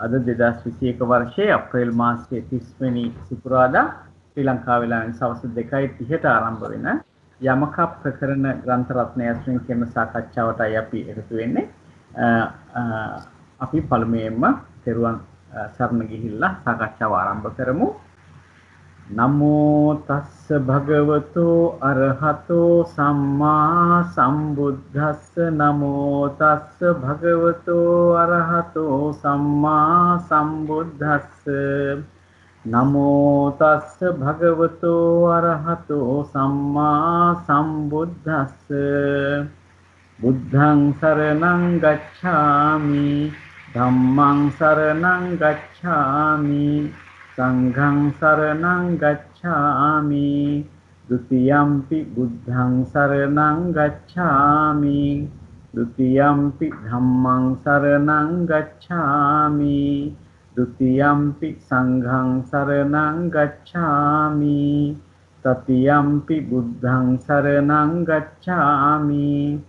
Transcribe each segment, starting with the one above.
අද 2021 වර්ෂයේ අප්‍රේල් මාසයේ 30 වෙනි සිකුරාදා ශ්‍රී ලංකා වේලාවෙන් සවස් 2:30ට ආරම්භ වෙන යමක ප්‍රකරණ ග්‍රන්ථ රත්නය ඇසුරින් කරන සාකච්ඡාවටයි අපි එකතු වෙන්නේ. අපි පළමුවෙන්ම තෙරුවන් සරණ ගිහිල්ලා සාකච්ඡාව ආරම්භ කරමු. නමෝ තස්ස භගවතු අරහතෝ සම්මා සම්බුද්දස්ස නමෝ තස්ස භගවතු අරහතෝ සම්මා සම්බුද්දස්ස නමෝ තස්ස භගවතු අරහතෝ සම්මා සම්බුද්දස්ස බුද්ධං සරණං ගච්ඡාමි ධම්මං සරණං ගච්ඡාමි සංඝං සරණං ගච්ඡාමි ဒ ුතියම්පි බුද්ධං සරණං ගච්ඡාමි ဒ ුතියම්පි ධම්මං සරණං ගච්ඡාමි ဒ ුතියම්පි සංඝං සරණං ගච්ඡාමි තතියම්පි බුද්ධං සරණං ගච්ඡාමි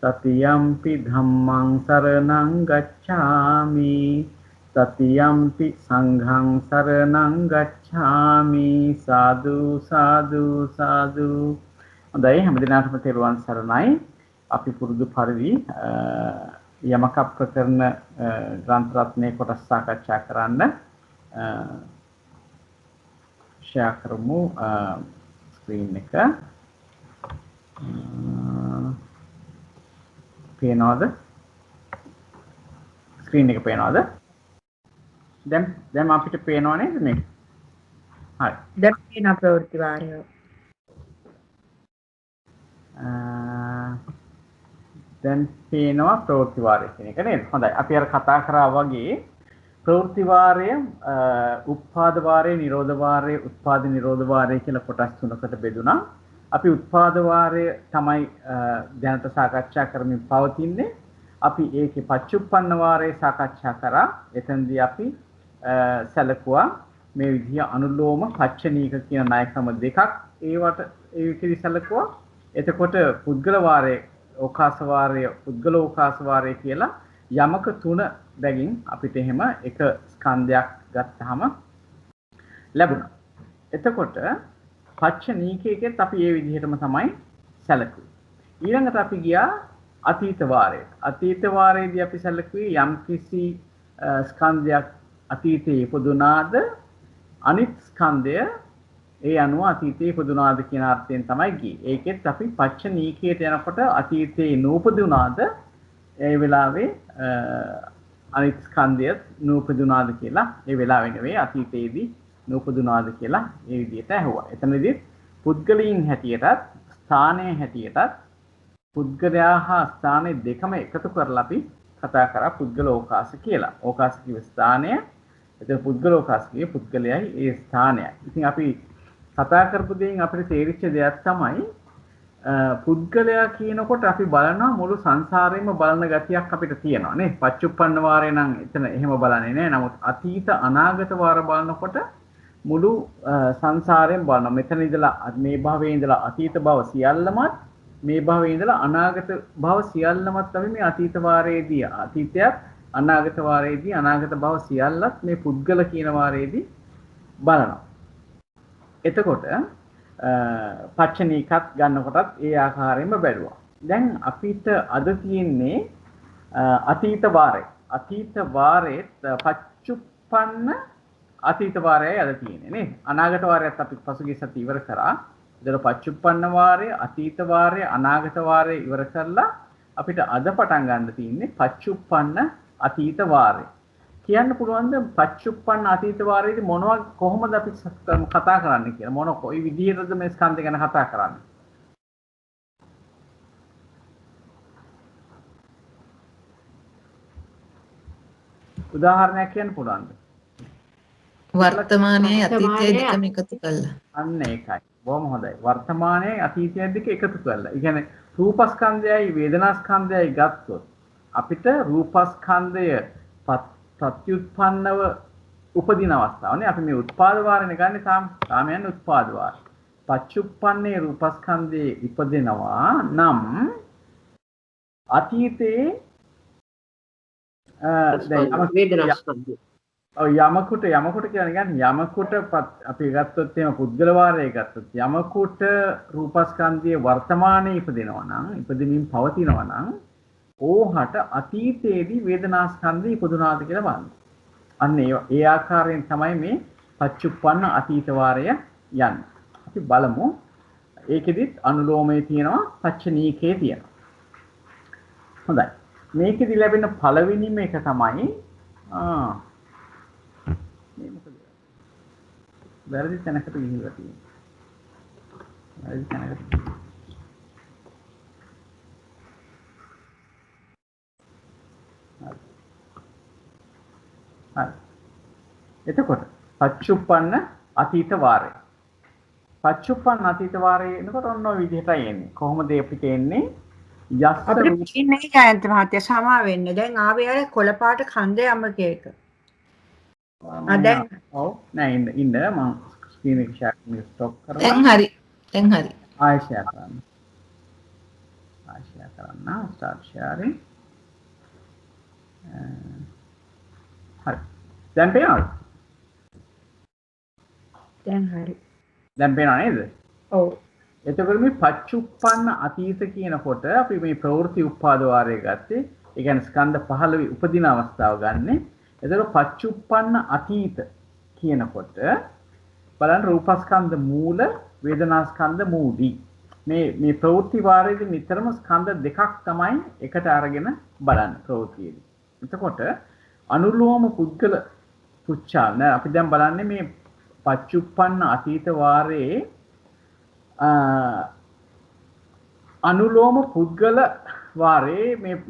තතියම්පි ධම්මං සරණං ගච්ඡාමි තතියම්පි සංඝං සරණං ගච්ඡාමි සාදු සාදු සාදු. හොඳයි, හැමදිනාටම තෙරුවන් සරණයි. අපි පුරුදු පරිදි යමක ප්‍රකරණ ග්‍රන්ථ රත්නයේ කොටස් සාකච්ඡා කරන්න ෂෙයා කරමු ස්ක්‍රීන් එක. පේනවද? ස්ක්‍රීන් එක පේනවද? දැන් අපිට පේනව නේද මේක? හරි. දැන් පේන ප්‍රවෘත්ති වාරය. දැන් පේනවා ප්‍රවෘත්ති වාරය කියන එක නේද? හොඳයි. අපි අර කතා කරා වගේ ප්‍රවෘත්ති වාරය, උත්පාද වාරය, නිරෝධ වාරය, උත්පාද නිරෝධ වාරය කියලා කොටස් තුනකට බෙදුණා. අපි උත්පාද වාරය තමයි දැනට සාකච්ඡා කරමින් පවතින්නේ. අපි ඒකේ පච්චුප්පන්න වාරය සාකච්ඡා කරා. එතනදී අපි සැලකුවා මේ විදිහ අනුලෝම පච්චනීක කියන ණය ක්‍රම දෙකක් ඒවට ඒ විදිහට සැලකුවා. එතකොට පුද්ගල වාරය, ඕකාස වාරය, පුද්ගල ඕකාස වාරය කියලා යමක තුන බැගින් අපිට එහෙම එක ස්කන්ධයක් ගත්තාම ලැබුණා. එතකොට පච්චනීකයකෙත් අපි මේ විදිහටම තමයි සැලකුවේ. ඊළඟට අපි ගියා අතීත වාරයට. අතීත වාරයේදී අපි සැලකුවේ යම් කිසි ස්කන්ධයක් අතීතයේ ඉපදුනාද අනිත් ස්කන්ධය ඒ අනුව අතීතයේ ඉපදුනාද කියන අර්ථයෙන් තමයි ගියේ. ඒකෙත් අපි පච්චනීකයට යනකොට අතීතයේ නූපදුනාද ඒ වෙලාවේ අනිත් ස්කන්ධය නූපදුනාද කියලා ඒ වෙලාවේ නෙවෙයි අතීතයේදී නූපදුනාද කියලා ඒ විදිහට ඇහුවා. එතනදී පුද්ගලයන් හැටියටත් ස්ථානයේ හැටියටත් පුද්ගලයා හා ස්ථානයේ දෙකම එකතු කරලා අපි කතා කරා පුද්ගලෝකාස කියලා. ඕකාස කිව්ව ස්ථානය, එතකොට පුද්ගලෝකාස කිව්වේ පුද්ගලයයි ඒ ස්ථානයයි. ඉතින් අපි කතා කරපු දෙයින් අපිට තේරිච්ච දෙයක් තමයි පුද්ගලයා කියනකොට අපි බලනවා මුළු සංසාරෙම බලන ගතියක් අපිට තියෙනවා නේ. පච්චුප්පන්න වාරේ නම් එතන එහෙම බලන්නේ නැහැ. නමුත් අතීත අනාගත වාර බලනකොට මුළු සංසාරයෙන් බලනවා. මෙතන ඉඳලා මේ භවයේ ඉඳලා අතීත භව සියල්ලමත් මේ භවයේ ඉඳලා අනාගත භව සියල්ලමත් අපි මේ අතීත වාරයේදී අතීතයත් අනාගත වාරයේදී අනාගත භව සියල්ලත් මේ පුද්ගල කියන වාරයේදී බලනවා. එතකොට පච්චනීකත් ගන්නකොටත් ඒ ආකාරයෙන්ම බැලුවා. දැන් අපිට අද තියෙන්නේ අතීත වාරය. අතීත වාරයේත් පච්චුප්පන්න අතීත වාරයයි අද තියෙන්නේ නේද? අනාගත වාරයත් අපි පසුගිය සතියේ ඉවර කරා. ඒතර පච්චුප්පන්න වාරය, අතීත වාරය, අනාගත වාරය ඉවර කරලා අපිට අද පටන් ගන්න තියෙන්නේ පච්චුප්පන්න අතීත වාරය. කියන්න පුළුවන්ද පච්චුප්පන්න අතීත වාරයේදී මොනවා කොහොමද අපි කතා කරන්නේ කියලා? මොන කොයි විදිහටද මේ ස්කන්ධ ගැන කතා කරන්නේ? උදාහරණයක් කියන්න පුළුවන්ද? වර්තමානයේ අතීතයේ දෙකම එකතු කළා. අන්න ඒකයි. බොහොම හොඳයි. වර්තමානයේ අතීතයේ දෙක එකතු කළා. ඒ කියන්නේ රූපස්කන්ධයයි වේදනාස්කන්ධයයි ගත්තොත් අපිට රූපස්කන්ධය ප්‍රත්‍යুৎපන්නව උපදින අවස්ථාවනේ අපි මේ උත්පාද වාරනේ ගන්න තාම යන්නේ උත්පාද වාර. පච්චුප්පන්නේ රූපස්කන්ධයේ ඉපදෙනවා නම් අතීතයේ වේදනා ස්කන්ධය. ඔව් යමකුට කියන්නේ යමකුට අපි ගත්තොත් එහෙම පුද්ගල වාරය ගත්තොත් යමකුට රූපස්කන්ධයේ වර්තමානයේ ඉපදෙනවා නම් ඉපදෙමින් පවතිනවා නම් ඕහට අතීතයේදී වේදනාස්කන්ධය ඉපදුනාද කියලා බලන්න. අන්න ඒ ආකාරයෙන් තමයි මේ පච්චුප්පන්න අතීත වාරය යන්නේ. අපි බලමු. ඒකෙදිත් අනුලෝමයේ තියෙනවා පච්චනීකේ තියෙනවා. හොඳයි. මේකෙදි ලැබෙන පළවෙනිම එක තමයි මේ මොකද? වැරදි තැනකට ගිහිල්ලා තියෙනවා. වැරදි තැනකට. හරි. එතකොට පච්චුප්පන්න අතීත වාරය. පච්චුප්පන්න අතීත වාරය එනකොට ඔන්න ඔය විදිහටයි එන්නේ. කොහොමද අපිට එන්නේ? යස්ස අපිට ඉන්නේ ජයන්ත මහත්තයා සමා වෙන්න. දැන් ආවේ අර කොළපාට කන්ද යමක එක. දැන් ඔව් නෑ ඉන්න මම ස්ක්‍රීන් එක ෂෙයාර් කරන්න ස්ටොප් කරනවා. දැන් හරි. ආයෙ ෂෙයාර් කරන්න. Start sharing. හරි. දැන් පේනවද? දැන් හරි. දැන් පේනව නේද? ඔව්. එතකොට මේ පච්චුප්පන්න අතීත කියනකොට අපි මේ ප්‍රවෘත්ති උපාද වාරය ගත්තේ. ඒ කියන්නේ ස්කන්ධ 15 උපදින අවස්ථාව ගන්නෙ. එතකොට පච්චුප්පන්න අතීත කියනකොට බලන්න රූපස්කන්ධ මූල වේදනාස්කන්ධ මූලී. මේ ප්‍රවෘත්ති වාරයේදී නිතරම ස්කන්ධ දෙකක් තමයි එකට අරගෙන බලන්නේ ප්‍රවෘත්තියේදී. එතකොට අනුලෝම පුද්ගල පුච්චා නෑ අපි දැන් බලන්නේ මේ පච්චුප්පන්න අතීත වාරයේ අනුලෝම පුද්ගල වාරේ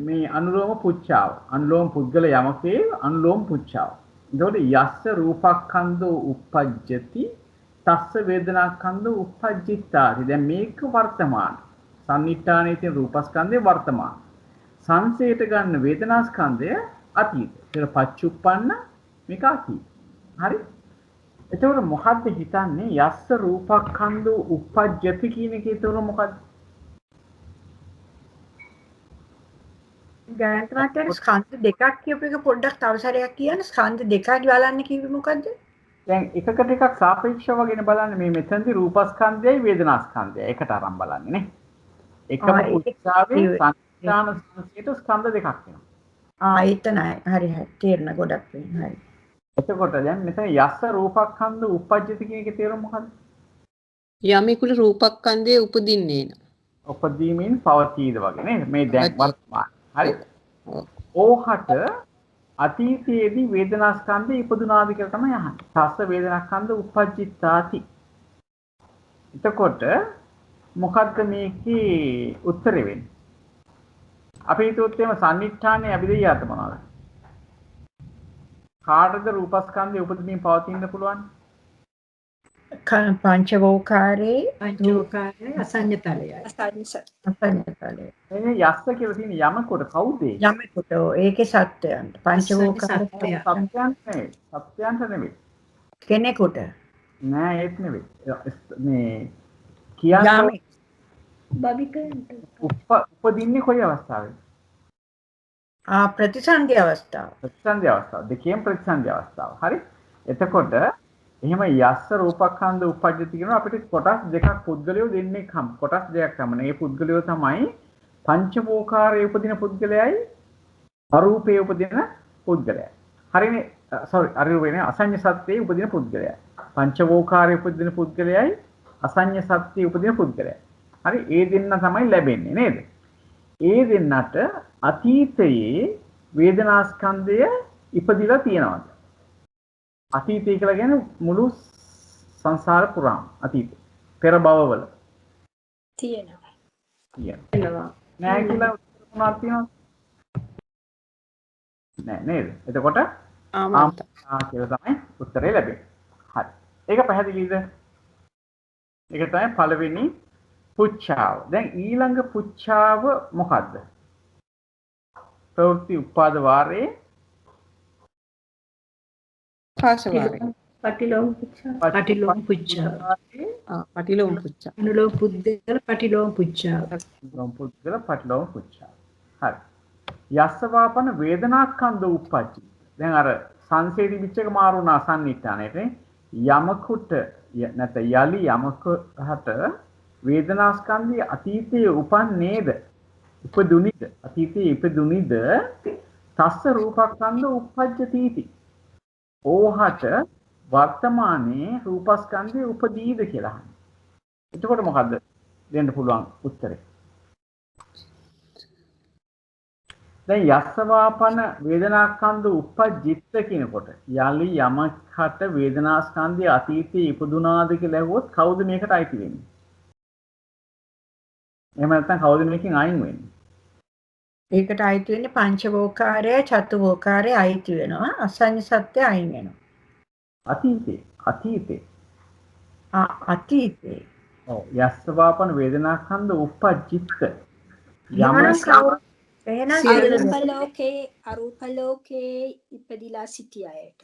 මේ අනුලෝම පුච්චාව අනුලෝම පුද්ගල යමකේ අනුලෝම පුච්චාව. එතකොට යස්ස රූපක්ඛන්தோ uppajjati තස්ස වේදනාක්ඛන්தோ uppajjittaati. දැන් මේක වර්තමාන. සම්නිට්ඨානයේ තියෙන රූපස්කන්ධේ වර්තමාන. සංසේත ගන්න වේදනාස්කන්ධය අතීත. ඒක පච්චුප්පන්න මේක අතීත. හරි? එතකොට මොකද්ද හිතන්නේ යස්ස රූපක්ඛන්தோ uppajjati කියන එකේ තොර මොකද්ද? ජයන්ත මහත්තයා ස්කන්ධ දෙකක් කියපු එක පොඩ්ඩක් තව සැරයක් කියන්න. ස්කන්ධ දෙකක් බලන්න කිව්වේ මොකද්ද? දැන් එකකට එකක් සාපේක්ෂව වගෙන බලන්න මේ මෙතනදී රූපස්කන්ධයයි වේදනාස්කන්ධයයි එකට අරන් බලන්නේ නේ. එකම පුච්චාවේ සංස්කාන සංසිත ස්කන්ධ දෙකක් වෙනවා. එතනයි. හරි හරි. තේරෙන ගොඩක් වෙනවා. හරි. එතකොට දැන් මෙතන යස්ස රූපක්ඛන්ධ uppajjati කියන එකේ තේරුම මොකද්ද? යමෙකුට රූපක්ඛන්ධයේ උපදින්නේ න. උපදීමින් පවතීද වගේ නේද? මේ දැන් වර්තමාන. හරි. ඕහට අතීතයේදී වේදනාස්කන්ධය ඉපදුනාද කියලා තමයි අහන්නේ. තස්ස වේදනාස්කන්ධ uppajjittaati. එතකොට මොකද්ද මේකේ උත්තරේ වෙන්නේ? අපි හිතුවොත් එහෙම සම්නිට්ඨානේ අභිධේයාත මොනවාද? කාටද රූපස්කන්ධය උපදින්න පවතින්න පුළුවන්? පංචවෝකාරේ අසඤ්ඤතලයයි. අසඤ්ඤතලය. මේ යස්ස කියලා තියෙන යමකොට කවුද? යමෙකුට ඒකේ සත්‍යයන්ට පංචවෝකාර සත්‍යයන්ට නෙමෙයි. කෙනෙකුට නෑ ඒත් නෙමෙයි. මේ කියන්නේ භවිකයන්ට. උපදින්නේ කොයි අවස්ථාවේද? ප්‍රතිසන්දි අවස්ථාව. ප්‍රතිසන්දි අවස්ථාව. දෙකේම ප්‍රතිසන්දි අවස්ථාව. හරි. එතකොට එහෙම යස්ස රූපක්ඛන්ධ uppajjati කියනවා අපිට කොටස් දෙකක් පුද්ගලයෝ දෙන්නේ කොටස් දෙකක් තමයි. මේ පුද්ගලයෝ තමයි පංචවෝකාරයේ උපදින පුද්ගලයයි අරූපයේ උපදින පුද්ගලයයි. හරිනේ. අරූපේ අසඤ්ඤ සත්‍යයේ උපදින පුද්ගලයයි. පංචවෝකාරයේ උපදින පුද්ගලයයි අසඤ්ඤ සත්‍යයේ උපදින පුද්ගලයයි. හරි. ඒ දෙන්න තමයි ලැබෙන්නේ නේද? ඒ දෙන්නට අතීතයේ වේදනාස්කන්ධය ඉපදිලා තියෙනවද? අතීතය කියලා කියන්නේ මුළු සංසාර පුරාම අතීත පෙර භවවල තියෙනවා. නෑ කියලා උත්තරයක් තියෙනවද? නෑ නේද? එතකොට කියලා තමයි උත්තරේ ලැබෙන්නේ. හරි. ඒක පැහැදිලිද? ඒක තමයි පළවෙනි පුච්චාව. දැන් ඊළඟ පුච්චාව මොකද්ද? ප්‍රවෘත්ති උපාද වාරේ පටිලෝම පුච්චා. පටිලෝම පුච්චා. පටිලෝම පුච්චා. අනුලෝම පුද්ගල පටිලෝම පුච්චා. පුද්ගල පටිලෝම පුච්චා. හරි. යස්සවාපන වේදනාස්කන්ධ උප්පජ්ජති. දැන් අර සංසේති පිටක මාරු වුණ අසන්නිට්ඨානෙට යමකුට නැත්නම් යලි යමකට වේදනාස්කන්ධය අතීතයේ උපන්නේද? උපදුනිද? අතීතයේ ඉපදුනිද? තස්ස රූපස්කන්ධ උප්පජ්ජති. ඕහට වර්තමානයේ රූපස්කන්ධය උපදීද කියලා අහන්නේ. එතකොට මොකද්ද දෙන්න පුළුවන් උත්තරේ? දැන් යස්සවාපන වේදනාස්කන්ධ උප්පජ්ජිත කියනකොට යලි යමකට වේදනාස්කන්ධය අතීතයේ ඉපදුනාද කියලා ඇහුවොත් කවුද මේකට අයිති වෙන්නේ? එහෙම නැත්නම් කවුද මේකෙන් අයින් වෙන්නේ? ඒකට අයිති වෙන්නේ පංචවෝකාරය චතුවෝකාරය අයිති වෙනවා. අසඤ්ඤ සත්‍ය අයින් වෙනවා. අතීතේ අතීතේ ඔව් යස්සවාපන වේදනාස්කන්ධ උප්පජ්ජිත අරූප ලෝකේ ඉපදිලා සිටිය අයට.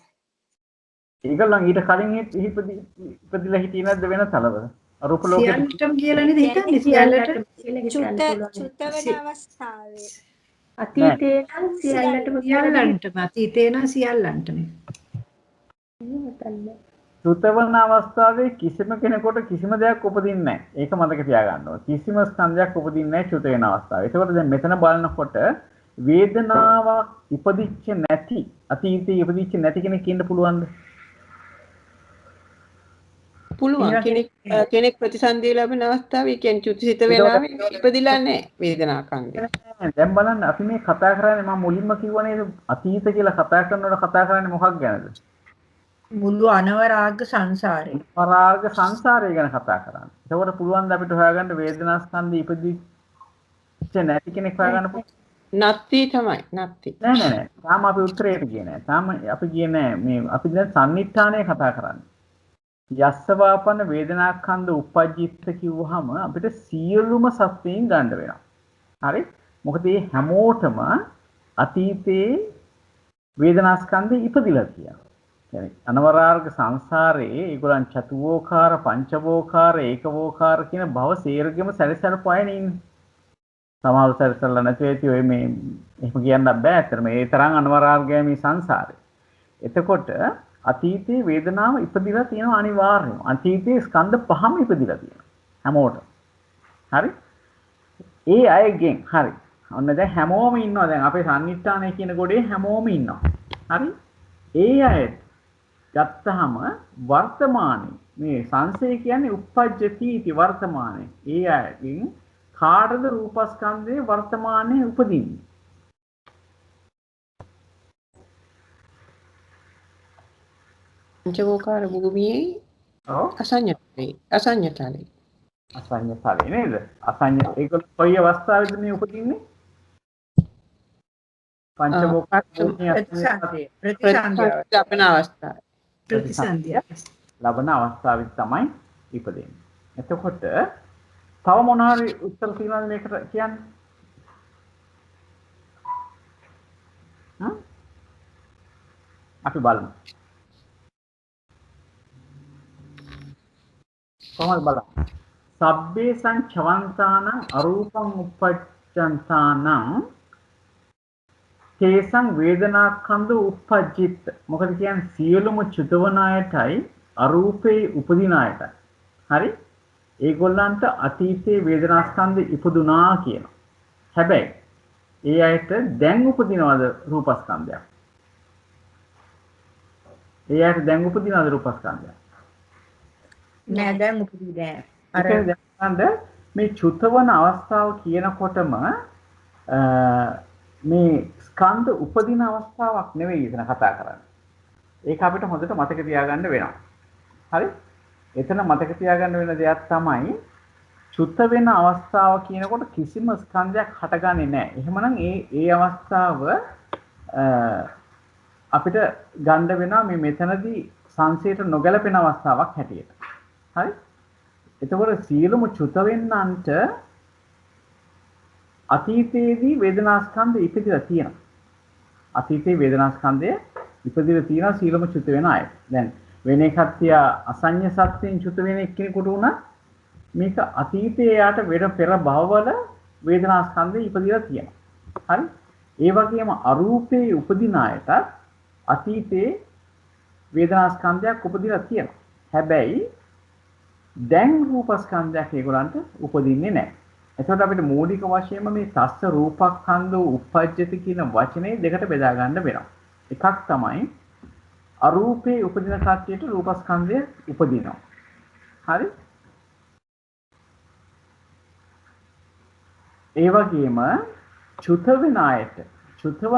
ඒගොල්ලන් ඊට කලින් ඉපදිලා හිටියේ නැද්ද වෙන තලවල? අරූප ලෝකෙ සියල්ලටම කියලා නේද හිතන්නේ සියල්ලට චුත වෙන අවස්ථාවේ අතීතේ නම් සියල්ලටම සියල්ලන්ටම අතීතේ නම් සියල්ලන්ටම. සුතවන අවස්ථාවේ කිසිම කෙනෙකුට කිසිම දෙයක් උපදින්නේ නැහැ. ඒක මතක තියාගන්න ඕනේ. කිසිම ස්කන්ධයක් උපදින්නේ නැහැ චුත වෙන අවස්ථාවේ. ඒකෝට දැන් මෙතන බලනකොට වේදනාවක් ඉපදිච්ච නැති අතීතයේ ඉපදිච්ච නැති කෙනෙක් ඉන්න පුළුවන්ද? පුළුවන්. කෙනෙක් ප්‍රතිසන්දිය ලැබෙන අවස්ථාවේ කියන්නේ චුතිසිත වෙලාවේ ඉපදිලා නැහැ වේදනාකන්දේ. දැන් බලන්න අපි මේ කතා කරන්නේ මම මුලින්ම කිව්වා නේද අතීත කියලා කතා කරනකොට කතා කරන්නේ මොකක් ගැනද? මුළු අනවරාග සංසාරේ. පරාර්ග සංසාරය ගැන කතා කරන්නේ. ඒකෝට පුළුවන් ද අපිට හොයාගන්න වේදනාස්කන්ධය ඉපදිච්ච නැති කෙනෙක් හොයාගන්න පුළුවන්? නැත්ති තමයි. නැත්ති. නෑ. තාම අපි උත්තරේට ගියේ නෑ. තාම අපි ගියේ නෑ මේ අපි දැන් සම්නිට්ඨානය කතා කරන්නේ. යස්සවාපන වේදනාස්කන්ධ උප්පජ්ජිත කිව්වහම අපිට සියලුම සත්‍යයෙන් ගන්න වෙනවා. හරි? මොකද මේ හැමෝටම අතීතේ වේදනාස්කන්ධය ඉපදිලා තියෙනවා. يعني අනවරාර්ග සංසාරේ ඒගොල්ලන් චතුවෝකාර පංචවෝකාර ඒකවෝකාර කියන භව සේරගෙම සැරසැරපු අයනේ ඉන්නේ. සමහර සැරසැරලා නැති වෙති ඔය මේ එහෙම කියන්න බෑ අතන මේ තරම් අනවරාර්ගය මේ සංසාරේ. එතකොට අතීතේ වේදනාව ඉපදිලා තියෙනවා අනිවාර්යයෙන්ම. අතීතේ ස්කන්ධ පහම ඉපදිලා තියෙනවා හැමෝටම. හරි? ඒ අයගෙන් හරි. ඔන්න දැන් හැමෝම ඉන්නවා දැන් අපේ සම්නිට්ඨානය කියන ගොඩේ හැමෝම ඉන්නවා. හරි? ඒ අය ගත්තහම වර්තමානයේ මේ සංසය කියන්නේ උප්පජ්ජති इति වර්තමානයේ. ඒ අයගෙන් කාටද රූපස්කන්ධයේ වර්තමානයේ උපදින්නේ? පංචවෝකාර භූමියේ අසඤ්ඤතලේ නේද? අසඤ්ඤ ඒක කොයි අවස්ථාවේද මේ උපදින්නේ? පංචවෝකාර භූමියේ ප්‍රතිසන්දිය ලබන අවස්ථාවේ තමයි ඉපදෙන්නේ. එතකොට තව මොනවාරි උත්තර තියෙනවද මේකට කියන්න? අපි බලමු. කොහොමද බලන්න? සබ්බේ සංචවන්තානං අරූපං උප්පජ්ජන්තානං තේසං වේදනාස්කන්ධ උප්පජ්ජිත. මොකද කියන්නේ සියලුම චුතවන අයටයි අරූපේ උපදින අයටයි. හරි? ඒගොල්ලන්ට අතීතයේ වේදනාස්කන්ධ ඉපදුනා කියනවා. හැබැයි ඒ අයට දැන් උපදිනවද රූපස්කන්ධයක්? ඒ අයට දැන් උපදිනවද රූපස්කන්ධයක්? නෑ දැන් උපදින්නේ නෑ. අර දැන් මේ චුතවන අවස්ථාව කියනකොටම මේ ස්කන්ධ උපදින අවස්ථාවක් නෙවෙයි එතන කතා කරන්නේ. ඒක අපිට හොඳට මතක තියාගන්න වෙනවා. හරි? එතන මතක තියාගන්න වෙන දෙයක් තමයි චුත වෙන අවස්ථාව කියනකොට කිසිම ස්කන්ධයක් හටගන්නේ නැහැ. එහෙමනම් ඒ අවස්ථාව අපිට ගන්න වෙනවා මේ මෙතනදී සංසයට නොගැලපෙන අවස්ථාවක් හැටියට. හරි? එතකොට සියලුම චුත වෙන්නන්ට අතීතයේදී වේදනාස්කන්ධය ඉපදිලා තියෙනවා. අතීතයේ වේදනාස්කන්ධය ඉපදිලා තියෙනවා සියලුම චුත වෙන අය. දැන් වෙන එකක් තියා අසඤ්ඤ සත්‍යයෙන් චුත වෙන එක්කෙනෙකුට උනා මේක අතීතයේ යාට පෙර භවවල වේදනාස්කන්ධය ඉපදිලා තියෙනවා. හරි? ඒ වගේම අරූපේ උපදින අයට අතීතේ වේදනා ස්කන්ධයක් උපදිලා තියෙනවා. හැබැයි දැන් රූපස්කන්ධයක් ඒගොල්ලන්ට උපදින්නේ නැහැ. එතකොට අපිට මූලික වශයෙන්ම මේ තස්ස රූපස්කන්ධෝ උප්පජ්ජති කියන වචනේ දෙකට බෙදා ගන්න වෙනවා. එකක් තමයි අරූපේ උපදින කට්ටියට රූපස්කන්ධය උපදිනවා. හරි? ඒ වගේම චුත වෙන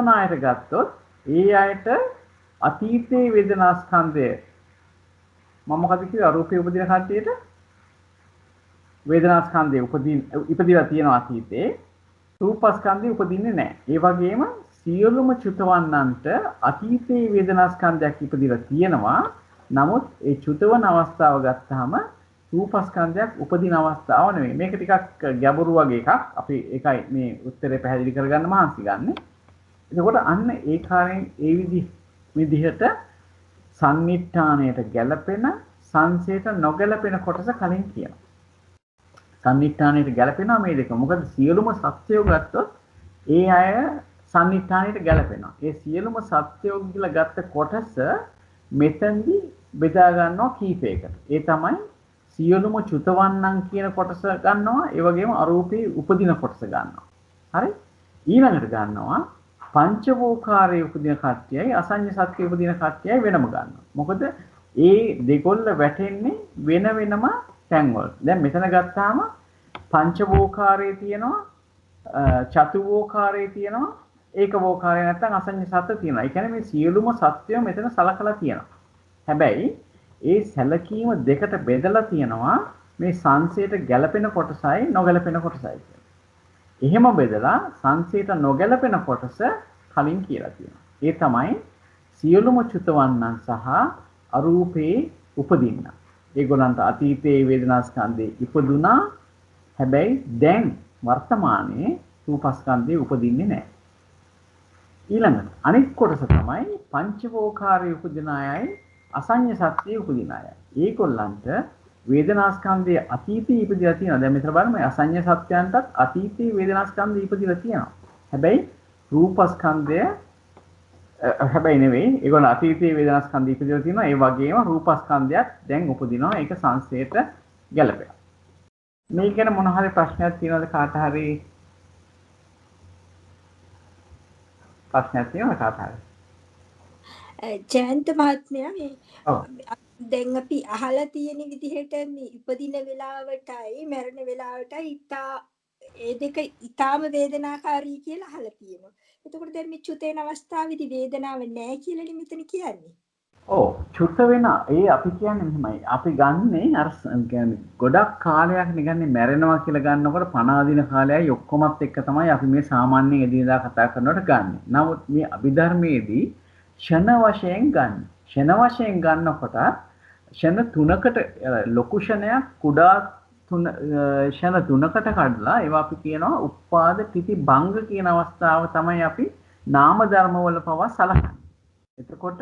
අයට ගත්තොත් ඒ අයට අතීතයේ වේදනා ස්කන්ධය මම මොකද කිව්වේ අරූපේ උපදින කට්ටියට වේදනා ස්කන්ධය ඉපදිලා තියෙනවා අතීතේ රූපස්කන්ධය උපදින්නේ නැහැ. ඒ වගේම සියලුම චුතවන්නන්ට අතීතයේ වේදනා ස්කන්ධයක් ඉපදිලා තියෙනවා. නමුත් ඒ චුතවන අවස්ථාව ගත්තාම රූපස්කන්ධයක් උපදින අවස්ථාව නෙවෙයි. මේක ටිකක් ගැඹුරු වගේ එකක්. අපි ඒකයි මේ උත්තරේ පැහැදිලි කරගන්න මහන්සි ගන්නෙ. එතකොට අන්න ඒ කාර්යයෙන් ඒ විදිහට සම්නිට්ඨාණයට ගැළපෙන සංසයට නොගැළපෙන කොටස කලින් කියනවා. සම්නිට්ඨාණයට ගැළපෙනවා මේ දෙක. මොකද සියලුම සත්‍යය ගත්තොත් ඒ අය සම්නිට්ඨාණයට ගැළපෙනවා. ඒ සියලුම සත්‍යය කියලා ගත්ත කොටස මෙතෙන්දි බෙදා ගන්නවා කීපයකට. ඒ තමයි සියලුම චුතවන්නන් කියන කොටස ගන්නවා. ඒ වගේම අරූපී උපදින කොටස ගන්නවා. හරි? ඊළඟට ගන්නවා පංචවෝකාරයේ උපදින කට්ටියයි අසඤ්ඤ සත්‍ය උපදින කට්ටියයි වෙනම ගන්නවා. මොකද ඒ දෙකොල්ල වැටෙන්නේ වෙන වෙනම තැන්වල. දැන් මෙතන ගත්තාම පංචවෝකාරයේ තියෙනවා, චතුවෝකාරයේ තියෙනවා, ඒකවෝකාරයේ නැත්නම් අසඤ්ඤ සත්‍ය තියෙනවා. ඒ කියන්නේ මේ සියලුම සත්‍යය මෙතන සලකලා තියෙනවා. හැබැයි ඒ සැලකීම දෙකට බෙදලා තියෙනවා මේ සංසයට ගැළපෙන කොටසයි නොගැළපෙන කොටසයි කියලා. එහෙම බෙදලා සංසයට නොගැළපෙන කොටස කලින් කියලා තියෙනවා. ඒ තමයි සියලුම චුතවන්නන් සහ අරූපේ උපදින්න. ඒගොල්ලන්ට අතීතයේ වේදනා ස්කන්ධේ ඉපදුනා. හැබැයි දැන් වර්තමානයේ රූපස්කන්ධේ උපදින්නේ නැහැ. ඊළඟට අනිත් කොටස තමයි පංචවෝකාරයේ උපදින අයයි අසඤ්ඤ සත්‍යයේ උපදින අයයි. ඒගොල්ලන්ට වේදනා ස්කන්ධයේ අතීතයේ ඉපදිලා තියෙනවා. දැන් මෙතන බලන්න මේ අසඤ්ඤ සත්‍යයන්ටත් අතීතයේ වේදනා ස්කන්ධය ඉපදිලා තියෙනවා. හැබැයි රූපස්කන්ධය හැබැයි නෙවෙයි. ඒගොල්ලෝ අතීතයේ වේදනා ස්කන්ධය ඉපදිලා තියෙනවා. ඒ වගේම රූපස්කන්ධයත් දැන් උපදිනවා. ඒක සංසයට ගැලපෙනවා. මේ ගැන මොන හරි ප්‍රශ්නයක් තියෙනවද කාට හරි? ප්‍රශ්නයක් තියෙනවද කාට හරි? ජයන්ත මහත්මයා මේ දැන් අපි අහලා තියෙන විදිහට මේ ඉපදින වෙලාවටයි මරණ වෙලාවටයි ඒ දෙක ඊටාම වේදනාකාරී කියලා අහලා තියෙනවා. එතකොට දැන් මේ චුතේන අවස්ථාවේදී වේදනාවක් නැහැ කියලානේ මෙතන කියන්නේ. ඔව් චුත වෙන ඒ අපි කියන්නේ මෙහෙමයි. අපි ගන්නේ අර කියන්නේ ගොඩක් කාලයක් නිකන්නේ මැරෙනවා කියලා ගන්නකොට පණ අදින කාලයයි ඔක්කොමත් එක්ක තමයි අපි මේ සාමාන්‍යයෙන් එදිනදා කතා කරනකොට ගන්නෙ. නමුත් මේ අභිධර්මයේදී ෂණ වශයෙන් ගන්න. ෂණ වශයෙන් ගන්නකොට ෂණ තුනකට ලොකු ෂණයක් කුඩා ෂණ තුනකට කඩලා ඒවා අපි කියනවා උපාද තිති භංග කියන අවස්ථාව තමයි අපි නාම ධර්ම වල පවා සලකන්නේ. එතකොට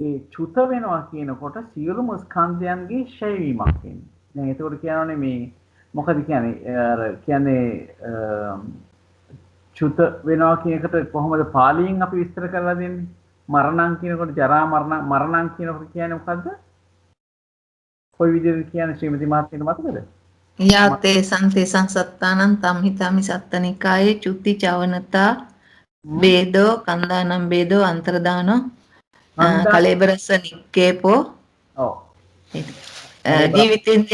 ඒ චුත වෙනවා කියනකොට සියලුම ස්කන්ධයන්ගේ ෂය වීමක් වෙන්නේ. දැන් එතකොට කියනවානේ මේ මොකද කියන්නේ අර කියන්නේ චුත වෙනවා කියන එකට කොහොමද පාලියෙන් අපි විස්තර කරලා දෙන්නේ? මරණං කියනකොට ජරා මරණං කියනකොට කියන්නේ මොකද්ද? කොයි විදිහට කියන්නේ ශ්‍රීමති මහත්මියට මතකද? යාතේ සංතේ සංසත්තානං තම්හිතාමි සත්තනිකායේ චුති චවනතා බේදෝ කන්දානම් බේදෝ අන්තරදානෝ කලේබරස්ස නික්කේපෝ ඔව් ජීවිතෙන්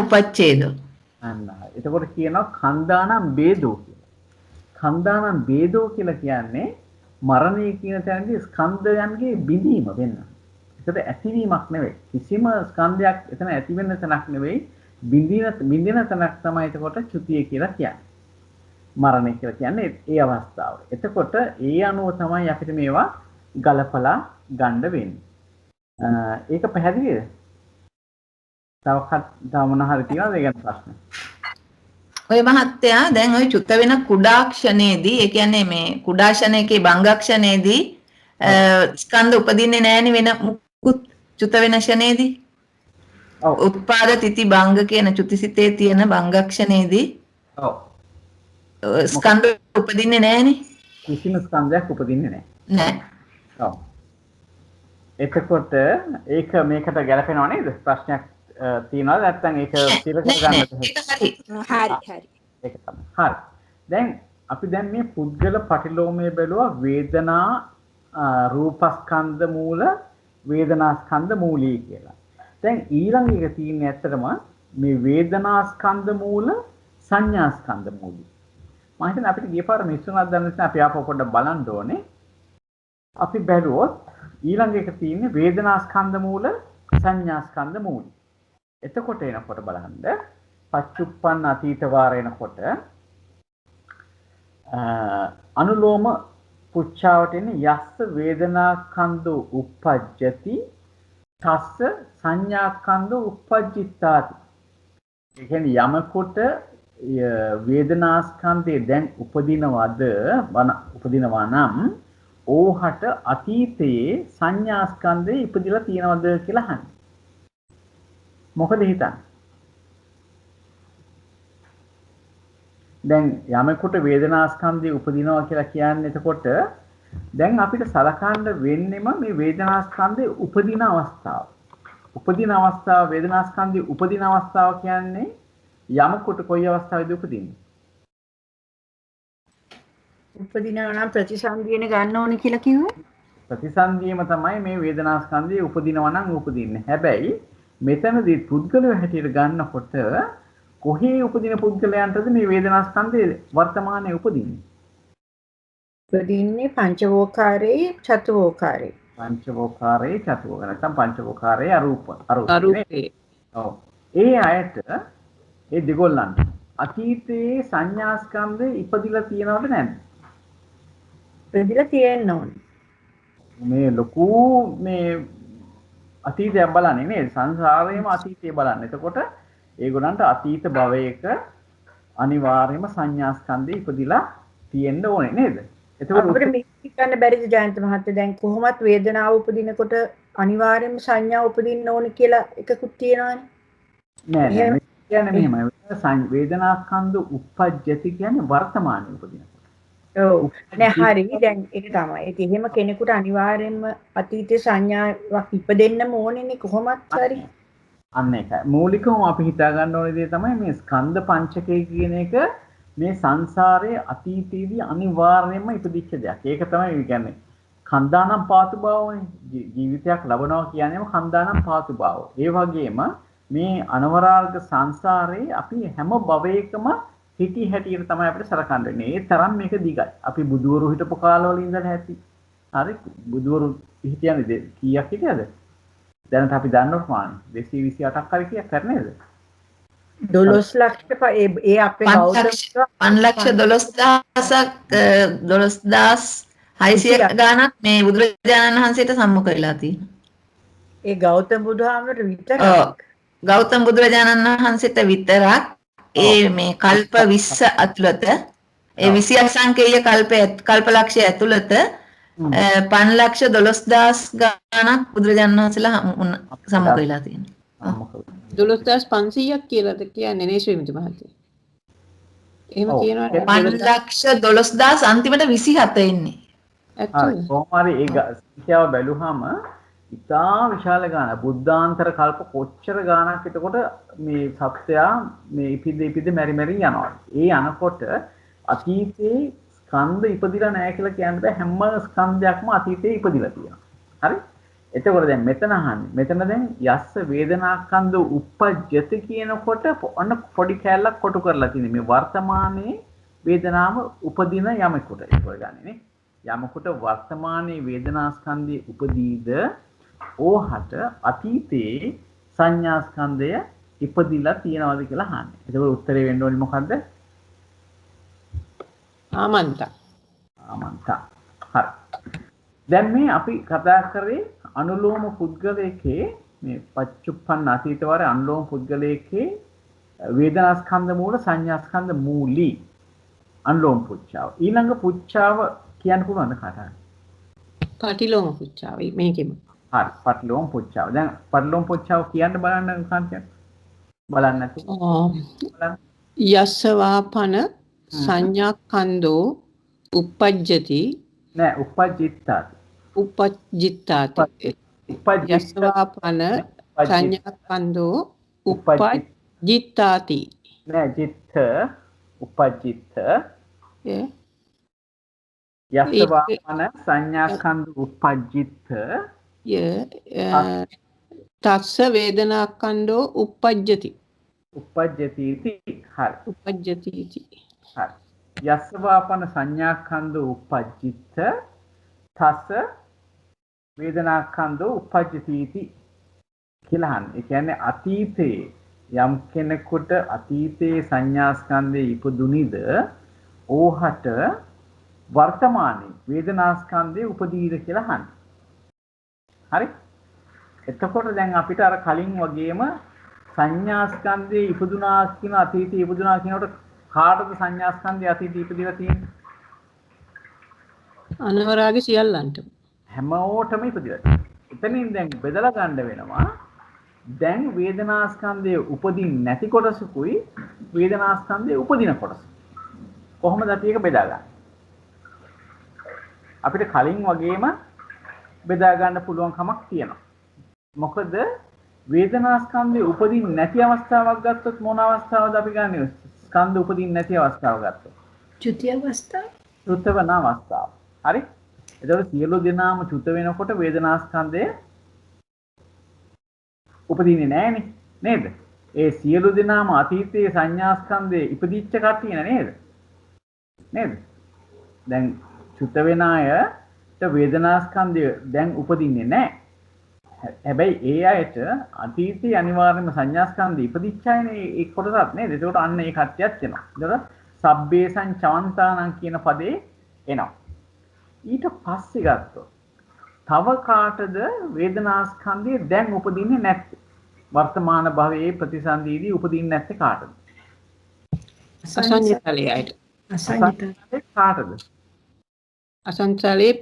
උපච්ඡේදෝ අන්න එතකොට කියනවා කන්දානම් බේදෝ කියලා. කන්දානම් බේදෝ කියලා කියන්නේ මරණය කියන තැනදී ස්කන්ධයන්ගේ බිඳීම වෙන්න. ඒකට ඇතිවීමක් නෙවෙයි. කිසිම ස්කන්ධයක් එතන ඇති වෙන්න තැනක් නෙවෙයි. බිඳින තැනක් තමයි එතකොට චුතිය කියලා කියන්නේ. මරණය කියලා කියන්නේ ඒ අවස්ථාව. එතකොට ඒ අනුව තමයි අපිට මේවා ගලපලා ගන්න වෙන්නේ. ඒක පැහැදිලිද? තව මොන හරි තියනවද ඒ ගැන ප්‍රශ්න? ඔය මහත්තයා දැන් ওই චුත වෙන කුඩා ක්ෂණේදී ඒ කියන්නේ මේ කුඩා ක්ෂණයේ භංගක්ෂණේදී ස්කන්ධ උපදින්නේ නැහෙනි වෙන මුකුත් චුත වෙන ක්ෂණේදී. ඔව්. උත්පාද තිති භංග කියන චුතිසිතේ තියෙන භංගක්ෂණේදී. ඔව්. ස්කන්ධ උපදින්නේ නැහෙනි. කිසිම ස්කන්ධයක් උපදින්නේ නැහැ. නෑ. ඔව්. එතකොට ඒක මේකට ගැලපෙනව නේද? ප්‍රශ්නයක් තියනවද නැත්නම් ඒක සිර කරගන්නද? හරි. හරි. ඒක තමයි. හරි. දැන් අපි දැන් මේ පුද්ගල පටිලෝමයේ බැලුවා වේදනා රූපස්කන්ධ මූල වේදනාස්කන්ධ මූලී කියලා. දැන් ඊළඟ එක තියෙන්නේ ඇත්තටම මේ වේදනාස්කන්ධ මූල සංඥාස්කන්ධ මූලී. මම හිතන්නේ අපිට ගිය පාර මිස්සුණක් දැන් නිසා අපි ආපහු පොඩ්ඩක් බලන්න ඕනේ. අපි බැලුවොත් ඊළඟ එක තියෙන්නේ වේදනාස්කන්ධ මූල සංඥාස්කන්ධ මූලී. එතකොට එනකොට බලන්න පච්චුප්පන්න අතීත වාර එනකොට අනුලෝම පුච්ඡාවට එන්නේ යස්ස වේදනාස්කන්ධෝ uppajjati තස්ස සංඥාස්කන්ධෝ uppajjittaati. ඒ කියන්නේ යමකොට වේදනාස්කන්ධේ දැන් උපදිනවා නම් ඕහට අතීතයේ සංඥාස්කන්ධේ ඉපදිලා තියෙනවද කියලා අහන්නේ. මොකද හිතන්නේ? දැන් යමෙකුට වේදනාස්කන්ධය උපදිනවා කියලා කියන්නේ එතකොට දැන් අපිට සලකන්න වෙන්නෙම මේ වේදනාස්කන්ධයේ උපදින අවස්ථාව. උපදින අවස්ථාව වේදනාස්කන්ධයේ උපදින අවස්ථාව කියන්නේ යමෙකුට කොයි අවස්ථාවේද උපදින්නේ? උපදිනවා නම් ප්‍රතිසන්දියන ගන්න ඕනේ කියලා කිව්වේ. ප්‍රතිසන්දියම තමයි මේ වේදනාස්කන්ධයේ උපදිනවා නම් උපදින්නේ. හැබැයි මෙතනදී පුද්ගලය හැටියට ගන්නකොට කොහේ උපදින පුද්ගලයන්ටද මේ වේදනාස්කන්ධයේ වර්තමානයේ උපදින්නේ? උපදින්නේ පංචවෝකාරේ චතුවෝකාරේ. පංචවෝකාරේ චතුවෝකාරේ නැත්නම් පංචවෝකාරේ අරූපේ. ඔව්. ඒ අයට ඒ දෙගොල්ලන්ට අතීතයේ සංඥාස්කන්ධේ ඉපදිලා තියෙනවද නැද්ද? ඉපදිලා තියෙන්න ඕනේ. මේ ලොකු මේ අතීතයක් බලන්නේ නේද? සංසාරයේම අතීතය බලන්න. එතකොට ඒගොල්ලන්ට අතීත භවයක අනිවාර්යයෙන්ම සංඥාස්කන්ධේ ඉපදිලා තියෙන්න ඕනේ නේද? එතකොට අපිට මේක ගන්න බැරිද ජයන්ත මහත්තයා? දැන් කොහොමත් වේදනාව උපදිනකොට අනිවාර්යයෙන්ම සංඥා උපදින්න ඕනේ කියලා එකකුත් තියෙනවානේ. නෑ කියන්නේ මෙහෙමයි. වේදනාස්කන්ධ uppajjati කියන්නේ වර්තමානයේ උපදිනකොට. ඔව්. නෑ හරි. දැන් ඒක තමයි. ඒක එහෙම කෙනෙකුට අනිවාර්යයෙන්ම අතීතයේ සංඥාවක් ඉපදෙන්නම ඕනේනේ කොහොමත් හරි. අන්න ඒකයි. මූලිකවම අපි හිතා ගන්න ඕනේ දේ තමයි මේ ස්කන්ධ පංචකය කියන එක මේ සංසාරයේ අතීතයේදී අනිවාර්යයෙන්ම ඉපදිච්ච දෙයක්. ඒක තමයි කියන්නේ කන්දානම් පාතු භාවනේ. ජීවිතයක් ලබනවා කියන්නේම කන්දානම් පාතු භාව. ඒ වගේම මේ අනවරාර්ග සංසාරේ අපි හැම භවයකම හිටි හැටියට තමයි අපිට සලකන්න වෙන්නේ. ඒ තරම් මේක දිගයි. අපි බුදුවරු හිටපු කාලවල ඉඳලා ඇති. හරි බුදුවරු හිටියන්නේ කීයක් හිටියද? දැනට අපි දන්නව ප්‍රමාණය 228ක් හරි කීයක් කරන්නේද? 12 ලක්ෂ ඒ අපේ ගෞතම 5,12,600 ගාණක් මේ බුදුරජාණන් වහන්සේට සම්මුඛ වෙලා තියෙනවා. ඒ ගෞතම බුදුහාමරට විතරක්. ගෞතම බුදුරජාණන් වහන්සේට විතරක් ඒ මේ කල්ප 20 ඇතුළත ඒ 20 අසංකේය කල්ප ලක්ෂය ඇතුළත 5,12,000 ගාණක් බුදුරජාණන් වහන්සේලා සම්මුඛ වෙලා තියෙනවා. 12500ක් කියලාද කියන්නේ නේ ශ්‍රීමති මහත්තයා? එහෙම කියනවාට 5,12,000 අන්තිමට 27 එන්නේ. ඇත්තද? කොහොම හරි ඒ සංඛ්‍යාව බැලුවාම ඉතා විශාල ගාණක් බුද්ධාන්තර කල්ප කොච්චර ගාණක් එතකොට මේ සත්‍යයා මේ ඉපිද මෙරි යනවා. ඒ අනකොට අතීතේ ස්කන්ධ ඉපදිලා නැහැ කියලා කියන්න බෑ. හැම ස්කන්ධයක්ම අතීතේ ඉපදිලා තියෙනවා. හරි? එතකොට දැන් මෙතන අහන්නේ. මෙතන දැන් යස්ස වේදනාස්කන්ධ uppajjati කියනකොට ඔන්න පොඩි කැලලක් කොටු කරලා තියෙනවා. මේ වර්තමානයේ වේදනාව උපදින යමෙකුට ඒක ගන්නේ නේ. යමෙකුට වර්තමානයේ වේදනාස්කන්ධය උපදීද ඕහට අතීතයේ සංඥාස්කන්ධය ඉපදිලා තියෙනවද කියලා අහන්නේ. ඒකවල උත්තරේ වෙන්න ඕනේ මොකද්ද? ආමන්ත. හරි. දැන් මේ අපි කතා කරේ අනුලෝම පුද්ගලයේ මේ පච්චුප්පන්න අතීත වාරේ අනුලෝම පුද්ගලයේ වේදනාස්කන්ධ මූල සංඥාස්කන්ධ මූලී අනුලෝම පුච්ඡාව. ඊළඟ පුච්ඡාව කියන්න පුළුවන්ද කාටද? පටිලෝම පුච්ඡාව මේකෙම. හරි පටිලෝම පුච්ඡාව. දැන් පටිලෝම පුච්ඡාව කියන්න බලන්න කාන්තිය. බලන්න නැති. බලන්න. යස්සවාපන සංඥාකන්தோ uppajjati නෑ උපජ්ජිත්තාති. uppajjittati යස්වාපන සංඥාස්කන්ධෝ uppajjittati නෑ ජිත්ත උපජ්ජිත්ත yeah. යස්සවාපන සංඥාස්කන්ධ උපජ්ජිත්ත තස්ස වේදනාස්කන්ධෝ uppajjati උපජ්ජති इति හරි. uppajjati इति හරි. යස්සවාපන සංඥාස්කන්ධ උපජ්ජිත්ත තස්ස වේදනාස්කන්ධ උපජ්ජති इति කියලා අහන්නේ. ඒ කියන්නේ අතීතේ යම් කෙනෙකුට අතීතයේ සංඥාස්කන්ධේ ඉපදුනිද ඕහට වර්තමානයේ වේදනාස්කන්ධේ උපදීද කියලා අහන්නේ. හරි? එතකොට දැන් අපිට අර කලින් වගේම සංඥාස්කන්ධේ ඉපදුනා කියන අතීතයේ ඉපදුනා කියනකොට කාටද සංඥාස්කන්ධය අතීතයේ ඉපදලා තියෙන්නේ? අනවරාගේ සියල්ලන්ට හැමෝටම ඉපදලා තියෙනවා. එතනින් දැන් බෙදලා ගන්න වෙනවා. දැන් වේදනාස්කන්ධයේ උපදින්නේ නැති කොටසකුයි වේදනාස්කන්ධයේ උපදින කොටස. කොහොමද අපි ඒක බෙදාගන්නේ? අපිට කලින් වගේම බෙදා ගන්න පුළුවන් කමක් තියෙනවා. මොකද වේදනාස්කන්ධයේ උපදින්නේ නැති අවස්ථාවක් ගත්තොත් මොන අවස්ථාවද අපි ගන්නෙ? ස්කන්ධ උපදින්නේ නැති අවස්ථාව ගත්තොත්. චුතිය අවස්ථාව. චුත වෙන අවස්ථාව. හරි? එතකොට සියලු දෙනාම චුත වෙනකොට වේදනාස්කන්ධය උපදින්නේ නැහනේ නේද? ඒ සියලු දෙනාම අතීතයේ සංඥාස්කන්ධයේ ඉපදිච්ච කට්ටිය නේද? නේද? දැන් චුත වෙන අයට වේදනාස්කන්ධය දැන් උපදින්නේ නැහැ. හැබැයි ඒ අයට අතීතයේ අනිවාර්යයෙන්ම සංඥාස්කන්ධය ඉපදිච්ච අයනේ ඒ කොටසක් නේද? ඒකට අන්න ඒ කට්ටියක් එනවා. ඒතකොට සබ්බේසං චවන්තානං කියන පදේ එනවා. ඊට පස්සේ ගත්තොත් තව කාටද වේදනාස්කන්ධය දැන් උපදින්නේ නැත්තේ? වර්තමාන භවයේ ප්‍රතිසන්දීදී උපදින්නේ නැත්තේ කාටද? අසංජිතලයට අසංජිත කාටද? අසංසාරේ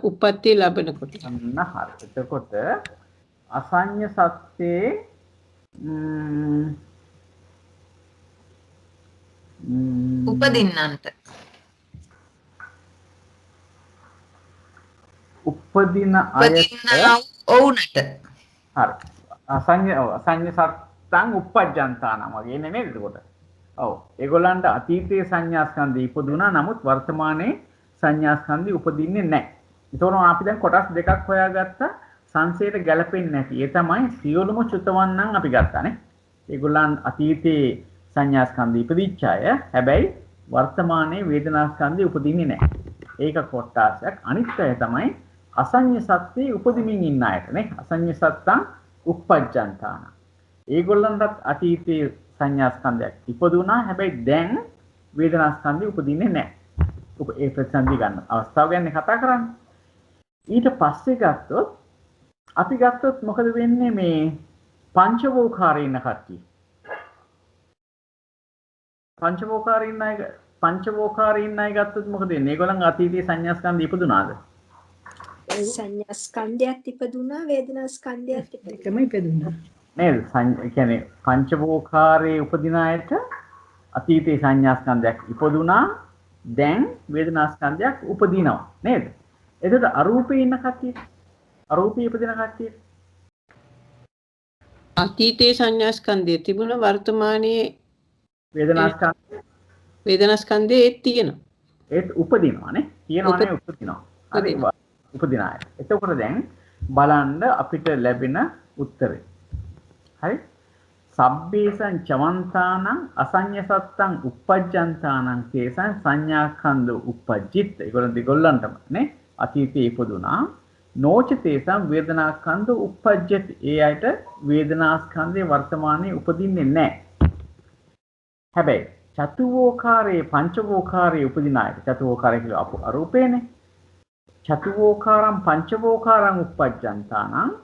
උප්පත්ති ලැබෙනකොට අන්න හරි. එතකොට අසඤ්ඤ සත්‍යේ උපදින්නන්ට උපදින අයට ඔවුන්ට හරි. අසඤ්ඤ සත්තං උපජ්ජන්තානම් වගේ නේ නේද එතකොට? ඔව්. ඒගොල්ලන්ට අතීතයේ සංඥාස්කන්ධය ඉපදුනා නමුත් වර්තමානයේ සංඥාස්කන්ධය උපදින්නේ නැහැ. ඒතකොට අපි දැන් කොටස් දෙකක් හොයාගත්තා සංසයට ගැලපෙන්නේ නැති. ඒ තමයි සියලුම චුතවන්නන් අපි ගත්තානේ. ඒගොල්ලන් අතීතයේ සංඥාස්කන්ධය ඉපදිච්ච අය. හැබැයි වර්තමානයේ වේදනාස්කන්ධය උපදින්නේ නැහැ. ඒක කොටසක්. අනිත් අය තමයි අසඤ්ඤ සත්‍යේ උපදිමින් ඉන්න අයට නේ. අසඤ්ඤ සත්තං උප්පජ්ජන්තාන. ඒගොල්ලන්ටත් අතීතයේ සංඥාස්කන්ධයක් ඉපදුනා. හැබැයි දැන් වේදනාස්කන්ධය උපදින්නේ නැහැ. ඒ ප්‍රතිසන්දි ගන්න අවස්ථාව ගැන කතා කරන්නේ. ඊට පස්සේ ගත්තොත් අපි ගත්තොත් මොකද වෙන්නේ මේ පංචවෝකාරී ඉන්න කට්ටිය. පංචවෝකාරී ඉන්න අය ගත්තොත් මොකද වෙන්නේ? ඒගොල්ලන් අතීතයේ සංඥාස්කන්ධ ඉපදුනාද? සංඥාස්කන්ධයත් ඉපදුනා වේදනාස්කන්ධයත් ඉපදුනා. එකම ඉපදුනා. නේද? ඒ කියන්නේ පංචවෝකාරයේ උපදින අයට අතීතයේ සංඥාස්කන්ධයක් ඉපදුනා දැන් වේදනාස්කන්ධයක් උපදිනවා නේද? එතකොට අරූපේ ඉන්න කට්ටිය අරූපී ඉපදින කට්ටිය අතීතයේ සංඥාස්කන්ධය තිබුණ වර්තමානයේ වේදනාස්කන්ධයේ ඒත් තියෙනවා. ඒත් උපදිනවානේ. කියනවානේ උපදිනවා. හරි උපදින අය. එතකොට දැන් බලන්න අපිට ලැබෙන උත්තරේ. හරි? සබ්බේසං චවන්තානං අසඤ්ඤ සත්තං උප්පජ්ජන්තානං කේසං සංඥාස්කන්ධ උප්පජ්ජිත්. ඒගොල්ලන්ටම නේ අතීතයේ ඉපදුනා. නෝචතේසං වේදනාස්කන්ධ උප්පජ්ජති. ඒ අයට වේදනාස්කන්ධේ වර්තමානයේ උපදින්නේ නැහැ. හැබැයි චතුවෝකාරයේ පංචවෝකාරයේ උපදින අයට චතුවෝකාරය කියලා අරූපේනේ. චතුවෝකාරම් පංචවෝකාරම් උප්පජ්ජන්තානං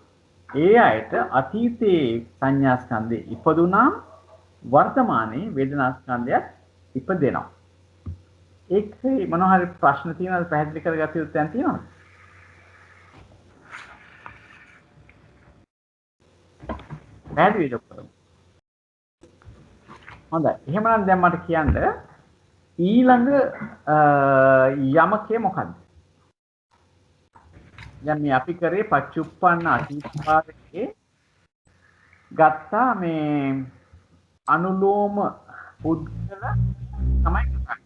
ඒ අයට අතීතයේ සංඥාස්කන්ධේ ඉපදුනා වර්තමානයේ වේදනාස්කන්ධයක් ඉපදෙනවා. ඒකේ මොනවා හරි ප්‍රශ්න තියෙනවද පැහැදිලි කරගත යුතු තැන් තියෙනවද? පැහැදිලිද? හොඳයි. එහෙමනම් දැන් මට කියන්න ඊළඟ යමකේ මොකද්ද? දැන් මේ අපි කරේ පච්චුප්පන්න අතීතකාරයේ ගත්තා මේ අනුලෝම පුද්ගල තමයි කතා.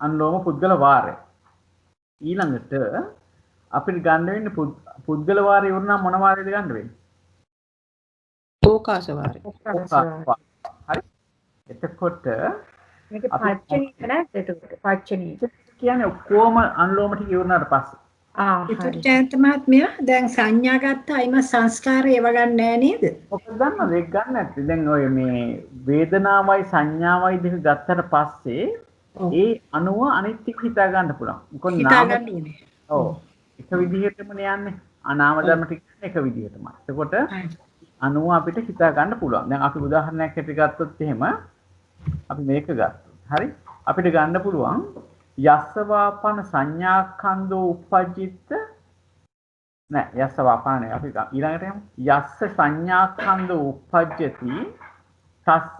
අනුලෝම පුද්ගල වාරය. ඊළඟට අපිට ගන්න වෙන්නේ පුද්ගල වාරය වුණා මොන වාරයද ගන්න වෙන්නේ? ඕකාස වාරය. හරි. එතකොට මේක පච්චනීය නේද? එතකොට පච්චනීය කියන්නේ ඔක්කොම අනුලෝම ටික ඉවරනාට පස්සේ. හරි. ඒකට මහත්මයා දැන් සංඥා ගත්තායිම සංස්කාර ඒව ගන්න නෑ නේද? මොකද දන්නවද ඒක ගන්න නැත්තේ දැන් ඔය මේ වේදනාවයි සංඥාවයි දෙක ගත්තට පස්සේ ඒ අණුව අනිත් එක හිතා ගන්න පුළුවන්. මොකද හිතා ගන්න ඕනේ. ඔව් එක විදිහටම යන්නේ අනාම ධර්ම ටික එක විදිහටම. එතකොට අණුව අපිට හිතා ගන්න පුළුවන්. දැන් අපි උදාහරණයක් හැටියට ගත්තොත් එහෙම අපි මේක ගත්තොත් හරි අපිට ගන්න පුළුවන් යස්සවාපන සංඥාඛන්தோ උපජ්ජිත නෑ යස්සවාපන අපි ඊළඟට යමු යස්ස සංඥාඛන්தோ උපජ්ජති තස්ස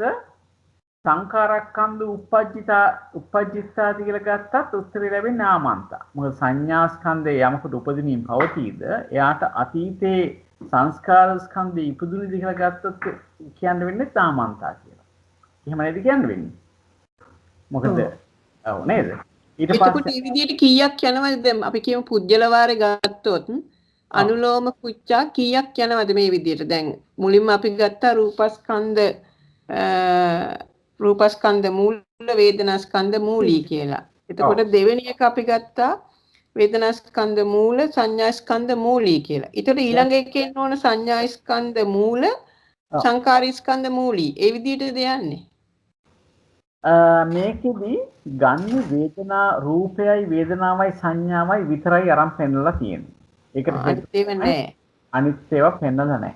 සංඛාරඛන්தோ උපජ්ජිතාති කියලා ගත්තත් උත්තරේ ලැබෙන්නේ නාමන්තා. මොකද සංඥා ස්කන්ධය යමකට උපදිනින් පවතීද එයාට අතීතේ සංස්කාර ස්කන්ධය ඉපදුනේද කියලා ගත්තොත් කියන්න වෙන්නේ නාමන්තා කියලා. එහෙම නේද කියන්න වෙන්නේ? මොකද ඔව් නේද? එතකොට මේ විදිහට කීයක් යනවද දැන් අපි කියමු පුජ්‍යල වාරේ ගත්තොත් අනුලෝම පුච්චා කීයක් යනවද මේ විදිහට දැන් මුලින්ම අපි ගත්තා රූපස්කන්ධ මූල වේදනාස්කන්ධ මූලී කියලා. එතකොට දෙවෙනි එක අපි ගත්තා වේදනාස්කන්ධ මූල සංඥාස්කන්ධ මූලී කියලා. ඊට ඊළඟ එකේ එන්න ඕන සංඥාස්කන්ධ මූල සංකාරීස්කන්ධ මූලී. ඒ විදිහටද යන්නේ? මේකෙදි ගන්න වේදනා රූපයයි වේදනාවයි සංඥාවයි විතරයි අරන් පෙන්නලා තියෙන්නේ. ඒකට අනිත් ඒවා පෙන්නලා නැහැ.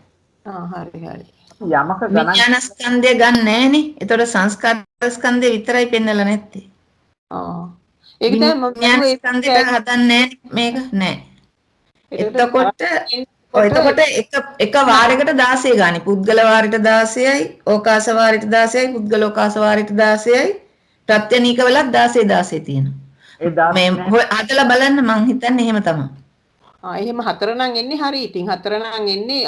හරි හරි. යමක ගණන් විඥාන ස්කන්ධය ගන්න නැහනේ. ඒතකොට සංස්කාර ස්කන්ධය විතරයි පෙන්නලා නැත්තේ. ඒක තමයි මම ස්කන්ධය හදන්නේ මේක නෑ. එතකොට එක වාරයකට 16 ගානේ. පුද්ගල වාරයට 16යි, ඕකාස වාරයට 16යි, පුද්ගලෝකාස වාරයට 16යි, ප්‍රත්‍යනීක වලත් 16 තියෙනවා. මේ හදලා බලන්න මං හිතන්නේ එහෙම තමයි. එහෙම 4 නම් එන්නේ හරි. ඉතින් 4 නම් එන්නේ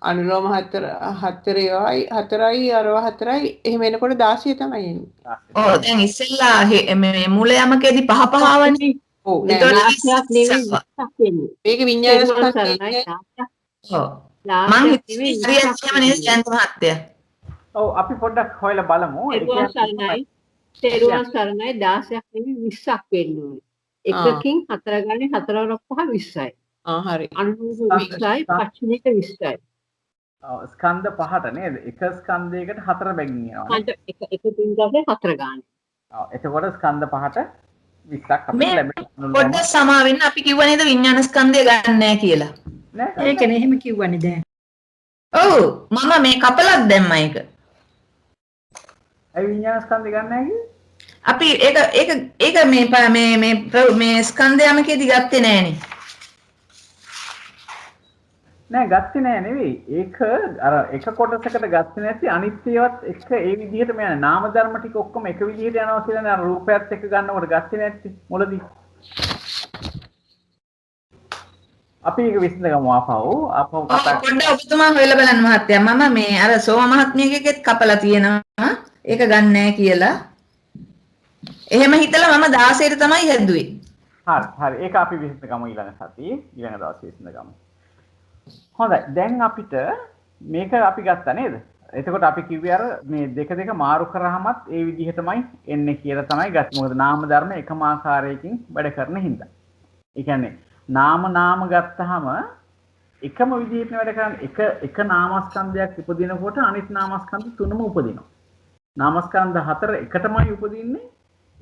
අනුලෝම 4යි අරව 4යි එහෙම එනකොට 16 තමයි එන්නේ. ඔව් දැන් ඉස්සෙල්ලා මේ මූල යමකේදී පහ පහවනේ. ඔව් නාස්තියක් නෙවෙයි 20ක් වෙන්නේ. මේක විඤ්ඤාණ ස්කන්ධය. ඔව්. මං හිතන්නේ මහත්තයා. ඔව් අපි පොඩ්ඩක් හොයලා බලමු. තෙරුවන් සරණයි 16ක් නෙවෙයි 20ක් වෙන්න ඕනේ. එකකින් 4 ගානේ 4 වරක් පහ 20යි. හරි. අනුරූප 20යි පච්චනික 20යි. ස්කන්ධ පහට නේද? එක ස්කන්ධයකට 4 බැගින් යනවා. එකකින් ගානේ 4 ගානේ. එතකොට ස්කන්ධ පහට 20ක් අපිට ලැබෙනවා. පොඩ්ඩක් සමා වෙන්න අපි කිව්ව නේද විඥාන ස්කන්ධය ගන්න නැහැ කියලා. නෑ ඒකනේ එහෙම කිව්වනේ දැන්. ඔව් මම මේ කපලක් දැම්මා ඒක. ඒ විඥාන ස්කන්ධය ගන්න නැහැ කිව්වේ? අපි ඒක මේ ස්කන්ධයමකේදී ගත්තේ නෑනේ. නෑ ගත්තේ නෑ නෙවෙයි. ඒක අර එක කොටසකට ගත්තේ නැති අනිත් ඒවාත් එක ඒ විදිහටම යන නාම ධර්ම ටික ඔක්කොම එක විදිහට යනවා කියලානේ අර රූපයත් එක්ක ගන්නකොට ගත්තේ නැත්තේ මොළදී. අපි ඒක විසඳගමු ආපහු කතා පොඩ්ඩක් ඔබතුමා හොයලා බලන්න මහත්තයා. මම මේ අර සෝම මහත්මියකෙත් කපලා තියෙනවා. ඒක ගන්න නෑ කියලා. එහෙම හිතලා මම 16ට තමයි හැදුවේ. හරි. ඒක අපි විසඳගමු ඊළඟ සතියේ ඊළඟ දවසේ විසඳගමු. හොඳයි. දැන් අපිට මේක අපි ගත්තා නේද? එතකොට අපි කිව්වේ අර මේ දෙක මාරු කරාමත් ඒ විදිහටමයි එන්නේ කියලා තමයි ගත්තේ. මොකද නාම ධර්ම එකම ආකාරයකින් වැඩ කරන හින්දා. ඒ කියන්නේ නාම ගත්තාම එකම විදිහට වැඩ කරන්නේ එක නාමස්කන්ධයක් උපදිනකොට අනිත් නාමස්කන්ධ තුනම උපදිනවා. නාමස්කන්ධ 4 එකටමයි උපදින්නේ.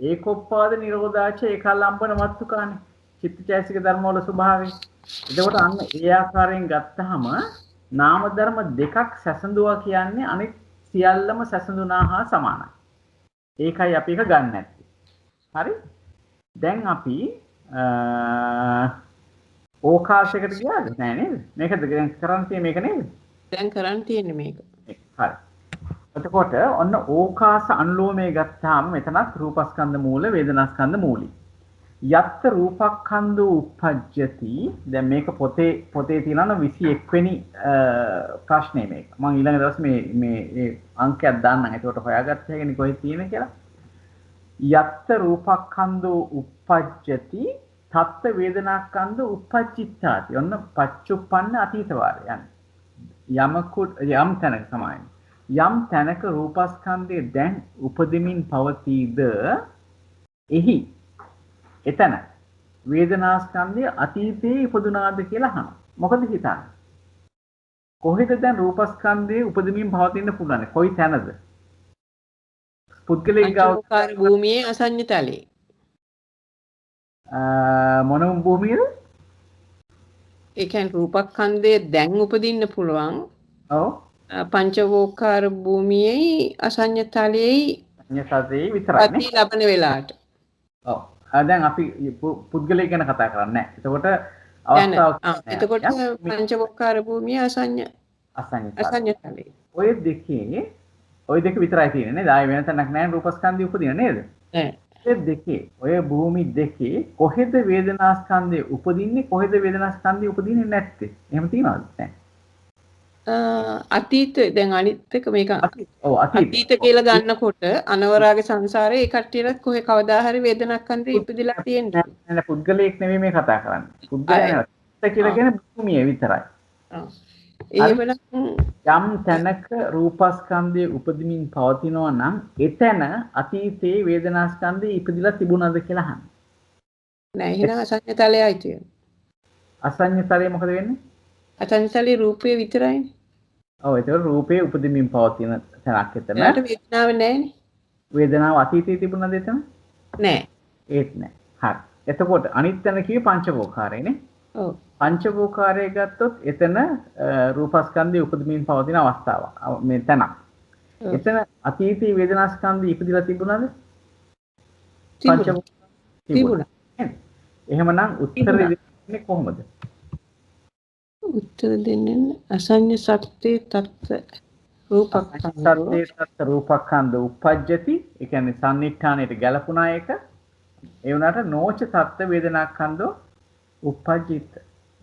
ඒකෝප්පාද නිරෝධාච ඒකලම්බන වස්තුකානේ. චිත්තචෛසික ධර්ම වල ස්වභාවය. එතකොට අන්න ඒ ආකාරයෙන් ගත්තාම නාම ධර්ම දෙකක් සැසඳුවා කියන්නේ අනිත් සියල්ලම සැසඳුනා හා සමානයි. ඒකයි අපි එක ගන්න නැත්තේ. හරි? දැන් අපි ඕකාශයකට ගියාද? නෑ නේද? මේකද දැන් කරන් තියෙන්නේ මේක නේද? දැන් කරන් තියෙන්නේ මේක. හරි. එතකොට ඔන්න ඕකාස අනුලෝමයේ ගත්තාම මෙතනත් රූපස්කන්ධ මූල වේදනාස්කන්ධ මූලයි. යත්ත රූපක්ඛන්‍தோ උප්පජ්ජති. දැන් මේක පොතේ තියෙනවා 21 වෙනි ප්‍රශ්නේ මේක. මම ඊළඟ දවසේ මේ අංකයක් දාන්නම්. ඒකට හොයාගත්ත හැකිනේ කොහෙද තියෙන්නේ කියලා. යත්ත රූපක්ඛන්‍தோ උප්පජ්ජති තත්ත වේදනාස්කන්ධ උප්පජ්ජිත්තාති. ඔන්න පච්චුප්පන්න අතීත වාරය යන්නේ. යම් තැනක සමායයි. යම් තැනක රූපස්කන්ධය දැන් උපදිමින් පවතීද එහි එතන වේදනාස්කන්ධය අතීතයේ ඉපදුනාද කියලා අහනවා. මොකද හිතන්නේ? කොහෙද දැන් රූපස්කන්ධයේ උපදිමින් පවතින්න පුළුවන්? කොයි තැනද? පුද්ගලික පංචවෝකාර භූමියේ අසඤ්ඤ තලයේ. මොන භූමියද? ඒ කියන්නේ රූපස්කන්ධය දැන් උපදින්න පුළුවන්. ඔව්. පංචවෝකාර භූමියේ අසඤ්ඤ තලයේ අඤ්ඤතේ විතරයි නේ. අති ලබන වෙලාවට. ඔව්. දැන් අපි පුද්ගලයෙක් ගැන කතා කරන්නේ නැහැ. එතකොට අවස්ථාවක් එතකොට පංචවෝකාර භූමියේ අසඤ්ඤ තලයේ. ඔය දෙක විතරයි තියෙන්නේ නේද? ආයෙ වෙන තැනක් නැහැ රූපස්කන්ධය උපදින නේද? නෑ. ඒ දෙකේ ඔය භූමි දෙකේ කොහෙද වේදනාස්කන්ධය උපදින්නේ කොහෙද වේදනාස්කන්ධය උපදින්නේ නැත්තේ? එහෙම තියනවද? නැහැ. අතීත දැන් අනිත් එක මේක ඔව් අතීත කියලා ගන්නකොට අනවරාගේ සංසාරේ ඒ කට්ටියට කොහේ කවදා හරි වේදනාස්කන්ධය ඉපදිලා තියෙන්නේ. නෑ පුද්ගලයෙක් නෙමෙයි මේ කතා කරන්නේ. පුද්ගලයා කියලා කියන්නේ භූමිය විතරයි. එහෙමනම් යම් තැනක රූපස්කන්ධය උපදිමින් පවතිනවා නම් එතන අතීතයේ වේදනාස්කන්ධය ඉපදිලා තිබුණාද කියලා අහන්න. නෑ එහෙනම් අසඤ්ඤ තලයයි තියෙන්නේ. අසඤ්ඤ තලයේ මොකද වෙන්නේ? අසඤ්ඤ තලයේ රූපේ විතරයිනේ. ඔව් ඒක රූපේ උපදිමින් පවතින තැනක් එතන. ඒකට වේදනාව නෑනේ. වේදනාව අතීතයේ තිබුණාද එතන? නෑ. ඒත් නෑ. හරි. එතකොට අනිත් තැන කිව්වේ පංචවෝකාරයනේ. ඔව්. පංචවෝකාරය ගත්තොත් එතන රූපස්කන්ධය උපදමින් පවතින අවස්ථාවක්. මේ තැනක්. එතන අතීතී වේදනාස්කන්ධය ඉපදිලා තිබුණාද? තිබුණා. එහෙමනම් උත්තර දෙන්නේ කොහොමද? උත්තර දෙන්නේ අසඤ්ඤ සත්‍යේ තත්ත රූපක්ඛන්ධ උප්පජ්ජති. ඒ කියන්නේ සම්නිඨාණයට ගැලපුණා එක. ඒ වුණාට නෝච තත්ත වේදනාස්කන්ධෝ උප්පජ්ජිත.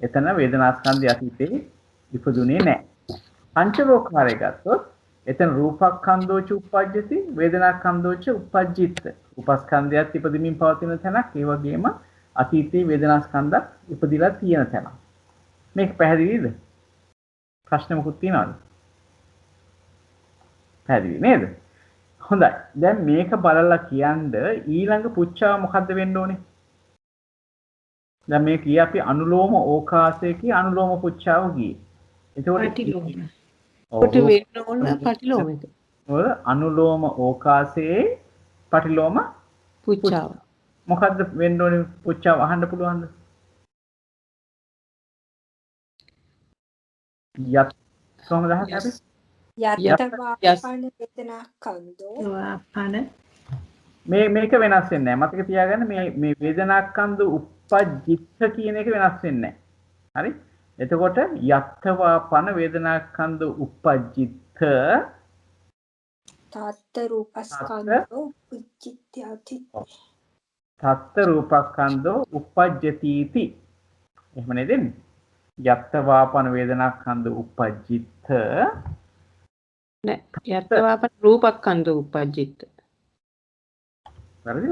එතන වේදනාස්කන්ධය අතීතේ ඉපදුනේ නැහැ. පංචවෝකාරය ගත්තොත් එතන රූපස්කන්ධෝච උප්පජ්ජති වේදනාස්කන්ධෝච උප්පජ්ජිත. උපස්කන්ධයත් ඉපදෙමින් පවතින තැනක් ඒ වගේම අතීතේ වේදනාස්කන්ධත් ඉපදිලා තියෙන තැනක්. මේක පැහැදිලිද? ප්‍රශ්න මොකුත් තියනවද? පැහැදිලි නේද? හොඳයි. දැන් මේක බලලා කියන්න ඊළඟ පුච්චාව මොකද්ද වෙන්න ඕනේ? දැන් මේ කිය අපි අනුලෝම ඕකාසයේ කී අනුලෝම පුච්චාව ගියේ. එතකොට පටිලෝම. කොට වෙන්න ඕන පටිලෝමෙක. ඔය අනුලෝම ඕකාසයේ පටිලෝම පුච්චාව. මොකද්ද වෙන්න ඕනේ පුච්චාව අහන්න පුළුවන්ද? යත් කොහොමද අහන්නේ? යත්තවාපන වේදනාස්කන්ධෝ වාපන මේක වෙනස් වෙන්නේ නැහැ. මතක තියාගන්න මේ වේදනාස්කන්ධ උප්පජ්ජිත්ත කියන එක වෙනස් වෙන්නේ නැහැ. හරි? එතකොට යත්තවාපන වේදනාස්කන්ධ උප්පජ්ජිත්ත තාත්ත රූපස්කන්ධෝ උප්පජ්ජිත්‍යාති. තාත්ත රූපස්කන්ධෝ උප්පජ්ජතිති. එහෙම නේද? යත්තවාපන වේදනාස්කන්ධ උප්පජ්ජිත්ත නෑ යත්තවාපන රූපස්කන්ධ උප්පජ්ජිත්ත. වැරදිද?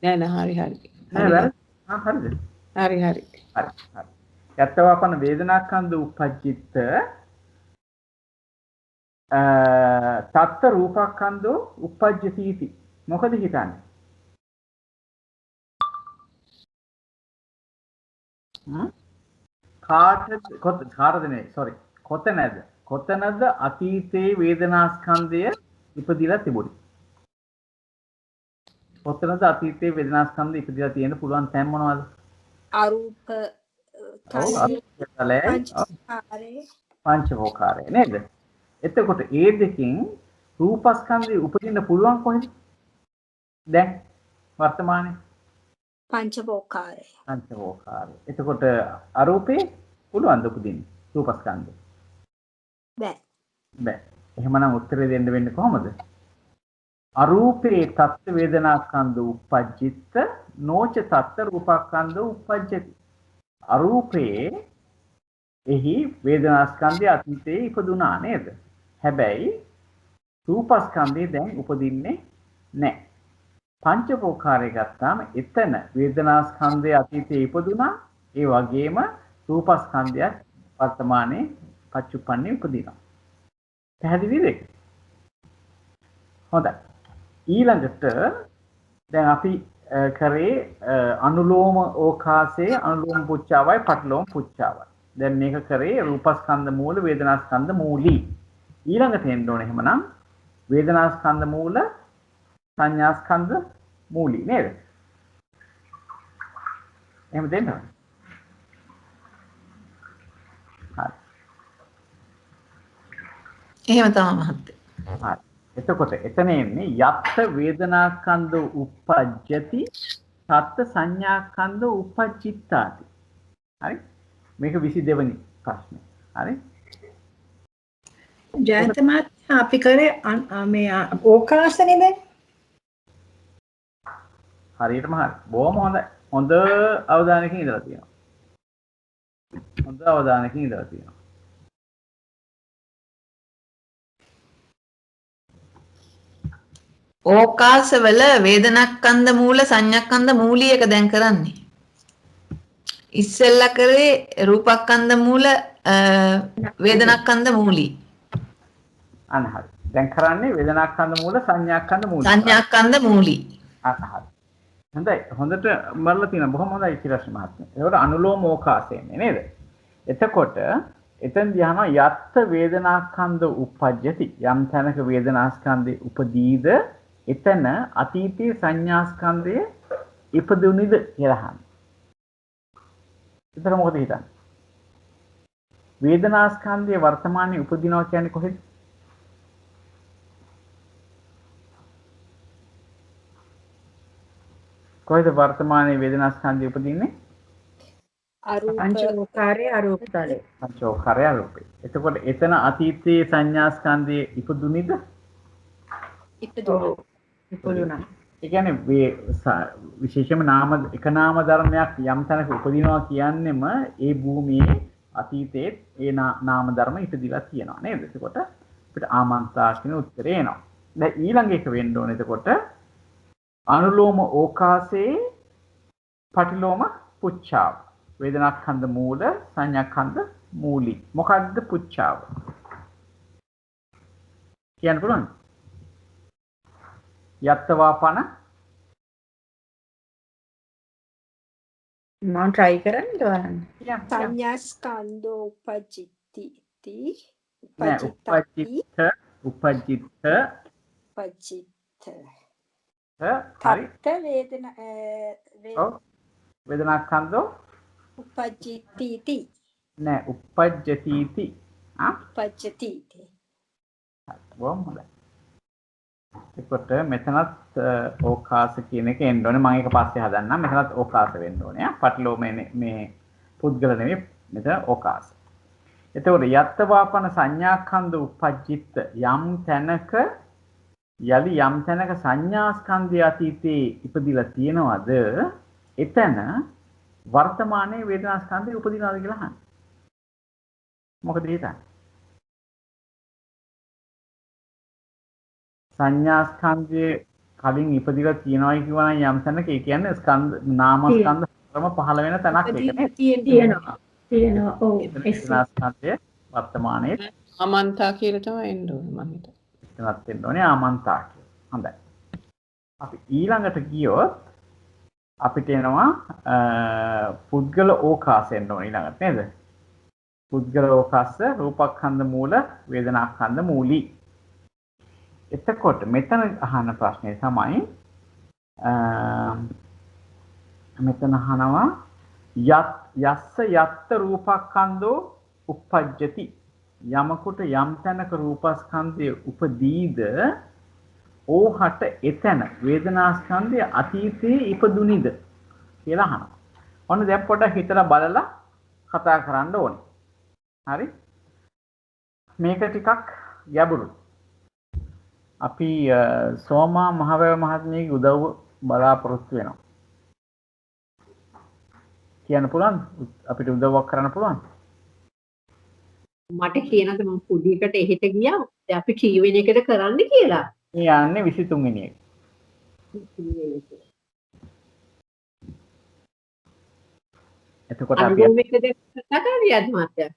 නෑ හරි. නෑ වැරදි. හරිද? හරි. හරි. යත්තවාපන වේදනාස්කන්ධ උප්පජ්ජිත්ත තත්ත රූපස්කන්ධෝ උප්පජ්ජතිති. මොකද හිතන්නේ? කොතනද අතීතයේ වේදනාස්කන්ධය ඉපදිලා තිබුණේ? කොතනද අතීතයේ වේදනාස්කන්ධය ඉපදිලා තියෙන්න පුළුවන් තැන් මොනවද? අරූප පංචවෝකාරය නේද? එතකොට ඒ දෙකෙන් රූපස්කන්ධය උපදින්න පුළුවන් කොහෙද? දැන් වර්තමානයේ පංචවෝකාරය. එතකොට අරූපේ පුළුවන්ද උපදින්න රූපස්කන්ධය? බෑ. එහෙමනම් උත්තරේ දෙන්න වෙන්නේ කොහොමද? අරූපේ තත්ත්ව වේදනාස්කන්ධ උපජ්ජිත නොච තත්ත්ව රූපස්කන්ධ උපජ්ජති. අරූපේ එහි වේදනාස්කන්ධය අතීතයේ ඉපදුනා නේද? හැබැයි රූපස්කන්ධය දැන් උපදින්නේ නැහැ. පංචවෝකාරය ගත්තාම එතන වේදනාස්කන්ධය අතීතයේ ඉපදුනා, ඒ වගේම රූපස්කන්ධයත් වර්තමානයේ පච්චුප්පන්නේ උපදිනවා. පැහැදිලිද? හොඳයි. ඊළඟට දැන් අපි කරේ අනුලෝම ඕකාසයේ අනුලෝම පුච්චාවයි පටලෝම පුච්චාවයි. දැන් මේක කරේ රූපස්කන්ධ මූල වේදනාස්කන්ධ මූලී. ඊළඟට එන්න ඕනේ එහෙමනම් වේදනාස්කන්ධ මූල සංඥාස්කන්ධ මූලී නේද? එහෙම දෙන්න ඕනේ. හරි. එහෙම තමයි මහත්තයා. හරි. එතකොට එතන එන්නේ යත්ත වේදනාස්කන්ධ උපජ්ජති සත්ත සංඥාස්කන්ධ උපජ්ජිතාති. හරි? මේක 22 වෙනි ප්‍රශ්නේ. හරි? ජයන්ත මහත්මයා අපි කරේ මේ ඕකාසනේ දැන්. හරියටම හරි. බොහොම හොඳයි. හොඳ අවධානයකින් ඉඳලා තියෙනවා. හොඳ අවධානයකින් ඉඳලා තියෙනවා. ඕකාසවල වේදනාස්කන්ධ මූල සංඥාස්කන්ධ මූලී එක දැන් කරන්නේ. ඉස්සෙල්ලා කරේ රූපස්කන්ධ මූල වේදනාස්කන්ධ මූලී. අන්න හරි. දැන් කරන්නේ වේදනාස්කන්ධ මූල සංඥාස්කන්ධ මූල. සංඥාස්කන්ධ මූලී. අන්න හරි. හොඳයි. හොඳට මරලා තියෙනවා. බොහොම හොඳයි චිරාශ මහත්මයා. ඒකට අනුලෝම ඕකාසයන්නේ නේද? එතකොට එතෙන්දී අහනවා යත්ත වේදනාස්කන්ධ උපජ්ජති. යම් තැනක වේදනාස්කන්ධේ උපදීද එතන අතීතයේ සංඥාස්කන්ධය ඉපදුනිද කියලා අහනවා. එතන මොකද හිතන්නේ? වේදනාස්කන්ධයේ වර්තමානයේ උපදිනවා කියන්නේ කොහෙද? කොහෙද වර්තමානයේ වේදනාස්කන්ධය උපදින්නේ? පංචවෝකාරයේ අරූපතලේ. පංචවෝකාරය අරූපේ. එතකොට එතන අතීතයේ සංඥාස්කන්ධයේ ඉපදුනිද? ඉපදුණා. ඒ කියන්නේ විශේෂයෙන්ම එක නාම ධර්මයක් යම් තැනක උපදිනවා කියන්නේම ඒ භූමියේ අතීතයේ ඒ නාම ධර්ම ඉපදිලා තියෙනවා නේද? එතකොට අපිට ආමන්ත්‍රා කියන උත්තරේ එනවා. දැන් ඊළඟ එක වෙන්න ඕනේ එතකොට අනුලෝම ඕකාසයේ පටිලෝම පුච්ඡාව. වේදනාස්කන්ධ මූල සංඥාස්කන්ධ මූලී. මොකක්ද පුච්ඡාව? කියන්න පුළුවන්ද? යත්තවාපන මම try කරන්නද බලන්න. සංඥා ස්කන්ධෝ උපජ්ජති උපජ්ජිත හරි වේදනාස්කන්ධෝ උපජ්ජති නෑ උපජ්ජතිති උපජ්ජති බොහොම හොඳයි. එතකොට මෙතනත් ඕකාස කියන එක එන්න ඕනේ. මම ඒක පස්සේ හදන්නම්. මෙතනත් ඕකාස වෙන්න ඕනේ. පටලෝමේ මේ පුද්ගල නෙවෙයි මෙතන ඕකාස. එතකොට යත්තවාපන සංඥාස්කන්ධ උපජ්ජිත යම් තැනක යලි යම් තැනක සංඥාස්කන්ධය අතීතේ ඉපදිලා තියෙනවද? එතන වර්තමානයේ වේදනාස්කන්ධය උපදිනවද කියලා අහන්න. මොකද හිතන්නේ? සංඥාස්කන්ධයේ කලින් ඉපදිලා තියෙනවායි කියනවා නම් යම් තැනක ඒ කියන්නේ ස්කන්ධ නාමස්කන්ධ ක්‍රම පහළ වෙන තැනක් ඒක නේ. තියෙනවා. ඔව්. සංඥාස්කන්ධය වර්තමානයේ අමන්තා කියලා තමයි එන්න ඕනේ මම හිතුවා. එතනත් වෙන්න ඕනේ ආමන්තා කියලා. හොඳයි. අපි ඊළඟට ගියොත් අපිට එනවා පුද්ගල ඕකාස එන්න ඕනේ ඊළඟට නේද? පුද්ගල ඕකාස රූපස්කන්ධ මූල වේදනාස්කන්ධ මූලී. එතකොට මෙතන අහන ප්‍රශ්නේ තමයි මෙතන අහනවා යස්ස යත්ත රූපස්කන්ධෝ උපජ්ජති යමකට යම් තැනක රූපස්කන්ධය උපදීද ඕහට එතන වේදනාස්කන්ධය අතීතයේ ඉපදුනිද කියලා අහනවා. ඔන්න දැන් පොඩ්ඩක් හිතලා බලලා කතා කරන්න ඕනේ. හරි? මේක ටිකක් ගැඹුරුයි. අපි සෝමා මහවැව මහත්මියගේ උදව්ව බලාපොරොත්තු වෙනවා. කියන්න පුළුවන් අපිට උදව්වක් කරන්න පුළුවන්. මට කියනද මම පොඩි එකට එහෙට ගියා. දැන් අපි කීවෙන එකද කරන්න කියලා. මේ යන්නේ 23 වෙනි එක. එතකොට අපි අනුගමනයකද කතා කරන්නේ මහත්තයා?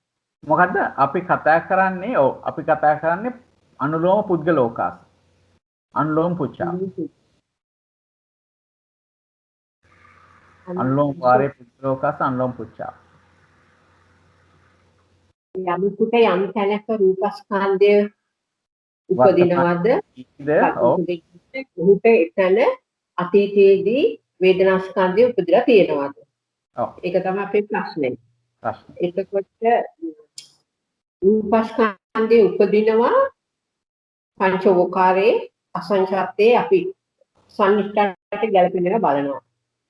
මොකද්ද අපි කතා කරන්නේ? ඔව් අපි කතා කරන්නේ අනුලෝම පුද්ගලෝකාස. අනුලෝම පුච්චා. අනුලෝම වාරේ පුද්ගලෝකාස අනුලෝම පුච්චා. යමුකුට යම් තැනක රූපස්කන්ධය උපදිනවද? ඔහුට එතන අතීතයේදී වේදනාස්කන්ධය උපදිලා තියෙනවද? ඔව්. ඒක තමයි අපේ ප්‍රශ්නේ. ප්‍රශ්න. එතකොට රූපස්කන්ධය උපදිනවා පංචවෝකාරයේ අසංජාතයේ අපි සම්නිෂ්ඨාට ගැලපෙන එක බලනවා.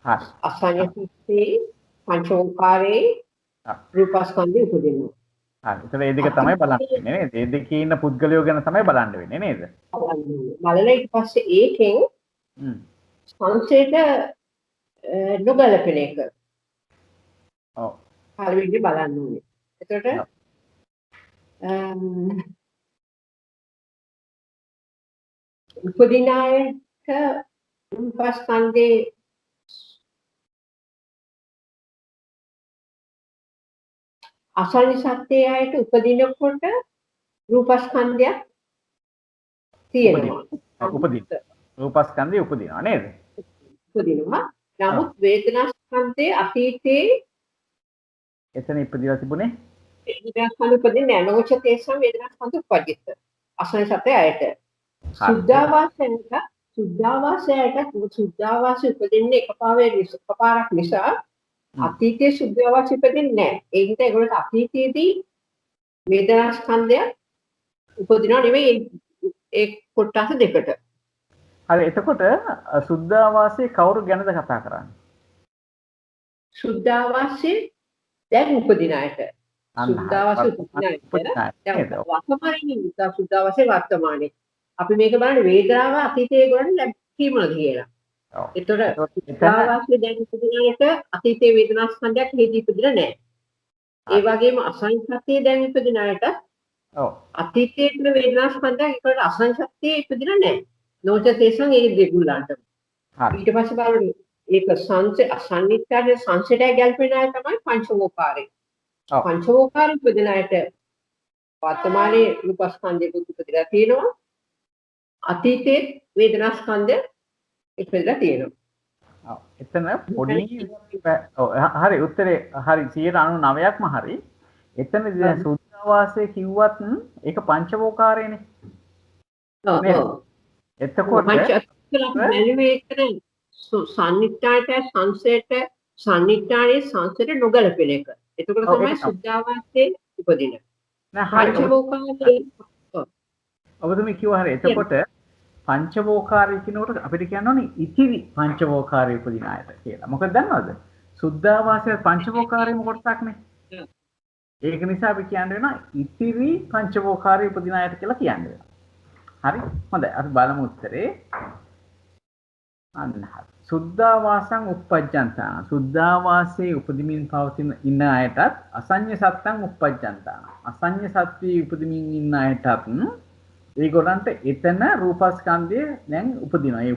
හරි. අසංජාතයේ පංචවෝකාරයේ රූපස්කන්ධය උපදිනවා. හරි. ඒතර මේ දෙක තමයි බලන්න වෙන්නේ නේද? මේ දෙකේ ඉන්න පුද්ගලයෝ ගැන තමයි බලන්න වෙන්නේ නේද? බලලා ඊට පස්සේ ඒකෙන් සංසේත නොබලපෙන එක. ඔව්. පළවෙනි බලන්න ඕනේ. එතකොට උපදිනායක රූපස්කන්ධේ අසල්නි සත්‍යයේ ආයත උපදිනකොට රූපස්කන්ධයක් තියෙනවා. උපදින. රූපස්කන්ධය උපදිනවා නේද? උපදිනවා. නමුත් වේදනාස්කන්ධයේ අතීතයේ එතන ඉපදිලා තිබුණේ වේදනාස්කන්ධ උපදින්නේ නැහැ. නොචතේසම් වේදනාස්කන්ධ උපජිත. අසල්නි සත්‍යයේ ආයත. සුද්ධාවාසයට උපදින්නේ එකපාරක් නිසා අතීතයේ සුද්ධාවාසය උපදින්නේ නැහැ. ඒ නිසා ඒගොල්ලෝ අතීතයේදී වේදනාස්කන්ධය උපදිනව නෙවෙයි ඒ කොටස් දෙකට. හරි. එතකොට සුද්ධාවාසයේ කවුරු ගැනද කතා කරන්නේ? සුද්ධාවාසයේ දැන් උපදින අයට. සුද්ධාවාසයේ උපදින අයට. වර්තමානයේ සුද්ධාවාසයේ වර්තමානයේ අපි මේක බලන්නේ වේදනාව අතීතයේ ගොඩක් ලැබීමද කියලා. ඔව්. ඒතකොට සුද්ධාවාසයේ දැන් උපදිනයට අතීතයේ වේදනාස්කන්ධයක් හේතු ඉපදිලා නැහැ. ඒ වගේම අසංසත්‍යයේ දැන් ඉපදිනයට ඔව්. අතීතයේ වේදනාස්කන්ධයක් ඒකට අසංසත්‍යයේ ඉපදිලා නැහැ. නොචතේසම් ඒ දෙගුල්ලන්ට. හරි. ඊට පස්සේ බලන්න ඒක අසන්නිත්‍යයේ සංසේතය ගැල්පෙන අය තමයි පංචවෝකාරය. ඔව්. පංචවෝකාරය ඉපදින අයට වර්තමානයේ රූපස්කන්ධයක උපදිලා තියෙනවා. අතීතයේ වේදනාස්කන්ධය ඉපදලා තියෙනවා. ඔව්. එතන පොඩි ඔව් හරි උත්තරේ හරි 99%ක්ම හරි. එතන සුද්ධාවාසයේ කිව්වත් ඒක පංචවෝකාරයනේ. ඔව්. එතකොට සන්නිට්ඨායට සංසේත නොගැලපෙන එක. එතකොට තමයි සුද්ධාවාසයේ උපදින. පංචවෝකාරයේ ඔබතුමී කිව්වා හරි. එතකොට පංචවෝකාරය කියනකොට අපිට කියන්නෝනේ ඉතිරි පංචවෝකාරය උපදින අයට කියලා. මොකද දන්නවද? සුද්ධාවාසයේ පංචවෝකාරයම කොටසක්නේ. ඒක නිසා අපි කියන්න වෙනවා ඉතිරි පංචවෝකාරය උපදින අයට කියලා කියන්න වෙනවා. හරි? හොඳයි. අපි බලමු උත්තරේ. අන්න හරි. සුද්ධාවාසං uppajjantāna. සුද්ධාවාසයේ උපදිමින් පවතින ඉන්න අයටත් අසඤ්ඤ සත්තං uppajjantāna. අසඤ්ඤ සත්වයේ උපදිමින් ඉන්න අයටත් ඒගොල්ලන්ට එතන රූපස්කන්ධය දැන් උපදිනවා. ඒ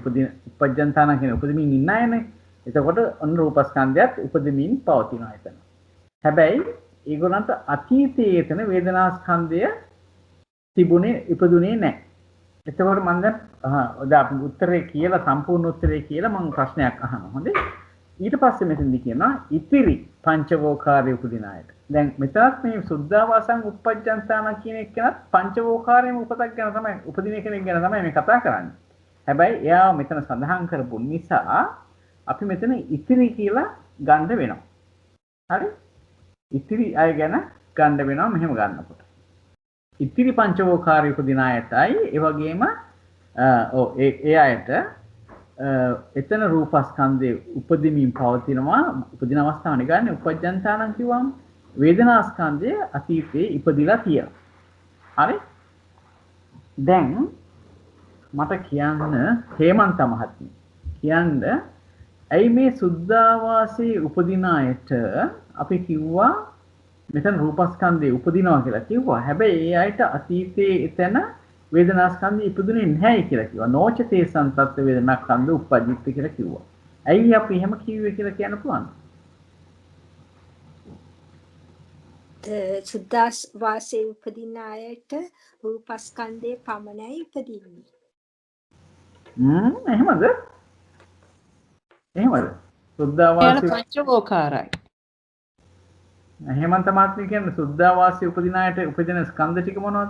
uppajjantāna කියන උපදිමින් ඉන්න අයනේ. එතකොට ඔන්න රූපස්කන්ධයත් උපදිමින් පවතිනවා එතන. හැබැයි ඒගොල්ලන්ට අතීතයේ එතන වේදනාස්කන්ධය ඉපදුනේ නැහැ. එතකොට මම දැන් අපි උත්තරේ කියලා සම්පූර්ණ උත්තරේ කියලා මම ප්‍රශ්නයක් අහනවා. හොඳේ. ඊට පස්සේ මෙතනදී කියනවා ඉතිරි පංචවෝකාරය උපදින අයට. දැන් මෙතනත් මේ සුද්ධාවාසං uppajjantāna කියන එකනත් පංචවෝකාරයේම උපතක් ගැන තමයි උපදින කෙනෙක් ගැන තමයි මේ කතා කරන්නේ. හැබැයි එයා මෙතන සඳහන් කරපු නිසා අපි මෙතන ඉතිරි කියලා ගන්න වෙනවා. හරි? ඉතිරි අය ගැන ගන්න වෙනවා මෙහෙම ගන්නකොට. ඉතිරි පංචවෝකාරය උපදින අයටයි ඒ වගේම ඒ අයට එතන රූපස්කන්ධයේ උපදිමින් පවතිනවා උපදින අවස්ථාවනේ ගන්න uppajjantāna කිව්වම වේදනාස්කන්ධය අතීතයේ ඉපදිලා තියෙනවා. හරි? දැන් මට කියන්න හේමන්ත මහත්මිය කියන්න ඇයි මේ සුද්ධාවාසයේ උපදින අයට අපි කිව්වා මෙතන රූපස්කන්ධේ උපදිනවා කියලා කිව්වා. හැබැයි ඒ අයට අතීතයේ එතන වේදනාස්කන්ධය ඉපදුනේ නැහැ කියලා කිව්වා. නොචතේ සංතත් වේදනාස්කන්ධ උප්පජ්ජිත කියලා කිව්වා. ඇයි අපි එහෙම කිව්වේ කියලා කියන්න පුළුවන්? සුද්දාස් වාසයේ උපදින අයට රූපස්කන්ධේ පමණයි උපදින්නේ. එහෙමද? එහෙමද? සුද්ධාවාසයේ පංචවෝකාරයි. හේමන්ත මහත්මිය කියන්නේ සුද්ධාවාසයේ උපදින අයට උපදින ස්කන්ධ ටික මොනවද?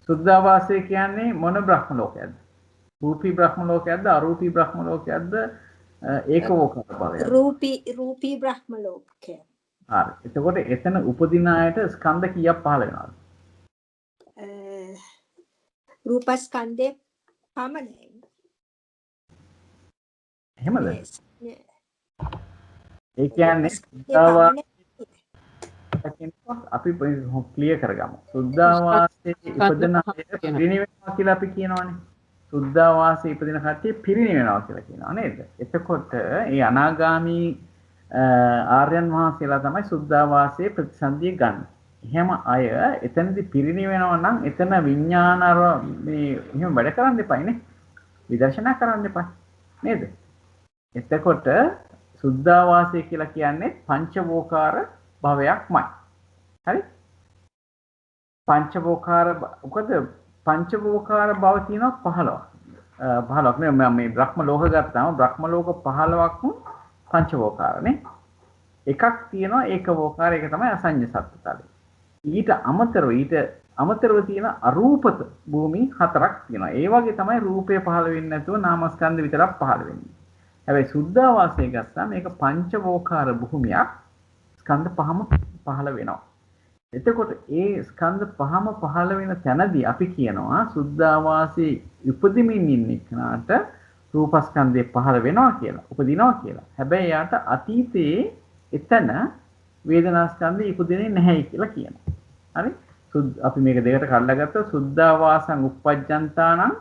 සුද්ධාවාසය කියන්නේ මොන බ්‍රහ්ම ලෝකයක්ද? රූපී බ්‍රහ්ම ලෝකයක්ද? අරූපී බ්‍රහ්ම ලෝකයක්ද? ඒකෝකාර භවයක්ද? රූපී බ්‍රහ්ම ලෝකය. හරි. එතකොට එතන උපදින අයට ස්කන්ධ කීයක් පහළ වෙනවද? රූපස්කන්ධේ පමණයි. එහෙමද? ඒ කියන්නේ සුද්ධාවාසයේ අපි ක්ලියර් කරගමු. සුද්ධාවාසයේ ඉපදෙන අය පිරිනිවෙනවා කියලා අපි කියනවානේ. සුද්ධාවාසයේ ඉපදින කට්ටිය පිරිනිවෙනවා කියලා කියනවා නේද? එතකොට ඒ අනාගාමී ආර්යයන් වහන්සේලා තමයි සුද්ධාවාසයේ ප්‍රතිසන්දිය ගන්න. එහෙම අය එතනදී පිරිනිවෙනවා නම් එතන විඥාන මේ එහෙම වැඩ කරන්න එපායිනේ. විදර්ශනා කරන්න එපා නේද? එතකොට සුද්ධාවාසය කියලා කියන්නේ පංචවෝකාර භවයක්මයි. හරි? පංචවෝකාර මොකද පංචවෝකාර භව තියෙනවා 15ක්. 15ක් නේ මම මේ බ්‍රහ්ම ලෝක ගත්තාම බ්‍රහ්ම ලෝක 15ක්ම පංචවෝකාරනේ. එකක් තියෙනවා ඒකවෝකාර ඒක තමයි අසඤ්ඤ සත්ත්වතලය. ඊට අමතරව තියෙන අරූපත භූමි 4ක් තියෙනවා. ඒ වගේ තමයි රූපය පහළ වෙන්නේ නැතුව නාමස්කන්ධ විතරක් පහළ වෙන්නේ. හැබැයි සුද්ධාවාසය ගත්තාම මේක පංචවෝකාර භූමියක්. ස්කන්ධ පහම පහළ වෙනවා. එතකොට ඒ ස්කන්ධ පහම පහළ වෙන තැනදී අපි කියනවා සුද්ධාවාසයේ උපදිමින් ඉන්න කෙනාට රූපස්කන්ධය පහළ වෙනවා කියලා. උපදිනවා කියලා. හැබැයි යාට අතීතයේ එතන වේදනාස්කන්ධය ඉපදින්නේ නැහැ කියලා කියනවා. හරි? අපි මේක දෙකට කඩලා ගත්තා සුද්ධාවාසං uppajjantānaṁ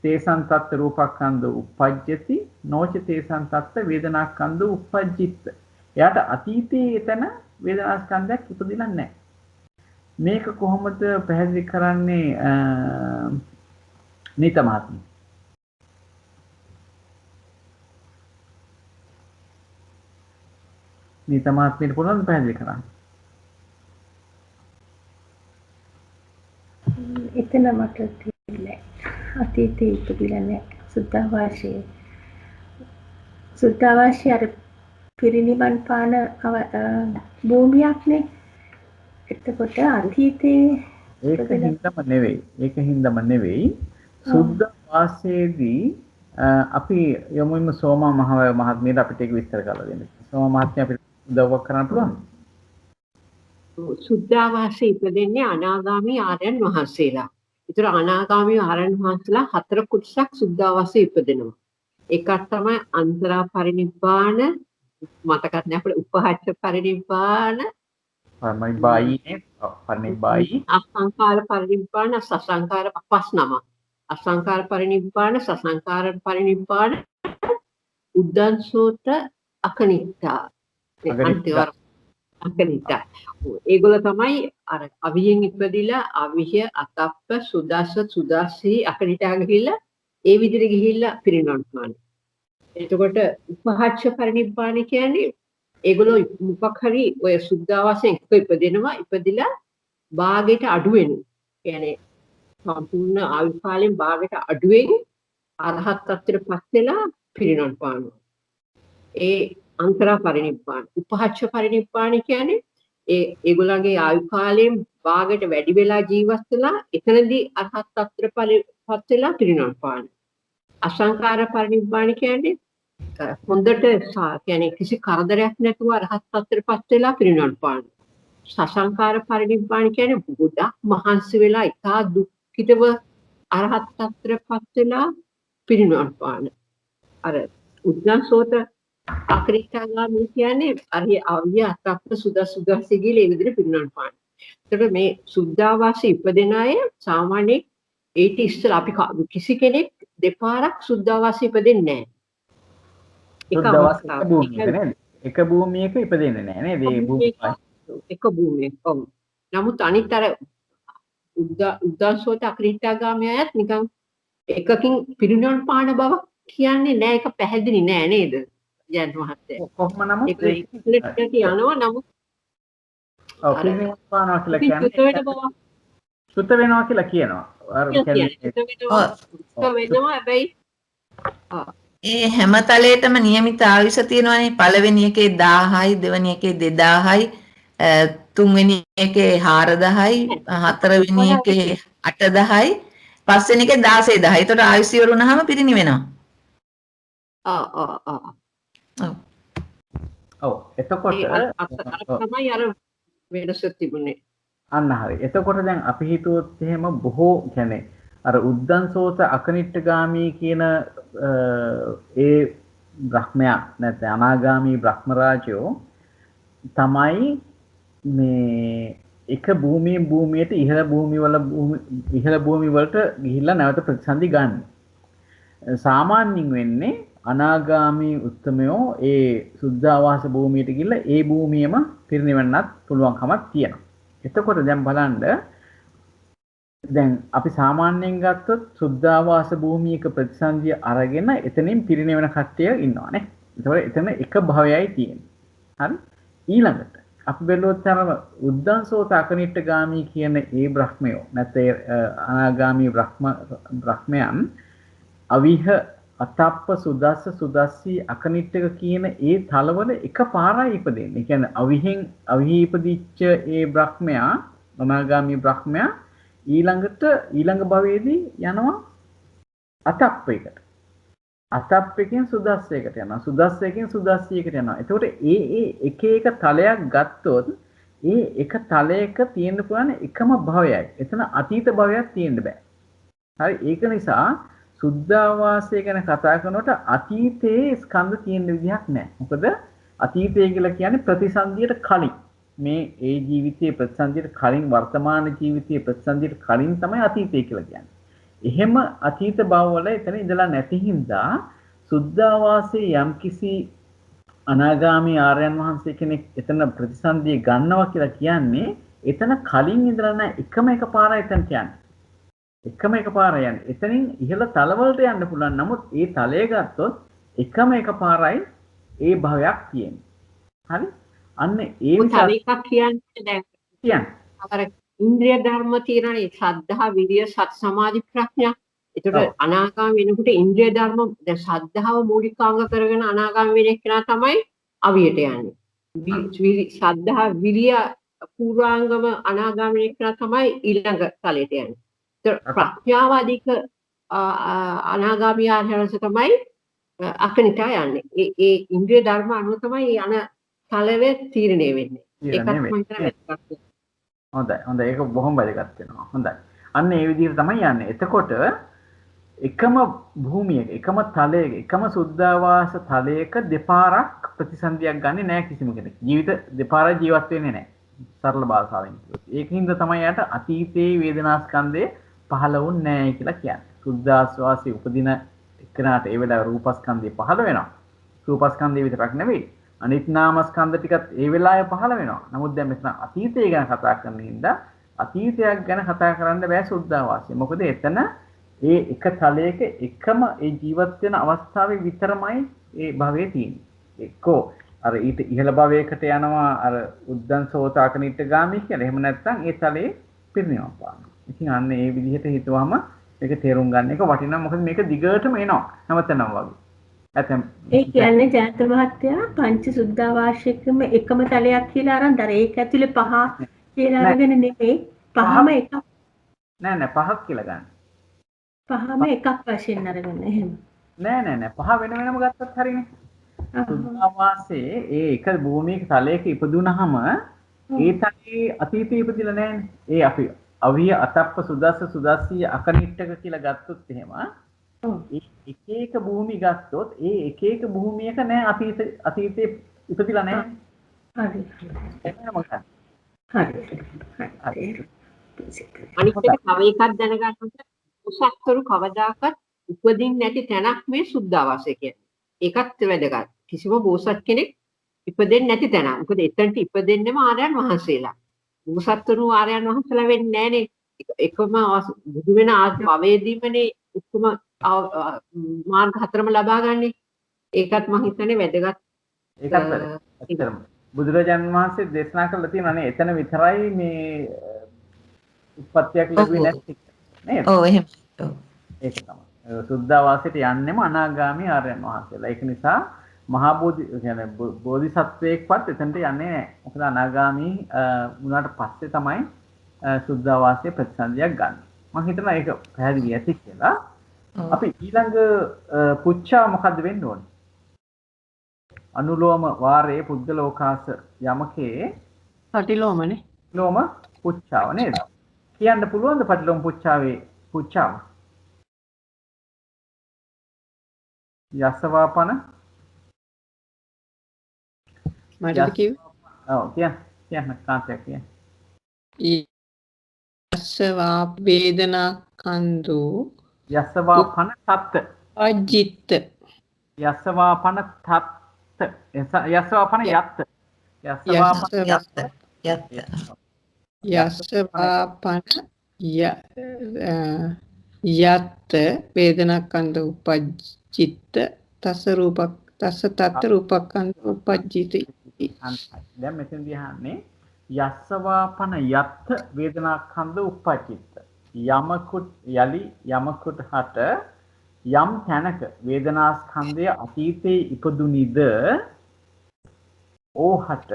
තේසං තත්ත රූපස්කන්ධ uppajjati නොච තේසං තත්ත වේදනාස්කන්ධ uppajjitta. එයාට අතීතයේ එතන වේදනාස්කන්ධයක් ඉපදිලා නැහැ. මේක කොහොමද පැහැදිලි කරන්නේ නීත මහත්මිය? නීත මහත්මියට පුළුවන් පැහැදිලි කරන්න. එතන මට තේරෙන්නේ අතීතයේ ඉපදිලා නැහැ. සුද්ධාවාසයේ අර පිරිනිවන් පාන භූමියක්නේ. එතකොට අතීතයේ ඒකින්දම නෙවෙයි සුද්ධාවාසයේදී අපි යමුම සෝමා මහත්මියට අපිට ඒක විස්තර කරලා දෙන්න. සෝමා මහත්මිය අපිට උදව්වක් කරන්න පුළුවන්? සුද්ධාවාසයේ ඉපදෙන්නේ අනාගාමී ආර්යයන් වහන්සේලා. ඒතර අනාගාමී ආර්යයන් වහන්සේලා 4 කුටසක් සුද්ධාවාසයේ ඉපදෙනවා. එකක් තමයි අන්තරා පරිනිබ්බාන මතකත් නැහැ අපේ උපහාච්ච පරිනිබ්බාන පරිනිබ්බායි අසංකාර පරිනිබ්බාන සසංකාර පස් නම අසංකාර පරිනිබ්බාන සසංකාර පරිනිබ්බාන උද්දන්සෝත අකනිට්ඨා අකනිට්ඨා ඒගොල්ල තමයි අර අවියෙන් ඉපදිලා අවිය අතප්ප සුදාසී අකනිට්ඨා ගිහිල්ලා ඒ විදිහට ගිහිල්ලා පිරිනවන් පානවා. එතකොට උපහාච්ච පරිනිබ්බාන කියන්නේ ඒගොල්ලෝ මොකක් හරි ඔය සුද්ධාවාසයෙන් ඉපදෙනවා ඉපදිලා භාගයට අඩු වෙනවා. කියන්නේ සම්පූර්ණ ආයු කාලෙන් භාගයට අඩුවෙන් අරහත් ත්‍ත්වයටපත් වෙලා පිරිනවන් පානවා. ඒ අන්තරා පරිනිබ්බාන. උපහාච්ච පරිනිබ්බාන කියන්නේ ඒගොල්ලන්ගේ ආයු කාලයෙන් භාගයට වැඩි වෙලා ජීවත් වෙලා එතනදී අරහත් ත්‍ත්වයටපත් වෙලා පිරිනවන් පානවා. අසංකාර පරිනිබ්බාන කියන්නේ හොඳට කියන්නේ කිසි කරදරයක් නැතුව අරහත් ත්‍ත්වයටපත් වෙලා පිරිනවන් පානවා. සසංකාර පරිනිබ්බාන කියන්නේ ගොඩක් මහන්සි වෙලා ඉතා දුක්ඛිතව අරහත් ත්‍ත්වයටපත් වෙලා පිරිනවන් පාන. අර උද්දන්සෝත අකනිටාගාමී කියන්නේ අර අවිය අතප්ප සුදස්සී කියලා ඒ විදිහට පිරිනවන පාන. ඒතකොට මේ සුද්ධාවාසයේ ඉපදෙන අය සාමාන්‍යයෙන් ඒටි ඉස්සර අපි කිසි කෙනෙක් දෙපාරක් සුද්ධාවාසයේ ඉපදෙන්නේ නැහැ. එක භූමියක ඉපදෙන්නේ නැහැ නේද? ඒ භූමිය එක භූමියක. ඔව්. නමුත් අනිත් අර උද්දාසෝත අකනිටාගාමී අයත් නිකන් එකකින් පිරිනවන පාන බව කියන්නේ නෑ. ඒක පැහැදිලි නෑ නේද? ජයන්ත මහත්තයා. කොහොම නමුත් ඒක යනවා නමුත් ඔව් පිරිනවන පානවා කියලා කියන්නේ සුත වෙනවා කියලා කියනවා. අර වෙනවා හැබැයි ඒ හැම තලයටම નિયમિત ආයුෂ තියෙනවානේ. පළවෙනි එකේ 1000යි, දෙවෙනි එකේ 2000යි, තුන්වෙනි එකේ 4000යි, හතරවෙනි එකේ 8000යි, පස්වෙනි එකේ 16000යි. ඒතකොට ආයුෂ ඉවර වුණාම පිරිනිවෙනවා. ඔව් එතකොට තමයි අර වෙනස තිබුණේ. අන්න හරි. එතකොට දැන් අපි හිතුවොත් එහෙම බොහෝ කියන්නේ අර උද්දන්සෝත අකනිට්ඨගාමී කියන ඒ බ්‍රහ්මයා නැත්නම් අනාගාමී බ්‍රහ්ම රාජයෝ තමයි මේ එක භූමියෙන් භූමියට ඉහළ භූමි වලට ගිහිල්ලා නැවත ප්‍රතිසන්දි ගන්න. සාමාන්‍යයෙන් වෙන්නේ අනාගාමී උත්තමයෝ ඒ සුද්ධාවාස භූමියට ගිහිල්ලා ඒ භූමියම පිරිනිවෙන්නත් පුළුවන්කමක් තියෙනවා. එතකොට දැන් බලන්න දැන් අපි සාමාන්‍යයෙන් ගත්තොත් සුද්ධාවාස භූමියක ප්‍රතිසන්දිය අරගෙන එතනින් පිරිනිවෙන කට්ටිය ඉන්නවානේ. ඒතකොට එතන එක භවයයි තියෙන්නේ. හරි? ඊළඟට අපි බැලුවොත් අර උද්දන්සෝත අකනිට්ඨගාමී කියන ඒ බ්‍රහ්මයෝ නැත්නම් අනාගාමී බ්‍රහ්මයන් අවිහ අතප්ප සුදස්සී අකනිට්ඨක කියන ඒ තලවල එකපාරයි ඉපදෙන්නේ. ඒ කියන්නේ අවිහි ඉපදිච්ච ඒ බ්‍රහ්මයා අනාගාමී බ්‍රහ්මයා ඊළඟ භවයේදී යනවා අතප්පයකට. අතප්පයෙන් සුදස්සයකට යනවා. සුදස්සයකින් සුදස්සීකට යනවා. එතකොට ඒ එක එක තලයක් ගත්තොත් ඒ එක තලයක තියෙන්න පුළුවන් එකම භවයයි. එතන අතීත භවයක් තියෙන්න බෑ. හරි? ඒක නිසා සුද්ධාවාසය ගැන කතා කරනකොට අතීතයේ ස්කන්ධ තියෙන විදිහක් නැහැ. මොකද අතීතය කියලා කියන්නේ ප්‍රතිසන්දියට කලින් මේ ඒ ජීවිතයේ ප්‍රතිසන්දියට කලින් වර්තමාන ජීවිතයේ ප්‍රතිසන්දියට කලින් තමයි අතීතය කියලා කියන්නේ. එහෙම අතීත භවවල එතන ඉඳලා නැති හින්දා සුද්ධාවාසයේ යම්කිසි අනාගාමී ආර්යයන් වහන්සේ කෙනෙක් එතන ප්‍රතිසන්දිය ගන්නවා කියලා කියන්නේ එතන කලින් ඉඳලා නැහැ එකම එක පාරයි එතන කියන්නේ. එකම එක පාර යන්නේ. එතනින් ඉහළ තලවලට යන්න පුළුවන්. නමුත් ඒ තලය ගත්තොත් එකම එක පාරයි ඒ භවයක් තියෙන්නේ. හරි? අන්න ඒ තව එකක් කියන්නේ දැන් අර ඉන්ද්‍රිය ධර්ම තියෙනනේ ශ්‍රද්ධා, විරිය, සති, සමාධි, ප්‍රඥා. ඒකට අනාගාමී වෙනකොට ඉන්ද්‍රිය ධර්ම දැන් ශ්‍රද්ධාව මූලිකාංග කරගෙන අනාගාමී වෙන කෙනා තමයි අවියට යන්නේ. ශ්‍රද්ධා, විරිය පූර්වාංගම අනාගාමී වෙන කෙනා තමයි ඊළඟ තලයට යන්නේ. ප්‍රඥාව අධික අනාගාමී ආර්යවංශ තමයි අකනිටා යන්නේ. ඒ ඉන්ද්‍රිය ධර්ම අනුව තමයි යන තලවේ තීරණය වෙන්නේ. ඒකත් මම හිතන්නේ හොඳයි. ඒක බොහොම වැදගත් වෙනවා. හොඳයි. අන්න ඒ විදිහට තමයි යන්නේ. එතකොට එකම භූමියක, එකම තලයක, එකම සුද්ධාවාස තලයක දෙපාරක් ප්‍රතිසන්දියක් ගන්නෙ නැහැ කිසිම කෙනෙක්. දෙපාරක් ජීවත් වෙන්නේ නැහැ. සරල භාෂාවෙන් කිව්වොත්. ඒකින්ද තමයි යට අතීතයේ වේදනාස්කන්ධය පහළ වුන්නේ නැහැ කියලා කියන්නේ. සුද්ධාස්වාසී උපදින එක්කනට ඒ වෙලාවේ රූපස්කන්ධය පහළ වෙනවා. රූපස්කන්ධය විතරක් නෙවෙයි අනිත් නාමස්කන්ධ ටිකත් ඒ වෙලාවේ පහළ වෙනවා. නමුත් දැන් මෙතන අතීතය ගැන කතා කරන හින්දා අතීතයක් ගැන කතා කරන්න බෑ සුද්ධාවාසය. මොකද එතන ඒ එක තලයක එකම ඒ ජීවත් වෙන අවස්ථාවේ විතරමයි ඒ භවයේ තියෙන්නේ. එක්කෝ අර ඊට ඉහළ භවයකට යනවා අර උද්දන්සෝතාකනිට්ඨගාමී කියලා. එහෙම නැත්නම් ඒ තලයේ පිරිනිවන් පානවා. ඉතින් අන්න ඒ විදිහට හිතුවම මේක තේරුම් ගන්න එක වටිනවා. මොකද මේක දිගටම එනවා. හැමතැනම වගේ. ඒ කියන්නේ ජයන්ත මහත්තයා පංච සුද්ධාවාසයකම එකම තලයක් කියලා අරන්දර ඒක ඇතුලේ පහ කියලා අරගෙන නෙමෙයි පහම එකක් නෑ පහක් කියලා ගන්න. පහම එකක් වශයෙන් අරගෙන එහෙම. නෑ පහ වෙන වෙනම ගත්තත් හරිනේ. සුද්ධාවාසයේ ඒ එක භූමියක තලයක ඉපදුනහම ඒ තලයේ අතීතයේ ඉපදිලා නෑනේ. ඒ අපි අවිය අතප්ප සුදස්සී අකනිට්ඨක කියලා ගත්තොත් එහෙම එක එක භූමි ගත්තොත් ඒ එක එක භූමියක නෑ අතීතයේ ඉපදිලා නෑ. හරි. එහෙම මොකක්ද? හරි. අනිත් එක තව එකක් දැනගන්නට උසස්තරු කවදාකවත් උපදින්නේ නැති තැනක් මේ සුද්ධාවාසය කියන්නේ. ඒකත් වැදගත්. කිසිම බෝසත් කෙනෙක් ඉපදෙන්නේ නැති තැන. මොකද එතනට ඉපදෙන්නෙම ආර්යයන් වහන්සේලා. බෝසත්තුරු ආර්යයන් වහන්සේලා වෙන්නේ නැහනේ. එකම බුදු වෙන භවයේදීමනේ උතුම මාර්ග හතරම ලබා ගන්නෙ. ඒකත් මම හිතන්නේ වැදගත්. ඒකත් ඇත්තටම බුදුරජාණන් වහන්සේ දේශනා කළා තියෙනවානේ එතන විතරයි මේ උප්පත්තියක් ලැබුවේ නැති නේද? ඔව් එහෙම. ඔව්. ඒක තමයි. සුද්ධාවාසයට යන්නෙම අනාගාමී ආර්යයන් වහන්සේලා. ඒක නිසා මහා බෝධි කියන්නේ බෝධිසත්වයෙක්වත් එතනට යන්නේ නැහැ. මොකද අනාගාමී වුණාට පස්සේ තමයි සුද්ධාවාසයේ ප්‍රතිසන්දියක් ගන්න. මම හිතනවා ඒක පැහැදිලි ඇති කියලා. අපි ඊළඟ පුච්චා මොකද්ද වෙන්න ඕනේ? අනුලෝම වාරයේ පුද්ගලෝකාස යමකේ පටිලෝමනේ. ලෝම පුච්චාව නේද? කියන්න පුළුවන්ද පටිලෝම පුච්චාවේ පුච්චාව? යසවාපන මට කිව්වේ ඔව් කියන්න කාන්තයක් කියන්න. යස්සවා වේදනා කන්දු යසවාපන තත්ත අජිත්ත යසවාපන තත්ත යසවාපන යත්ත යසවාපන යස්සවාපන යත්ත වේදනා කන්ද උපජ්ජිත්ත තස රූපක් තස තත් රූපකන්ද උපජ්ජිති. දැන් මෙතනදී අහන්නේ යස්සවාපන යත්ත වේදනාඛන්ද උප්පජ්ජිත යමකුත් යලි යමකුත් හට යම් තැනක වේදනාස්කන්ධය අතීතයේ ඉපදුනිද ඕහට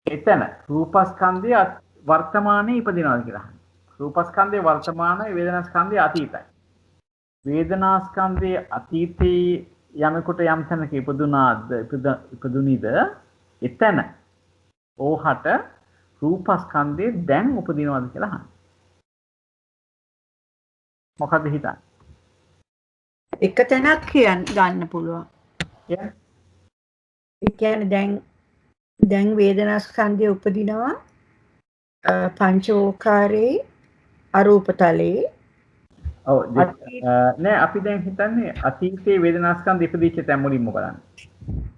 එතන රූපස්කන්ධය වර්තමානයේ ඉපදිනවාද කියලා අහන්නේ. රූපස්කන්ධය වර්තමානයේ වේදනාස්කන්ධය අතීතයි. වේදනාස්කන්ධයේ අතීතයේ යමකුට යම් තැනක ඉපදුනිද එතන ඕහට රූපස්කන්ධය දැන් උපදිනවද කියලා අහන්න. මොකද හිතන්නේ? එක තැනක් ගන්න පුළුවන්. කියන්නේ ඒ කියන්නේ දැන් වේදනාස්කන්ධය උපදිනවා පංචෝකාරේ අරූපතලේ. ඔව් නෑ අපි දැන් හිතන්නේ අතීතයේ වේදනාස්කන්ධ ඉපදිච්ච තැන් මුලින්ම බලන්න.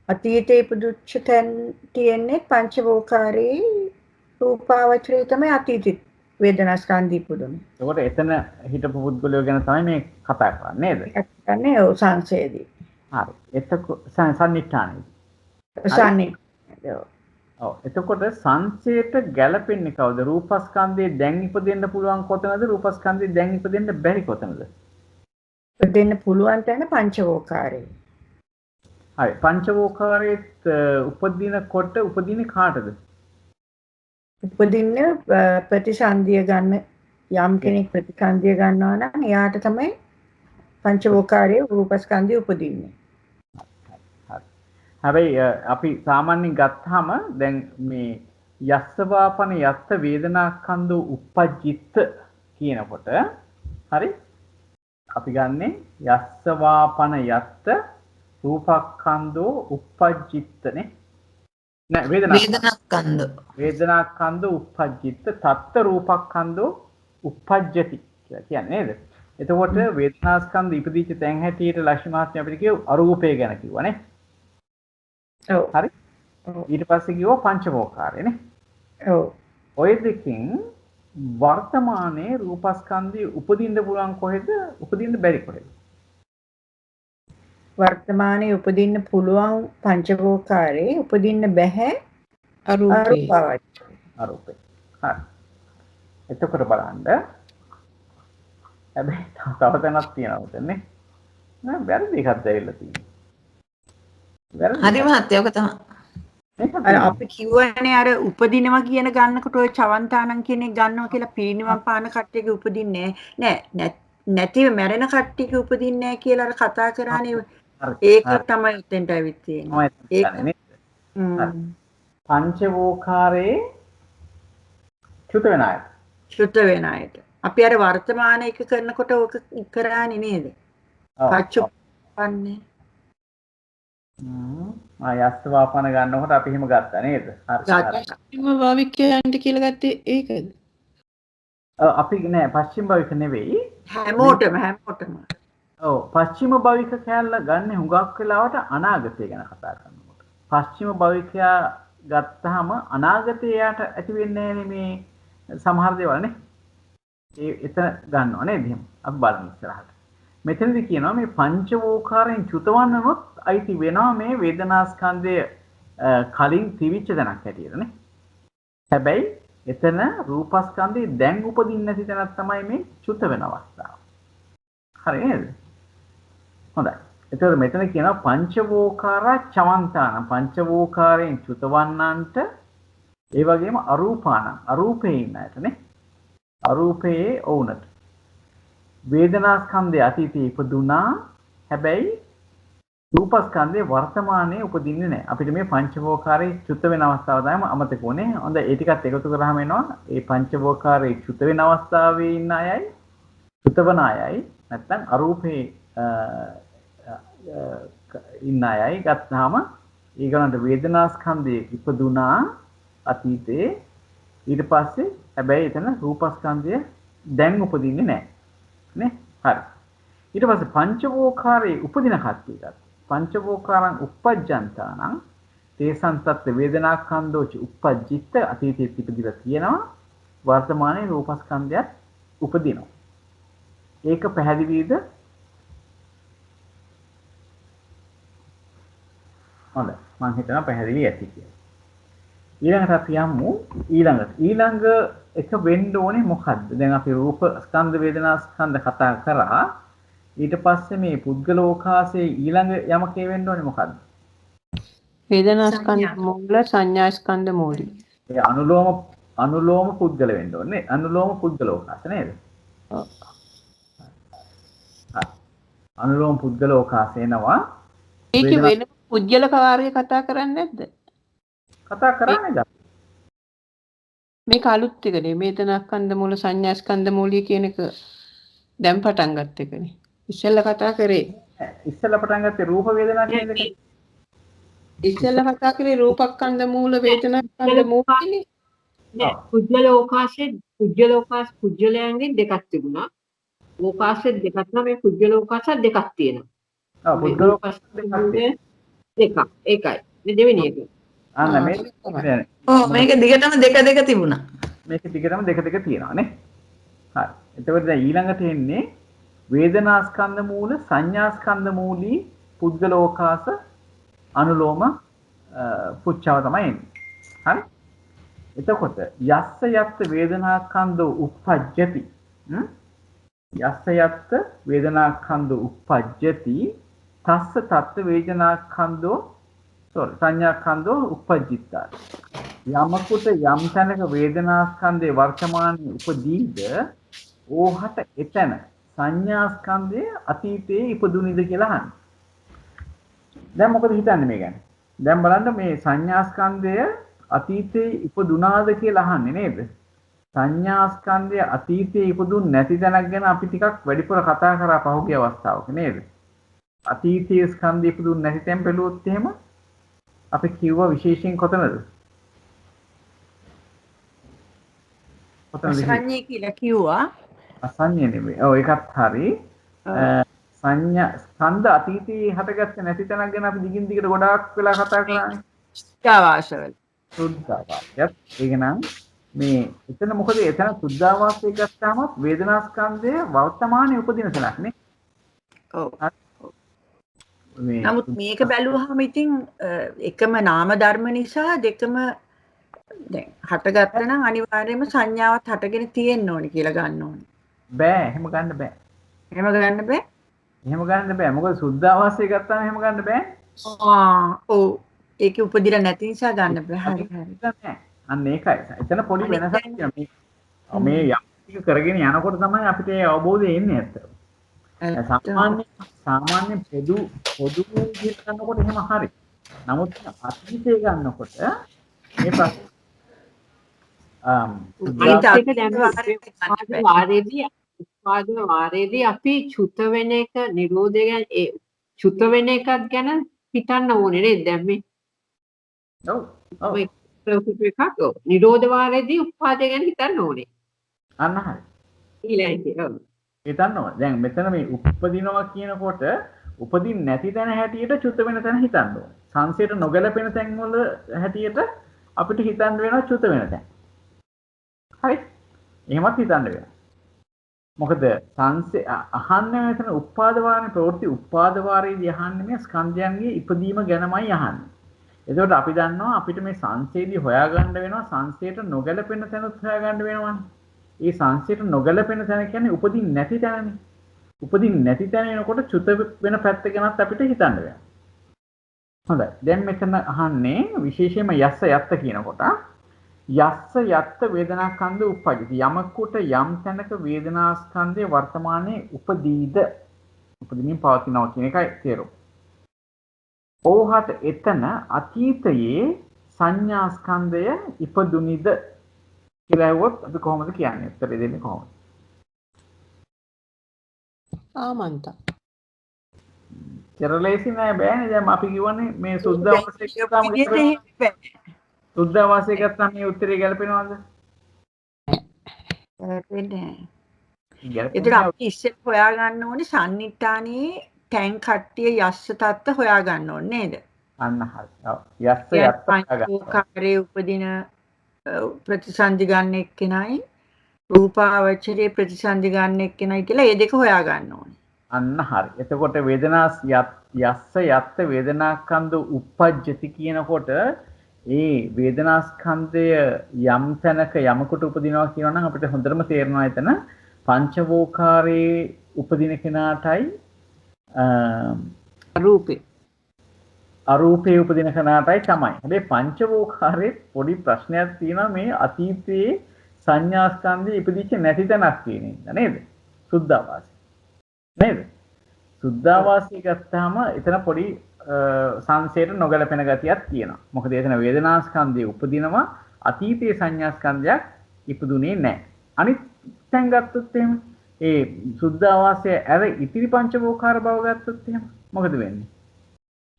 අතීතයේ ඉපදුච්ච තැන් තියෙන්නේ පංචවෝකාරේ රූපාවචරයේ තමයි අතීත වේදනාස්කන්ධය ඉපදුනේ. ඒකට එතන හිටපු පුද්ගලයෝ ගැන තමයි මේ කතා කරන්නේ නේද? කියන්නේ ඔව් සංසේදී. හරි. එතකොට සම්නිට්ඨානෙ. ඔව් එතකොට සංසේත ගැලපෙන්නේ කවුද? රූපස්කන්ධයේ දැන් ඉපදෙන්න පුළුවන් කොතනද? රූපස්කන්ධයේ දැන් ඉපදෙන්න බැරි කොතනද? ඉපදෙන්න පුළුවන් තැන පංචවෝකාරේ. හරි. පංචවෝකාරයේත් උපදිනකොට උපදින්නේ කාටද? උපදින්න ප්‍රතිසන්දිය ගන්න යම් කෙනෙක් ප්‍රතිසන්දිය ගන්නවා නම් එයාට තමයි පංචවෝකාරයේ රූපස්කන්ධය උපදින්නේ. හැබැයි අපි සාමාන්‍යයෙන් ගත්තාම දැන් මේ යස්සවාපන යත්ත වේදනාඛන්දෝ උපජ්ජිත කියනකොට හරි අපි ගන්නෙ යස්සවාපන යත්ත රූපක්ඛන්தோ උප්පජ්ජිත්තනේ නෑ වේදනාඛන්தோ උප්පජ්ජිත්ත තත්ත රූපක්ඛන්தோ උප්පජ්ජති කියලා කියන්නේ නේද? එතකොට වේදනාස්කන්ධ ඉපදිච්ච තැන් හැටියට ලක්ෂ්මී මහත්මිය අපිට කිව්ව අරූපය ගැන කිව්වනේ. ඔව් හරි. ඊට පස්සේ කිව්ව පංචවෝකාරයනේ. ඔව්. ඔය දෙකෙන් වර්තමානයේ රූපස්කන්ධය උපදින්න පුළුවන් කොහෙද? උපදින්න බැරි කොහෙද? වර්තමානයේ උපදින්න පුළුවන් පංචවෝකාරේ උපදින්න බෑ අරූපේ. හරි. එතකොට බලන්න. හැබැයි තව තැනක් තියෙනවා උතන්නේ. නෑ වැරදි එකක් දැවිලා තියෙනවා. හරි මහත්තයා ඔක තමයි. අර අපි කිව්වනේ අර උපදිනවා කියන ගන්නකොට ඔය චවන්තානන් කෙනෙක් ගන්නවා කියලා පිරිනිවන් පාන කට්ටියගේ උපදින්නේ නෑ නැතිව මැරෙන කට්ටියගේ උපදින්නේ නෑ කියලා අර කතා කරානේ. ඒක තමයි උතෙන්ට ඇවිත් තියෙන්නේ. ඒක පංචවෝකාරේ චුත වෙන අය. චුත වෙන අයට. අපි අර වර්තමාන එක කරනකොට ඕක කරානේ නේද? පච්චුප්පන්නේ. යස්ස වාපන ගන්නකොට අපි එහෙම ගත්තා නේද? හරි. පස්චිම භාවිකයන්ට කියලා ගත්තේ ඒකද? අපි නෑ පස්චිම භාවික නෙවෙයි. හැමෝටම. ඔව් පස්චිම භාවික කැලල ගන්න හුඟක් වෙලාවට අනාගතය ගැන කතා කරනකොට. පස්චිම භාවිකයා ගත්තාම අනාගතේ යට ඇති වෙන්නේ මේ සමහර දේවල් නේ. ඒ එතන ගන්නව නේද එහෙම. අපි බලමු ඉස්සරහට. මෙතනදී කියනවා මේ පංචවෝකාරයෙන් චුතවන්නනොත් අයිති වෙනවා මේ වේදනාස්කන්ධය කලින් තිවිච්ච තැනක් හැටියටනේ. හැබැයි එතන රූපස්කන්ධේ දැන් උපදින්න නැති තැනක් තමයි මේ චුත වෙන අවස්ථාව. හරි නේද? හොඳයි. එතකොට මෙතන කියනවා පංචවෝකාරා චවන්තාන පංචවෝකාරයෙන් චුතවන්නන්ට ඒ වගේම අරූපාන අරූපේ ඉන්න අයටනේ. අරූපේ වුණත් වේදනාස්කන්ධය අතීතයේ ඉපදුනා හැබැයි රූපස්කන්ධය වර්තමානයේ උපදින්නේ නැහැ. අපිට මේ පංචවෝකාරයේ චුත වෙන අවස්ථාව තමයි අමතක වුනේ. හොඳ ඒ ටිකත් එකතු කරාම එනවා. ඒ පංචවෝකාරයේ චුත වෙන අවස්ථාවේ ඉන්න අයයි චුතවන අයයි නැත්නම් අරූපේ ඉන්න අයයි ගත්තාම ඊගොල්ලන්ට වේදනාස්කන්ධයේ ඉපදුනා අතීතයේ ඊට පස්සේ හැබැයි එතන රූපස්කන්ධය දැන් උපදින්නේ නැහැ. නේ? හරි. ඊට පස්සේ පංචවෝකාරයේ උපදින කට්ටිය ගත්තා. පංචවෝකාරං uppajjantānaං තේසං තත් වේදනාඛණ්ඩෝච uppajjitta අතීතයේ ඉපදිලා තියෙනවා වර්තමානයේ රූපස්කන්ධයත් උපදිනවා. ඒක පැහැදිලිද? හොඳයි. මම හිතනවා පැහැදිලි ඇති කියලා. ඊළඟට අපි යමු ඊළඟ එක වෙන්න ඕනේ මොකද්ද? දැන් අපි රූප ස්කන්ධ වේදනා ස්කන්ධ කතා කරා. ඊට පස්සේ මේ පුද්ගලෝකාසයේ ඊළඟ යමකේ වෙන්න ඕනේ මොකද්ද? වේදනා ස්කන්ධ මූල සංඥා ස්කන්ධ මූලික. ඒ අනුලෝම පුද්ගල වෙන්න ඕනේ. අනුලෝම පුද්ගලෝකාස නේද? ඔව්. අනුලෝම පුද්ගලෝකාස එනවා. ඒකේ වෙන පුද්ගල කාර්ය කතා කරන්නේ නැද්ද? කතා කරන්නේ මේක අලුත් එකනේ වේදනා ස්කන්ධ මූල සංඥා ස්කන්ධ මූලික කියන එක දැන් පටන් ගත්ත එකනේ. ඉස්සෙල්ලා කතා කරේ. ඉස්සෙල්ලා පටන් ගත්තේ රූප වේදනා කියන එක. ඉස්සෙල්ලා කතා කරේ රූපස්කන්ධ මූල වේදනා ස්කන්ධ මූලිකනේ. නෑ පුජ්‍යලෝකාස පුජ්‍යලයන්ගෙන් දෙකක් තිබුණා. ඕකාසෙ දෙකක් නම් මේ පුජ්‍යලෝකාස දෙකක් තියෙනවා. ඔව් පුද්ගලෝකාස දෙකක්. ඒකයි. මේ දෙවෙනි එක. අන්න මේක තමයි. ඔව් මේක දිගටම දෙක තිබුණා. මේක දිගටම දෙක තියෙනවා නේ. හරි. එතකොට දැන් ඊළඟට එන්නේ වේදනා ස්කන්ධ මූල සංඥා ස්කන්ධ මූලී පුද්ගලෝකාස අනුලෝම පුච්චාව තමයි එන්නේ. හරි. එතකොට යස්ස යත්ත වේදනා ස්කන්ධෝ uppajjati යස්ස යත්ත වේදනා ස්කන්ධෝ uppajjati තස්ස තත්ත වේදනා ස්කන්ධෝ සංඥා ස්කන්ධෝ uppajjitta යමකුට යම් තැනක වේදනා ස්කන්ධේ වර්තමානයේ උපදීද ඕහට එතන සංඥා ස්කන්ධය අතීතයේ ඉපදුනිද කියලා අහන්න. දැන් මොකද හිතන්නේ මේ ගැන? දැන් බලන්න මේ සංඥා ස්කන්ධය අතීතයේ ඉපදුනාද කියලා අහන්නේ නේද? සංඥා ස්කන්ධය අතීතයේ ඉපදුන් නැති තැනක් ගැන අපි ටිකක් වැඩිපුර කතා කරා පහුගිය අවස්ථාවක නේද? අතීතයේ ස්කන්ධය ඉපදුන් නැති තැන් බැලුවොත් එහෙම අපි කිව්වා විශේෂයෙන් කොතනද? සංඥා කියලා කිව්වා. අසංඥා නෙමෙයි. ඔව් ඒකත් හරි. සංඥා ස්කන්ධ අතීතයේ හටගත්තේ නැති තැනක් ගැන අපි දිගින් දිගට ගොඩාක් වෙලා කතා කරානේ. සුද්ධාවාසවල. සුද්ධාවාසයත් ඒක නම් මේ එතන මොකද එතන සුද්ධාවාසය ගත්තාම වේදනා ස්කන්ධය වර්තමානයේ උපදින තැනක් නේ. ඔව්. නමුත් මේක බැලුවහම ඉතින් එකම නාම ධර්ම නිසා දෙකම දැන් හටගත්ත නම් අනිවාර්යයෙන්ම සංඥාවත් හටගෙන තියෙන්න ඕනේ කියලා ගන්න ඕනේ. බෑ එහෙම ගන්න බෑ. එහෙම ගන්න බෑ. එහෙම ගන්න බෑ. මොකද සුද්ධාවාසය ගත්තාම එහෙම ගන්න බෑ. ඔව්. ඒක උපදිලා නැති නිසා ගන්න බෑ. හරි හරි. අන්න ඒකයි. එතන පොඩි වෙනසක් තියෙනවා. මේ යම් ටික කරගෙන යනකොට තමයි අපිට ඒ අවබෝධය එන්නේ ඇත්තට. සාමාන්‍ය පොදු විදිහට ගන්නකොට එහෙම හරි. නමුත් අතීතය ගන්නකොට මේ අනිත් ඒක දැන් අත්වාරයට ගන්න උත්පාද බෑ. වාරයේදී අපි චුත වෙන එක නිරෝධය ගැන ඒ චුත වෙන එකක් ගැන හිතන්න ඕනේ නේද දැන් මේ ඔව් ඔව් එකක් නිරෝධ වාරයේදී උත්පාදය ගැන හිතන්න ඕනේ අන්න හරි ඊළඟට හිතන්න ඕනේ දැන් මෙතන මේ උපදිනවා කියනකොට උපදින් නැති තැන හැටියට චුත වෙන තැන හිතන්න ඕනේ සංසයට නොගැලපෙන තැන් වල හැටියට අපිට හිතන්න වෙනවා චුත වෙන තැන් හරි එහෙමත් හිතන්න වෙනවා මොකද සංසේ අහන්නේ මෙතන උපාද වාරේ ප්‍රවෘත්ති උපාද වාරයේදී අහන්නේ මේ ස්කන්ධයන්ගේ ඉපදීම ගැනමයි අහන්නේ. එතකොට අපි දන්නවා අපිට මේ සංසේදී හොයාගන්න වෙනවා සංසයට නොගැලපෙන තැනුත් හොයාගන්න වෙනවනේ. ඒ සංසයට නොගැලපෙන තැන කියන්නේ උපදින් නැති තැනනේ. උපදින් නැති තැන එනකොට චුත වෙන පැත්ත ගැනත් අපිට හිතන්න වෙනවා. හොඳයි. දැන් මෙතන අහන්නේ විශේෂයෙන්ම යස්ස යත්ත කියනකොට යස්ස යත්ත වේදනාස්කන්ධ උප්පජ්ජති යමකට යම් තැනක වේදනාස්කන්ධයේ වර්තමානයේ උපදීද උපදීමින් පවතිනවා කියන එකයි තේරුම. ඕහත එතන අතීතයේ සංඥාස්කන්ධය ඉපදුනිද කියලා ඇහුවොත් අපි කොහොමද කියන්නේ? උත්තරේ දෙන්නේ කොහොමද? ආමන්ත. චරලේසි නෑ බෑනේ දැන් අපි කියවනේ මේ සුද්ධ අවශ්‍ය කරාම සුද්ධ වාසය ගත්තාම මේ උත්තරේ ගැලපෙනවද? ගැලපෙන්නේ නැහැ. ඒතර අපි ඉස්සෙල් හොයාගන්න ඕනේ සම්නිට්ඨානයේ ටැන් කට්ටිය යස්ස තත්ත හොයාගන්න ඕනේ නේද? අන්න හරි. ඔව්. යස්ස යත්ත හොයාගන්න. කාර්යයේ උපදින ප්‍රතිසන්දි ගන්න එක්කෙනයි රූපාවචරයේ ප්‍රතිසන්දි ගන්න එක්කෙනයි කියලා මේ දෙක හොයාගන්න ඕනේ. අන්න හරි. එතකොට වේදනාස් යස්ස යත්ත වේදනාස්කන්ධ උප්පජ්ජති කියනකොට ඒ වේදනාස්කන්ධය යම් තැනක යමකට උපදිනවා කියනවා නම් අපිට හොඳටම තේරෙනවා එතන පංචවෝකාරයේ උපදින කෙනාටයි අරූපේ උපදින කෙනාටයි තමයි. හැබැයි පංචවෝකාරයේ පොඩි ප්‍රශ්නයක් තියෙනවා මේ අතීතයේ සංඥාස්කන්ධය ඉපදිච්ච නැති තැනක් කියන එක නේද? සුද්ධාවාසය. නේද? සුද්ධාවාසය ගත්තාම එතන පොඩි සංසයට නොගැලපෙන ගතියක් තියෙනවා. මොකද එතන වේදනාස්කන්ධය උපදිනවා අතීතයේ සංඥාස්කන්ධයක් ඉපදුනේ නැහැ. අනිත් තැන් ගත්තොත් එහෙම ඒ සුද්ධාවාසය ඇර ඉතිරි පංචවෝකාර බව ගත්තොත් එහෙම මොකද වෙන්නේ?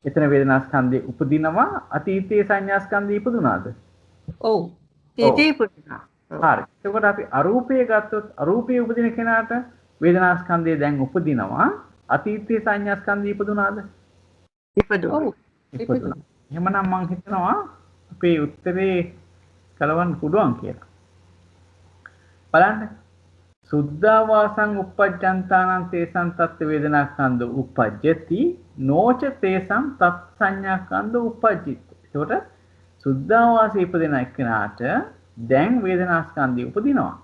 එතන වේදනාස්කන්ධය උපදිනවා අතීතයේ සංඥාස්කන්ධය ඉපදුනාද? ඔව්. ඒකේ ඉපදුනා. හරි. එතකොට අපි අරූපය ගත්තොත් අරූපයේ උපදින කෙනාට වේදනාස්කන්ධය දැන් උපදිනවා අතීතයේ සංඥාස්කන්ධය ඉපදුනාද? ඉපදුනා. ඉපදුනා. එහෙමනම් මම හිතනවා අපේ උත්තරේ කලවන්න පුළුවන් කියලා. බලන්න. සුද්ධාවාසං uppajjantānaṁ තේසං තත් වේදනාස්කන්ධ uppajjati නොච තේසං තත් සංඥාස්කන්ධ uppajjit. ඒකට සුද්ධාවාසයේ ඉපදෙන එක්කෙනාට දැන් වේදනාස්කන්ධය උපදිනවා.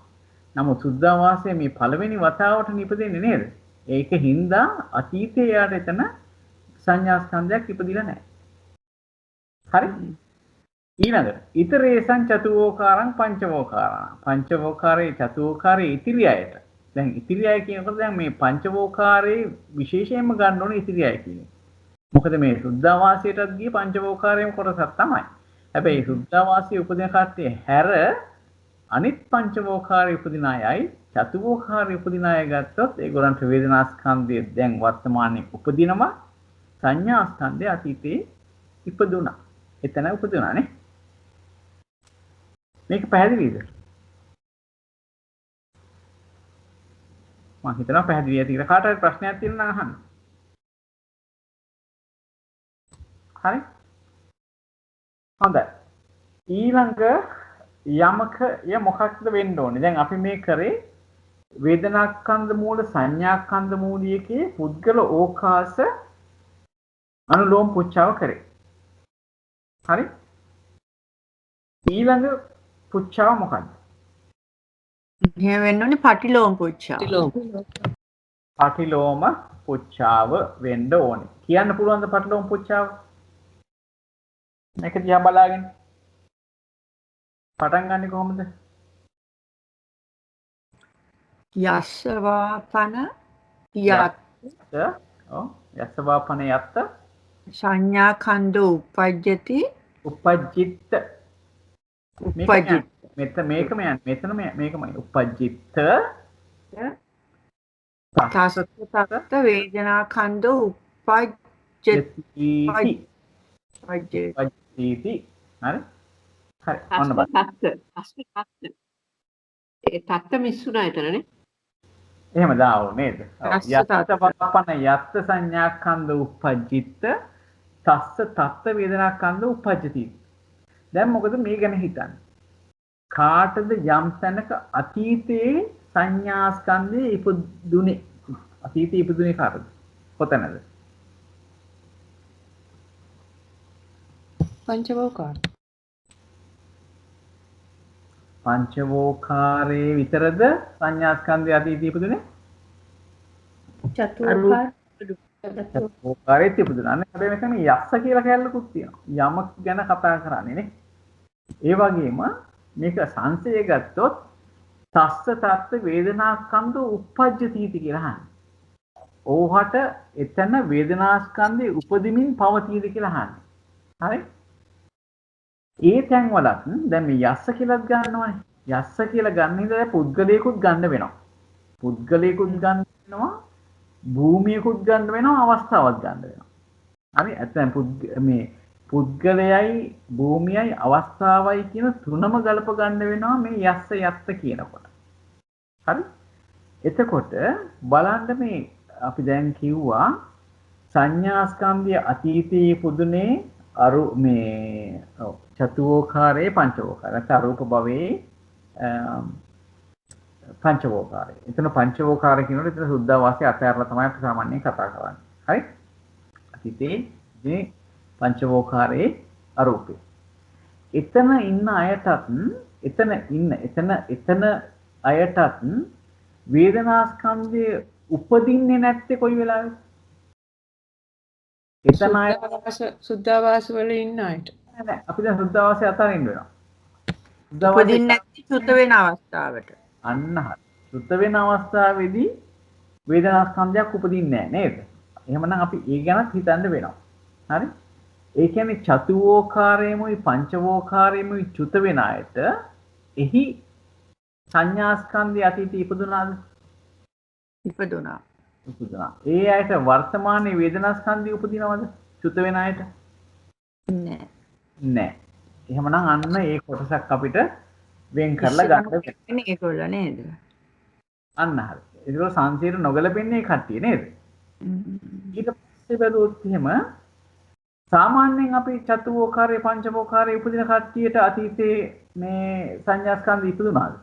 නමුත් සුද්ධාවාසයේ මේ පළවෙනි වතාවට නිපදෙන්නේ නේද? ඒක හින්දා අතීතයේ යාට එතන සංඥාස්කන්ධයක් ඉපදිලා නැහැ. හරි? ඊළඟට ඊතරේසං චතුෝකාරං පංචවෝකාරං. පංචවෝකාරයේ චතුෝකාරයේ ඉතිරි අයට. දැන් ඉතිරි අය කියනකොට දැන් මේ පංචවෝකාරයේ විශේෂයෙන්ම ගන්න ඕනේ ඉතිරි අය කියන්නේ. මොකද මේ සුද්ධාවාසයටත් ගිය පංචවෝකාරයේම කොටසක් තමයි. හැබැයි සුද්ධාවාසයේ උපදින කට්ටිය හැර අනිත් පංචවෝකාරයේ උපදින අයයි චතුෝකාරයේ උපදින අය ගත්තොත් ඒගොල්ලන්ට වේදනාස්කන්ධය දැන් වර්තමානයේ උපදිනවා සංඥාස්කන්ධය අතීතේ ඉපදුනා. එතන උපදුනා නේ. මේක පැහැදිලිද? මම හිතනවා පැහැදිලි ඇති කියලා. කාට හරි ප්‍රශ්නයක් තියෙනවා නම් අහන්න. හරි? හොඳයි. ඊළඟ යමකය මොකක්ද වෙන්න ඕනේ? දැන් අපි මේ කරේ වේදනාස්කන්ධ මූල සංඥාස්කන්ධ මූලිකයේ පුද්ගල ඕකාස අනුලෝම පුච්චාව කරේ. හරි? ඊළඟ පුච්චාව මොකක්ද? එහෙම වෙන්න ඕනේ පටිලෝම පුච්චාව. පටිලෝම පුච්චාව වෙන්න ඕනේ. කියන්න පුළුවන්ද පටිලෝම පුච්චාව? මේක දිහා බලාගෙන පටන් ගන්නේ කොහොමද? යස්සවාපන යත් ඔව් යස්සවාපන යත් සංඥා කන්දෝ උපජ්ජති උපජ්ජිත් මෙතන මේකම යන්නේ. මෙතන මේකමයි. උපජ්ජිත තස්ස වේදනා කන්දෝ උපජ්ජති. යති. උපජ්ජති. උපජ්ජති. හරි? හරි. ඔන්න බලන්න. තත්ත ඒ තත්ත මිස්සුනා එතනනේ. එහෙම දාවෝ නේද? තස්ස යත්ත පපන යත්ත සංඥාඛන්ද උපජ්ජිත තස්ස තත්ත වේදනාඛන්ද උපජ්ජති. දැන් මොකද මේ ගැන හිතන්නේ? කාටද යම් තැනක අතීතයේ සංඥා ස්කන්ධේ ඉපදුනේ? අතීතයේ ඉපදුනේ කාටද? කොතැනද? පංචවෝකාර. පංචවෝකාරයේ විතරද සංඥා ස්කන්ධය අතීතයේ ඉපදුනේ? චතුෝකාර චතුෝකාරයේ ඉපදුනා නේ. හැබැයි මෙතන යස්ස කියලා කැලලකුත් තියෙනවා. යමක් ගැන කතා කරන්නේ නේ. ඒ වගේම මේක සංසය ගත්තොත් තස්ස තත්ත වේදනාස්කන්ධ උපජ්ජති කියලා අහන්නේ. ඕහට එතන වේදනාස්කන්ධේ උපදිමින් පවතීද කියලා අහන්නේ. හරි? ඒ තැන් වලත් දැන් මේ යස්ස කියලාත් ගන්නවනේ. යස්ස කියලා ගන්න ඉඳලා පුද්ගලයෙකුත් ගන්න වෙනවා. පුද්ගලයෙකුත් ගන්න වෙනවා. භූමියකුත් ගන්න වෙනවා. අවස්ථාවක් ගන්න වෙනවා. හරි? ඇත්තටම මේ පුද්ගලයයි භූමියයි අවස්ථාවයි කියන තුනම ගලප ගන්න වෙනවා මේ යස්ස යත්ත කියනකොට. හරි? එතකොට බලන්න මේ අපි දැන් කිව්වා සංඥා ස්කන්ධය අතීතයේ පුදුනේ අරු මේ චතුෝකාරයේ පංචවෝකාරය. අරූප භවයේ පංචවෝකාරය. එතන පංචවෝකාරය කියනකොට එතන සුද්ධාවාසය අතහැරලා තමයි අපි සාමාන්‍යයෙන් කතා කරන්නේ. හරි? අතීතයේ මේ පංචවෝකාරයේ අරූපේ. එතන ඉන්න අයටත් එතන අයටත් වේදනාස්කන්ධය උපදින්නේ නැත්තේ කොයි වෙලාවෙද? එතන අය සුද්ධාවාස වල ඉන්න අයට. නෑ අපි දැන් සුද්ධාවාසය අතරින් වෙනවා. උපදින්නේ නැති චුත වෙන අවස්ථාවට. අන්න හරි. චුත වෙන අවස්ථාවේදී වේදනාස්කන්ධයක් උපදින්නේ නැහැ නේද? එහෙමනම් අපි ඒ ගැනත් හිතන්න වෙනවා. හරි? ඒ කියන්නේ චතුෝකාරයේමුයි පංචවෝකාරයේමුයි චුත වෙන අයට එහි සංඥාස්කන්ධය අතීතයේ ඉපදුනාද? ඉපදුනා. ඉපදුනා. ඒ අයට වර්තමානයේ වේදනාස්කන්ධය උපදිනවද? චුත වෙන අයට? නෑ. නෑ. එහෙමනම් අන්න ඒ කොටසක් අපිට වෙන් කරලා ගන්න වෙනවා. ඒගොල්ලෝ නේද? අන්න හරි. ඒකෝ සංසීර නොගැලපෙන්නේ කට්ටිය නේද? ඊට පස්සේ බැලුවොත් එහෙම සාමාන්‍යයෙන් අපි චතුෝකාරයේ පංචවෝකාරයේ උපදින කට්ටියට අතීතයේ මේ සංඥාස්කන්ධ ඉපදුනාද?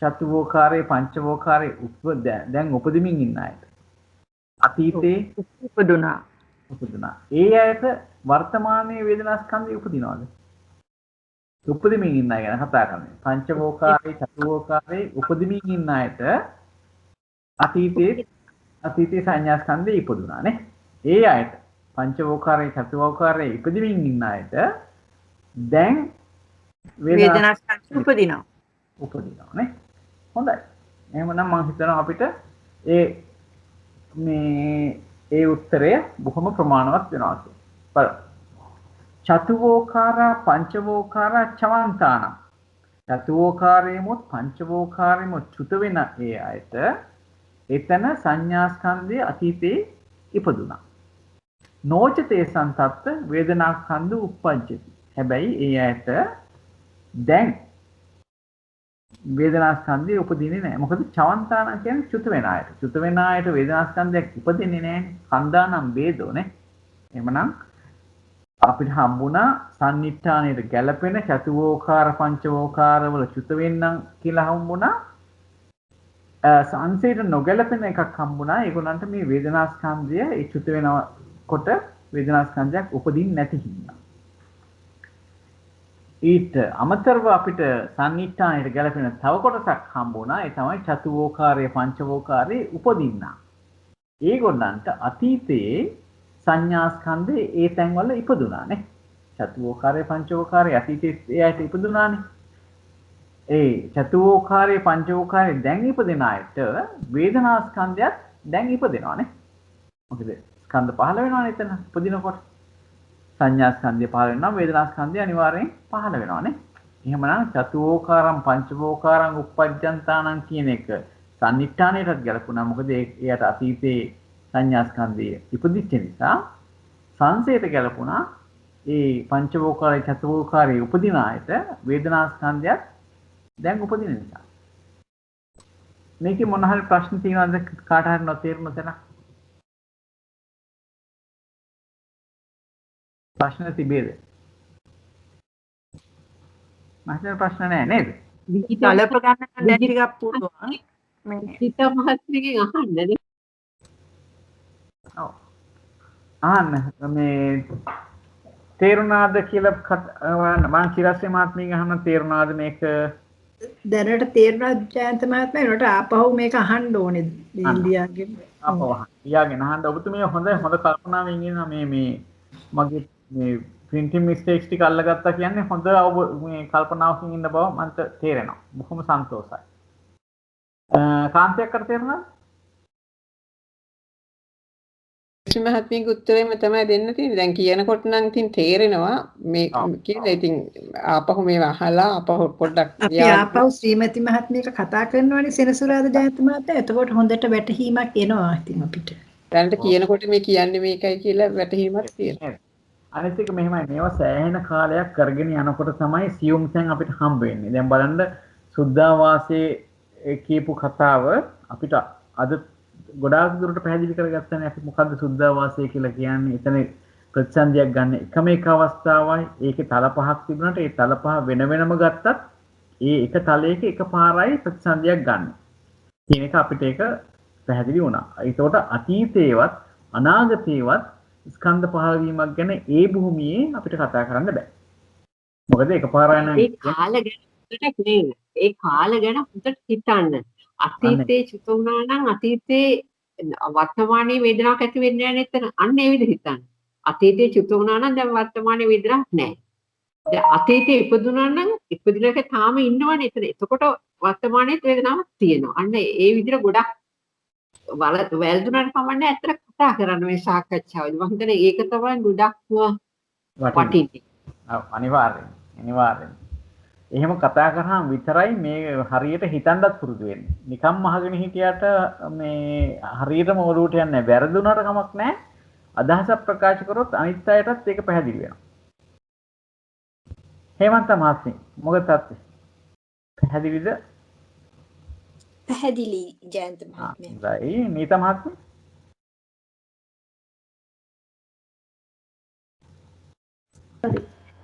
චතුෝකාරයේ පංචවෝකාරයේ දැන් උපදිමින් ඉන්න අයට අතීතයේ ඉපදුනා. ඒ අයට වර්තමානයේ වේදනාස්කන්ධය උපදිනවද? උපදිමින් ඉන්න අය ගැන කතා කරන්නේ. පංචවෝකාරයේ චතුෝකාරයේ උපදිමින් ඉන්න අයට අතීතයේ සංඥාස්කන්ධය ඉපදුනා නේ. ඒ අයට පංචවෝකාරයේ චතුෝකාරයේ ඉපදිමින් ඉන්න අයට දැන් වේදනාස්කන්ධය උපදිනවා නේ. හොඳයි. එහෙමනම් මම හිතනවා අපිට ඒ උත්තරය බොහොම ප්‍රමාණවත් වෙනවා කියලා. බලන්න. චතුෝකාරා පංචවෝකාරා චවන්තාන. චතුෝකාරයේමොත් පංචවෝකාරයේමොත් චුත වෙන ඒ අයට එතන සංඥාස්කන්ධය අතීතයේ ඉපදුනා. නොචතේ සන්තත්ත වේදනාස්කන්ධ උප්පජ්ජති. හැබැයි ඒ අයට දැන් වේදනාස්කන්ධය උපදින්නේ නැහැ. මොකද චවන්තාන කියන්නේ චුත වෙන අයට. චුත වෙන අයට වේදනාස්කන්ධයක් ඉපදින්නේ නැහැ. කන්දානම් වේදෝනේ. එහෙමනම් අපිට හම්බුණා සම්නිට්ඨානයේ ගැළපෙන චතුෝකාර පංචවෝකාර වල චුත වෙන්නම් කියලා හම්බුණා. සංසේත නොගැළපෙන එකක් හම්බුණා. ඒගොල්ලන්ට මේ වේදනාස්කන්ධය ඒ චුත වෙනකොට වේදනාස්කන්ධයක් උපදින්නේ නැති හින්දා. ඊට අමතරව අපිට සම්නිට්ඨානයේ ගැළපෙන තව කොටසක් හම්බුණා. ඒ තමයි චතුෝකාරයේ පංචවෝකාරයේ උපදින්නා. ඒගොල්ලන්ට අතීතයේ සංඥාස්කන්ධේ ඒ තැන්වල ඉපදුනානේ. චතුෝකාරයේ පංචවෝකාරයේ අතීතයේ එයාට ඉපදුනානේ. ඒ චතුෝකාරයේ පංචවෝකාරයේ දැන් ඉපදෙන අයට වේදනාස්කන්ධයත් දැන් ඉපදෙනවානේ. මොකද ස්කන්ධ පහළ වෙනවානේ එතන ඉපදිනකොට. සංඥාස්කන්ධය පහළ වෙනවා වේදනාස්කන්ධය අනිවාර්යෙන් පහළ වෙනවානේ. එහෙමනම් චතුෝකාරම් පංචවෝකාරම් උප්පජ්ජන්තානං කියන එක සම්නිට්ඨානයටත් ගැලපුණා. මොකද එයාට අතීතේ සංඥාස්කන්ධය ඉපදිච්ච නිසා සංසයට ගැලපුණා. ඒ පංචවෝකාරය චතුෝකාරය උපදින ආයත වේදනාස්කන්ධයත් දැන් උපදින නිසා. මේකේ මොන හරි ප්‍රශ්න තියෙනවද කාට හරි නොතේරුණ තැන? ප්‍රශ්න තිබේද? මහත්තයා ප්‍රශ්න නැහැ නේද? කලප ගන්න දැන් ටිකක් පුළුවන්. හිත මහත්මයගෙන් අහන්නද? ඔව්. අහන්න මේ තේරුණාද කියලා මම චිරස්සේ මහත්මියගෙන් අහන්න තේරුණාද මේක? දැනට තේරුණා ජයන්ත මහත්මයා ඒකට ආපහු මේක අහන්න ඕනේ ඉන්දියාගෙන්. ආපහු ලියාගෙන අහන්න. ඔබතුමිය හොඳ කල්පනාවෙන් ඉන්න මේ මගේ මේ printing mistakes ටික අල්ලගත්තා කියන්නේ හොඳ මේ කල්පනාවකින් ඉන්න බව මන්ට තේරෙනවා. බොහොම සන්තෝෂයි. කාන්තියක් කර තේරුණාද? මහත්මියගේ උත්තරෙම තමයි දෙන්න තියෙන්නේ. දැන් කියනකොට නම් ඉතින් තේරෙනවා මේ කියලා. ඉතින් ආපහු මේවා අහලා ආපහු පොඩ්ඩක් අපි ආපහු ශ්‍රීමති මහත්මියක කතා කරනවානේ සෙනසුරාදා ජයන්ත මහත්තයා. එතකොට හොඳට වැටහීමක් එනවා ඉතින් අපිට. දැනට කියනකොට මේ කියන්නේ මේකයි කියලා වැටහීමක් තියෙනවා. අනිත් එක මෙහෙමයි මේවා සෑහෙන කාලයක් කරගෙන යනකොට තමයි සියුම් තැන් අපිට හම්බ වෙන්නේ. දැන් බලන්න සුද්ධාවාසයේ කියපු කතාව අපිට අද ගොඩාක් දුරට පැහැදිලි කරගත්තනේ අපි මොකද්ද සුද්ධාවාසය කියලා කියන්නේ. එතන ප්‍රතිසන්දියක් ගන්න එකම එක අවස්ථාවයි. ඒකේ තල පහක් තිබුණාට ඒ තල පහ වෙන වෙනම ගත්තත් ඒ එක තලයක එකපාරයි ප්‍රතිසන්දියක් ගන්න. කියන එක අපිට ඒක පැහැදිලි වුණා. ඒකට අතීතේවත් අනාගතේවත් ස්කන්ධ පහළ වීමක් ගැන ඒ භූමියේ අපිට කතා කරන්න බෑ. මොකද එකපාරයි නම් ඒ කාල ගැන හොඳට නෙවෙයි. ඒ කාල ගැන හොඳට හිතන්න. අතීතේ චුත වුණා නම් අතීතේ වර්තමානයේ වේදනාවක් ඇති වෙන්නේ නැහැ නේද? අන්න ඒ විදිහට හිතන්න. අතීතේ චුත වුණා නම් දැන් වර්තමානයේ වේදනාවක් නැහැ. දැන් අතීතේ ඉපදුණා නම් ඉපදිනක තාම ඉන්නවනේ එතන. එතකොට වර්තමානයේ වේදනාවක් තියෙනවා. අන්න ඒ විදිහට ගොඩක් වැල්දුනාට කමන්නේ ඇත්තට කතා කරන්න මේ සාකච්ඡාවේදී. මම හිතන්නේ ඒක තමයි ගොඩක් වටින්නේ. අනිවාර්යෙන්. එහෙම කතා කරාම විතරයි මේ හරියට හිතන්නත් පුරුදු වෙන්නේ. නිකම්ම අහගෙන හිටියට මේ හරියටම ඔලුවට යන්නේ නැහැ. වැරදුනට කමක් නැහැ. අදහසක් ප්‍රකාශ කරොත් අනිත් අයටත් ඒක පැහැදිලි වෙනවා. හේමන්ත මහත්මිය මොකද තාත්තේ? පැහැදිලිද? පැහැදිලි ජයන්ත මහත්මයා. හොඳයි. නීත මහත්මිය?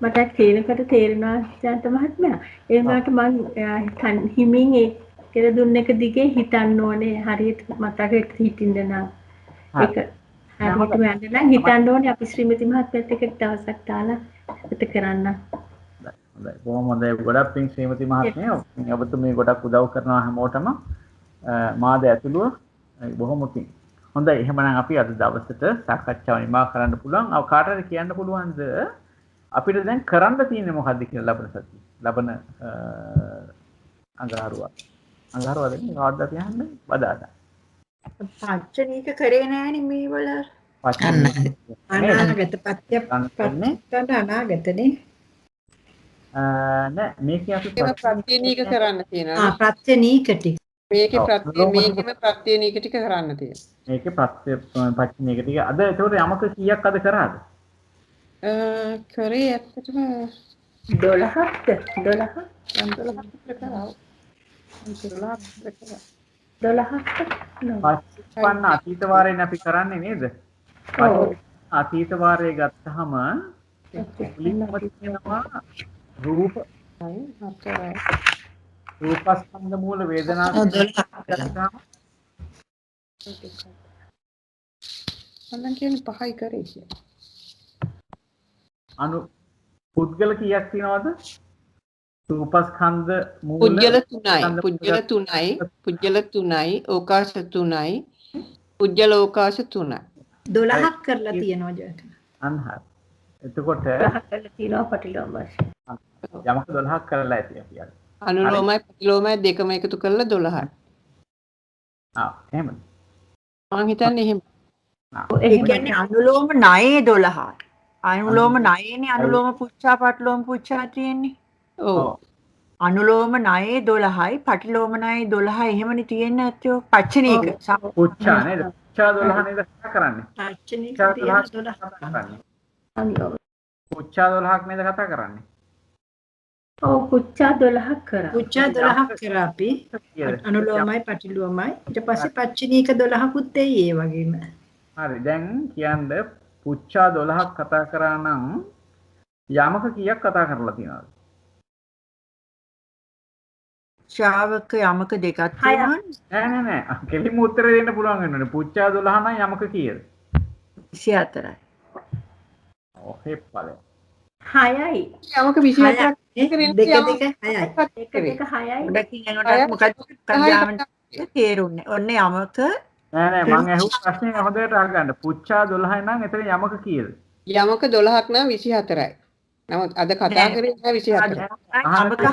මට කියනකට තේරෙනවා ජයන්ත මහත්මයා. ඒ වුණාට මම හිමින් ඒ කියලා දුන්න එක දිගේ හිතන්න ඕනේ. හරියට මතකෙට හිටින්න නම් ඒක හරියට වෙන්න නම් හිතන්න ඕනේ. අපි ශ්‍රීමති මහත්මියත් එක්ක දවසක් දාලා හිත කරන්න. හොඳයි. බොහොම හොඳයි. ගොඩක් පිං ශ්‍රීමති මහත්මිය. ඔබතුමී ගොඩක් උදව් කරනවා හැමෝටම. මාද ඇතුළුව බොහොම පිං. හොඳයි. එහෙමනම් අපි අද දවසට සාකච්ඡාව නිමා කරන්න පුළුවන්. අව කාටද කියන්න පුළුවන්ද? අපිට දැන් කරන්න තියෙන්නේ මොකද්ද කියලා ලබන සතිය. ලබන අඟහරුවාද කවද්ද කියන්නේ බදාදා. පංචනීක කරේ නෑනේ මේ වල. අනාගත පත්‍ය අනාගතනේ. නෑ මේකේ අපි ප්‍රත්‍යනීක කරන්න තියෙනවා. ප්‍රත්‍යනීක ටික. මේකෙම ප්‍රත්‍යනීක ටික කරන්න තියෙනවා. මේකේ ප්‍රත්‍යනීක ටික අද ඒකට යමක කීයක් අද කරාද? කරේ ඇත්තටම 12ක්ද 12ක් 12ක් පස්පන්න අතීත වාරයෙන් අපි කරන්නේ නේද? අතීත වාරය ගත්තාම මුලින්ම තියෙනවා රූප රූපස්කන්ධ මූල වේදනා ගත්තාම මම කියන්නේ 5යි කරේ කියලා. පුද්ගල කීයක් තියෙනවද? රූපස්කන්ධ මූල පුද්ගල 3යි ඕකාශ 3යි පුද්ගල ඕකාශ 3යි 12ක් කරලා තියෙනවා ජයක. අන්හර්. එතකොට 12ක් කරලා තියෙනවා පටිලෝම වශයෙන්. යමක 12ක් කරලා ඇති අපි අර. අනුලෝමයි ප්‍රතිලෝමයි දෙකම එකතු කරලා 12යි. එහෙමද? මම හිතන්නේ එහෙම. ඒ කියන්නේ අනුලෝම ණයේ 12යි. අනුලෝම ණයනේ අනුලෝම පුච්චා පටලෝම පුච්චා තියෙන්නේ. ඔව්. අනුලෝම ණයේ 12යි පටිලෝම ණයේ 12යි එහෙමනේ තියෙන්නේ නැත්තේ පච්චනීක. පුච්චා නේද? පුච්චා 12 නේද කතා කරන්නේ? තාක්ෂණික පුච්චා තියෙන 12 කතා කරන්නේ. අනිවාර්ය. පුච්චා 12ක් නේද කතා කරන්නේ? ඔව් පුච්චා 12ක් කරා. පුච්චා 12ක් කරා අපි අනුලෝමයි පටිලෝමයි ඊට පස්සේ පච්චනීක 12කුත් එයි ඒ වගේම. හරි දැන් කියන්න පුච්චා 12ක් කතා කරා නම් යමක කීයක් කතා කරලා තියෙනවද? ශ්‍රාවක යමක දෙකක් තියෙනවා. නෑ. කෙලින්ම උත්තර දෙන්න පුළුවන් වෙනවනේ. පුච්චා 12 නම් යමක කීයද? 24යි. ඔහේ ඵලය. 6යි. යමක 24ක් දෙක 6යි. එක 6යි. ගොඩක් ඉන්නකොට මොකක්ද කන්ජාමෙන් තේරුන්නේ. ඔන්න යමක නෑ මං අහුව ප්‍රශ්නේ හොඳට අහගන්න. පුච්චා 12 නම් එතන යමක කීයද? යමක 12ක් නම් 24යි. නමුත් අද කතා කරේ 24. යමක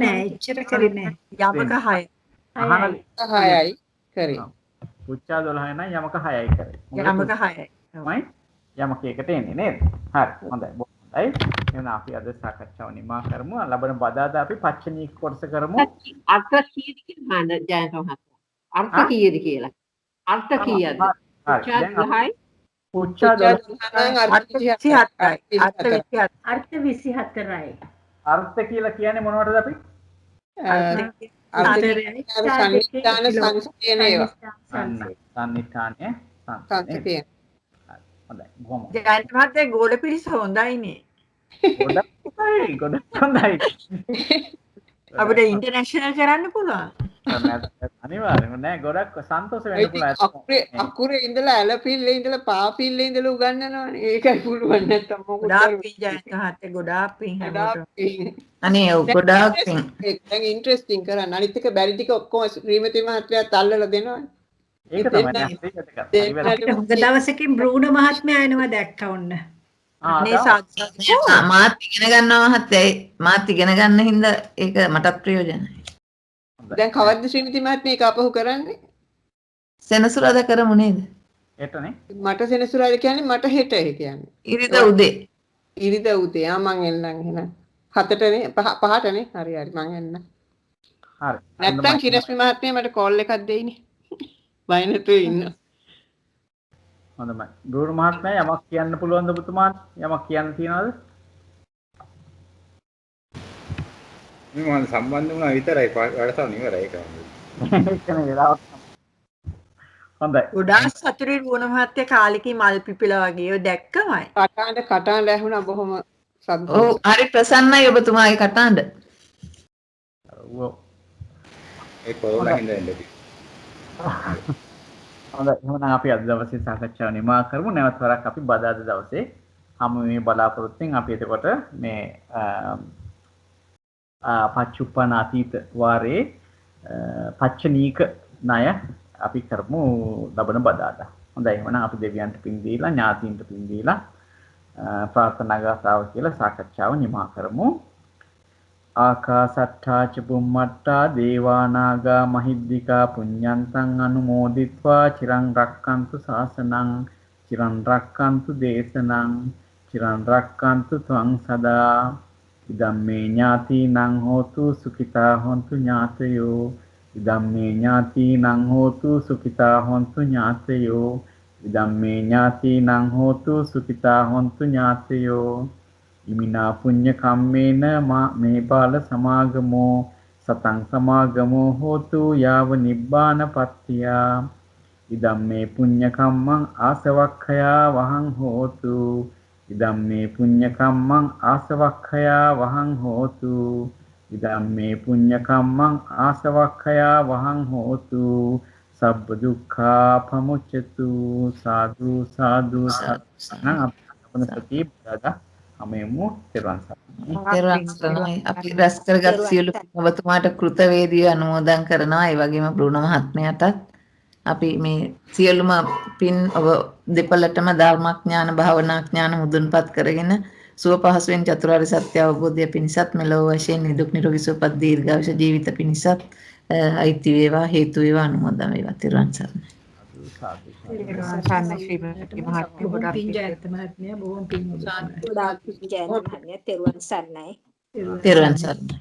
නෑ එච්චර කරේ නෑ. යමක 6යි. අහන 6යි කරේ. පුච්චා 12 නම් යමක 6යි කරේ. යමක 6යි. තමයි යමක එකට එන්නේ නේද? හරි හොඳයි. හොඳයි. එහෙනම් අපි අද සාකච්ඡාව නිමා කරමු. ලබන බදාදා අපි පච්චනීක කොටස කරමු. අර්ථ කීයද කියලා ජයන්ත මහත්තයා. අර්ථ කීයද කියලා. අර්ථ කීයද? පුච්චා 12යි පුච්චා 12 අර්ථ 24යි. අර්ථ කියලා කියන්නේ මොනවටද අපි? සංවිධාන සංස්කේන ඒවා. සම්නිධානය සංස්කේන. හොඳයි. බොහොම. ජයන්ත මහත්තයා ගෝල පිරිස හොඳයිනේ. ගොඩක් හොඳයි. අපිට ඉන්ටර්නැෂනල් කරන්න පුළුවන්. අනිවාර්යෙන්ම නෑ ගොඩක් සන්තෝෂ වෙන්න පුළුවන්. අකුරේ ඉඳලා ඇලපිල්ලේ ඉඳලා පාපිල්ලේ ඉඳලා උගන්වනවනේ. ඒකයි පුළුවන් නැත්තම් මොකද ගොඩාක් පින් ජයන්ත මහත්තයා ගොඩාක් පින් හැමෝටම. අනේ ඔව් ගොඩාක් පින්. ඒක දැන් ඉන්ටරෙස්ටිං කරන්න. අනිත් එක බැරි ටික ඔක්කොම ශ්‍රීමති මහත්මයාත් අල්ලලා දෙනවනේ. ඒක තමයි. අපිට හුඟ දවසකින් බ්‍රූනෝ මහත්මයා එනවා දැක්කා ඔන්න. අනේ සාදු. මාත් ඉගෙන ගන්නවා මහත්තයා. මාත් ඉගෙන ගන්න හින්දා ඒක මටත් ප්‍රයෝජනයි. දැන් කවද්ද ශ්‍රීමති මහත්මිය ඒක අපහු කරන්නේ? සෙනසුරාදා කරමු නේද? හෙටනේ. මට සෙනසුරාදා කියන්නේ මට හෙට ඒ කියන්නේ. ඉරිදා උදේ. ඉරිදා උදේ. මං එන්නම් එහෙනම්. 7ටනේ 5ටනේ. හරි මං එන්නම්. හරි. නැත්තම් කිරස්මි මහත්මිය මට කෝල් එකක් දෙයිනේ. බය නැතුව ඉන්න. හොඳයි. ගුරු මහත්මයා යමක් කියන්න පුළුවන්ද ඔබතුමාට? යමක් කියන්න තියනවද? මම සම්බන්ධ වුණා විතරයි වැඩසටහන ඉවරයි ඒක. ඒකනේ වෙලාවක්. හොඳයි. ගොඩාක් සතුටුයි වුණ මහත්තයා කාලෙකී මල් පිපිලා වගේ ඔය දැක්කමයි. කටහඬ ඇහුණා බොහොම සතුටුයි. ඔව් හරි ප්‍රසන්නයි ඔබතුමාගේ කටහඬ. ඔව්. ඒ කොරෝනා හින්දා එන්නේ. හොඳයි. එහෙනම් අපි අද දවසේ සාකච්ඡාව නිමා කරමු. නැවත වරක් අපි බදාදා දවසේ හමු මේ බලාපොරොත්තුෙන් අපි එතකොට මේ පච්චුප්පන්න අතීත වාරේ පච්චනීක ණය අපි කරමු ලබන බදාදා. හොඳයි. එහෙනම් අපි දෙවියන්ට පින් දීලා ඥාතීන්ට පින් දීලා ප්‍රාර්ථනා ගාථාව කියලා සාකච්ඡාව නිමා කරමු. ආකාසට්ඨා ච බුම්මට්ඨා දේවා නාග මහිද්దికා පුඤ්ඤන්තං අනුමෝදිත්වා චිරං රක්칸තු ශාසනං චිරං රක්칸තු දේශනං චිරං රක්칸තු ත්වං සදා ඉදම්මේ ඥාතිනං හෝතු සුඛිතා හොන්තු ඥාතයෝ ඉදම්මේ ඥාතිනං හෝතු සුඛිතා හොන්තු ඥාතයෝ ඉදම්මේ ඥාතිනං හෝතු සුඛිතා හොන්තු ඥාතයෝ ඉමිනා පුඤ්ඤ කම්මේන මේ බාල සමාගමෝ සතං සමාගමෝ හෝතු යාව නිබ්බාන පත්තියා ඉදම්මේ පුඤ්ඤ කම්මං ආසවක්ඛයා වහං හෝතු ඉදම්මේ පුඤ්ඤ කම්මං ආසවක්ඛයා වහං හෝතු ඉදම්මේ පුඤ්ඤ කම්මං ආසවක්ඛයා වහං හෝතු සබ්බ දුක්ඛා පමුච්චතු සාදු සාදු සාදු අපනපති බදා අමෙමු තෙරුවන් සරණයි. අපි රැස් කරගත් සියලු ඔබතුමාට කෘතවේදීව අනුමෝදන් කරනවා. ඒ වගේම බ්‍රුණ මහත්මයාටත් අපි මේ සියලුම පින් ඔබ දෙපළටම ධර්මඥාන භාවනාඥාන මුදුන්පත් කරගෙන සුව පහසුවෙන් චතුරාර්ය සත්‍ය අවබෝධය පිණිසත් මෙලොව වශයෙන් නිදුක් නිරෝගී සුවපත් දීර්ඝායුෂ ජීවිත පිණිසත් අයිති වේවා හේතු වේවා අනුමෝදන් වේවා. තෙරුවන් සරණයි. සාන්න ශ්‍රීමති මහත්මිය බොහොම පින් ජයන්ත මහත්මයා බොහොම පින් ඔබ. ගොඩාක් පින් ජයන්ත මහත්මයා තෙරුවන් සරණයි. තෙරුවන් සරණයි.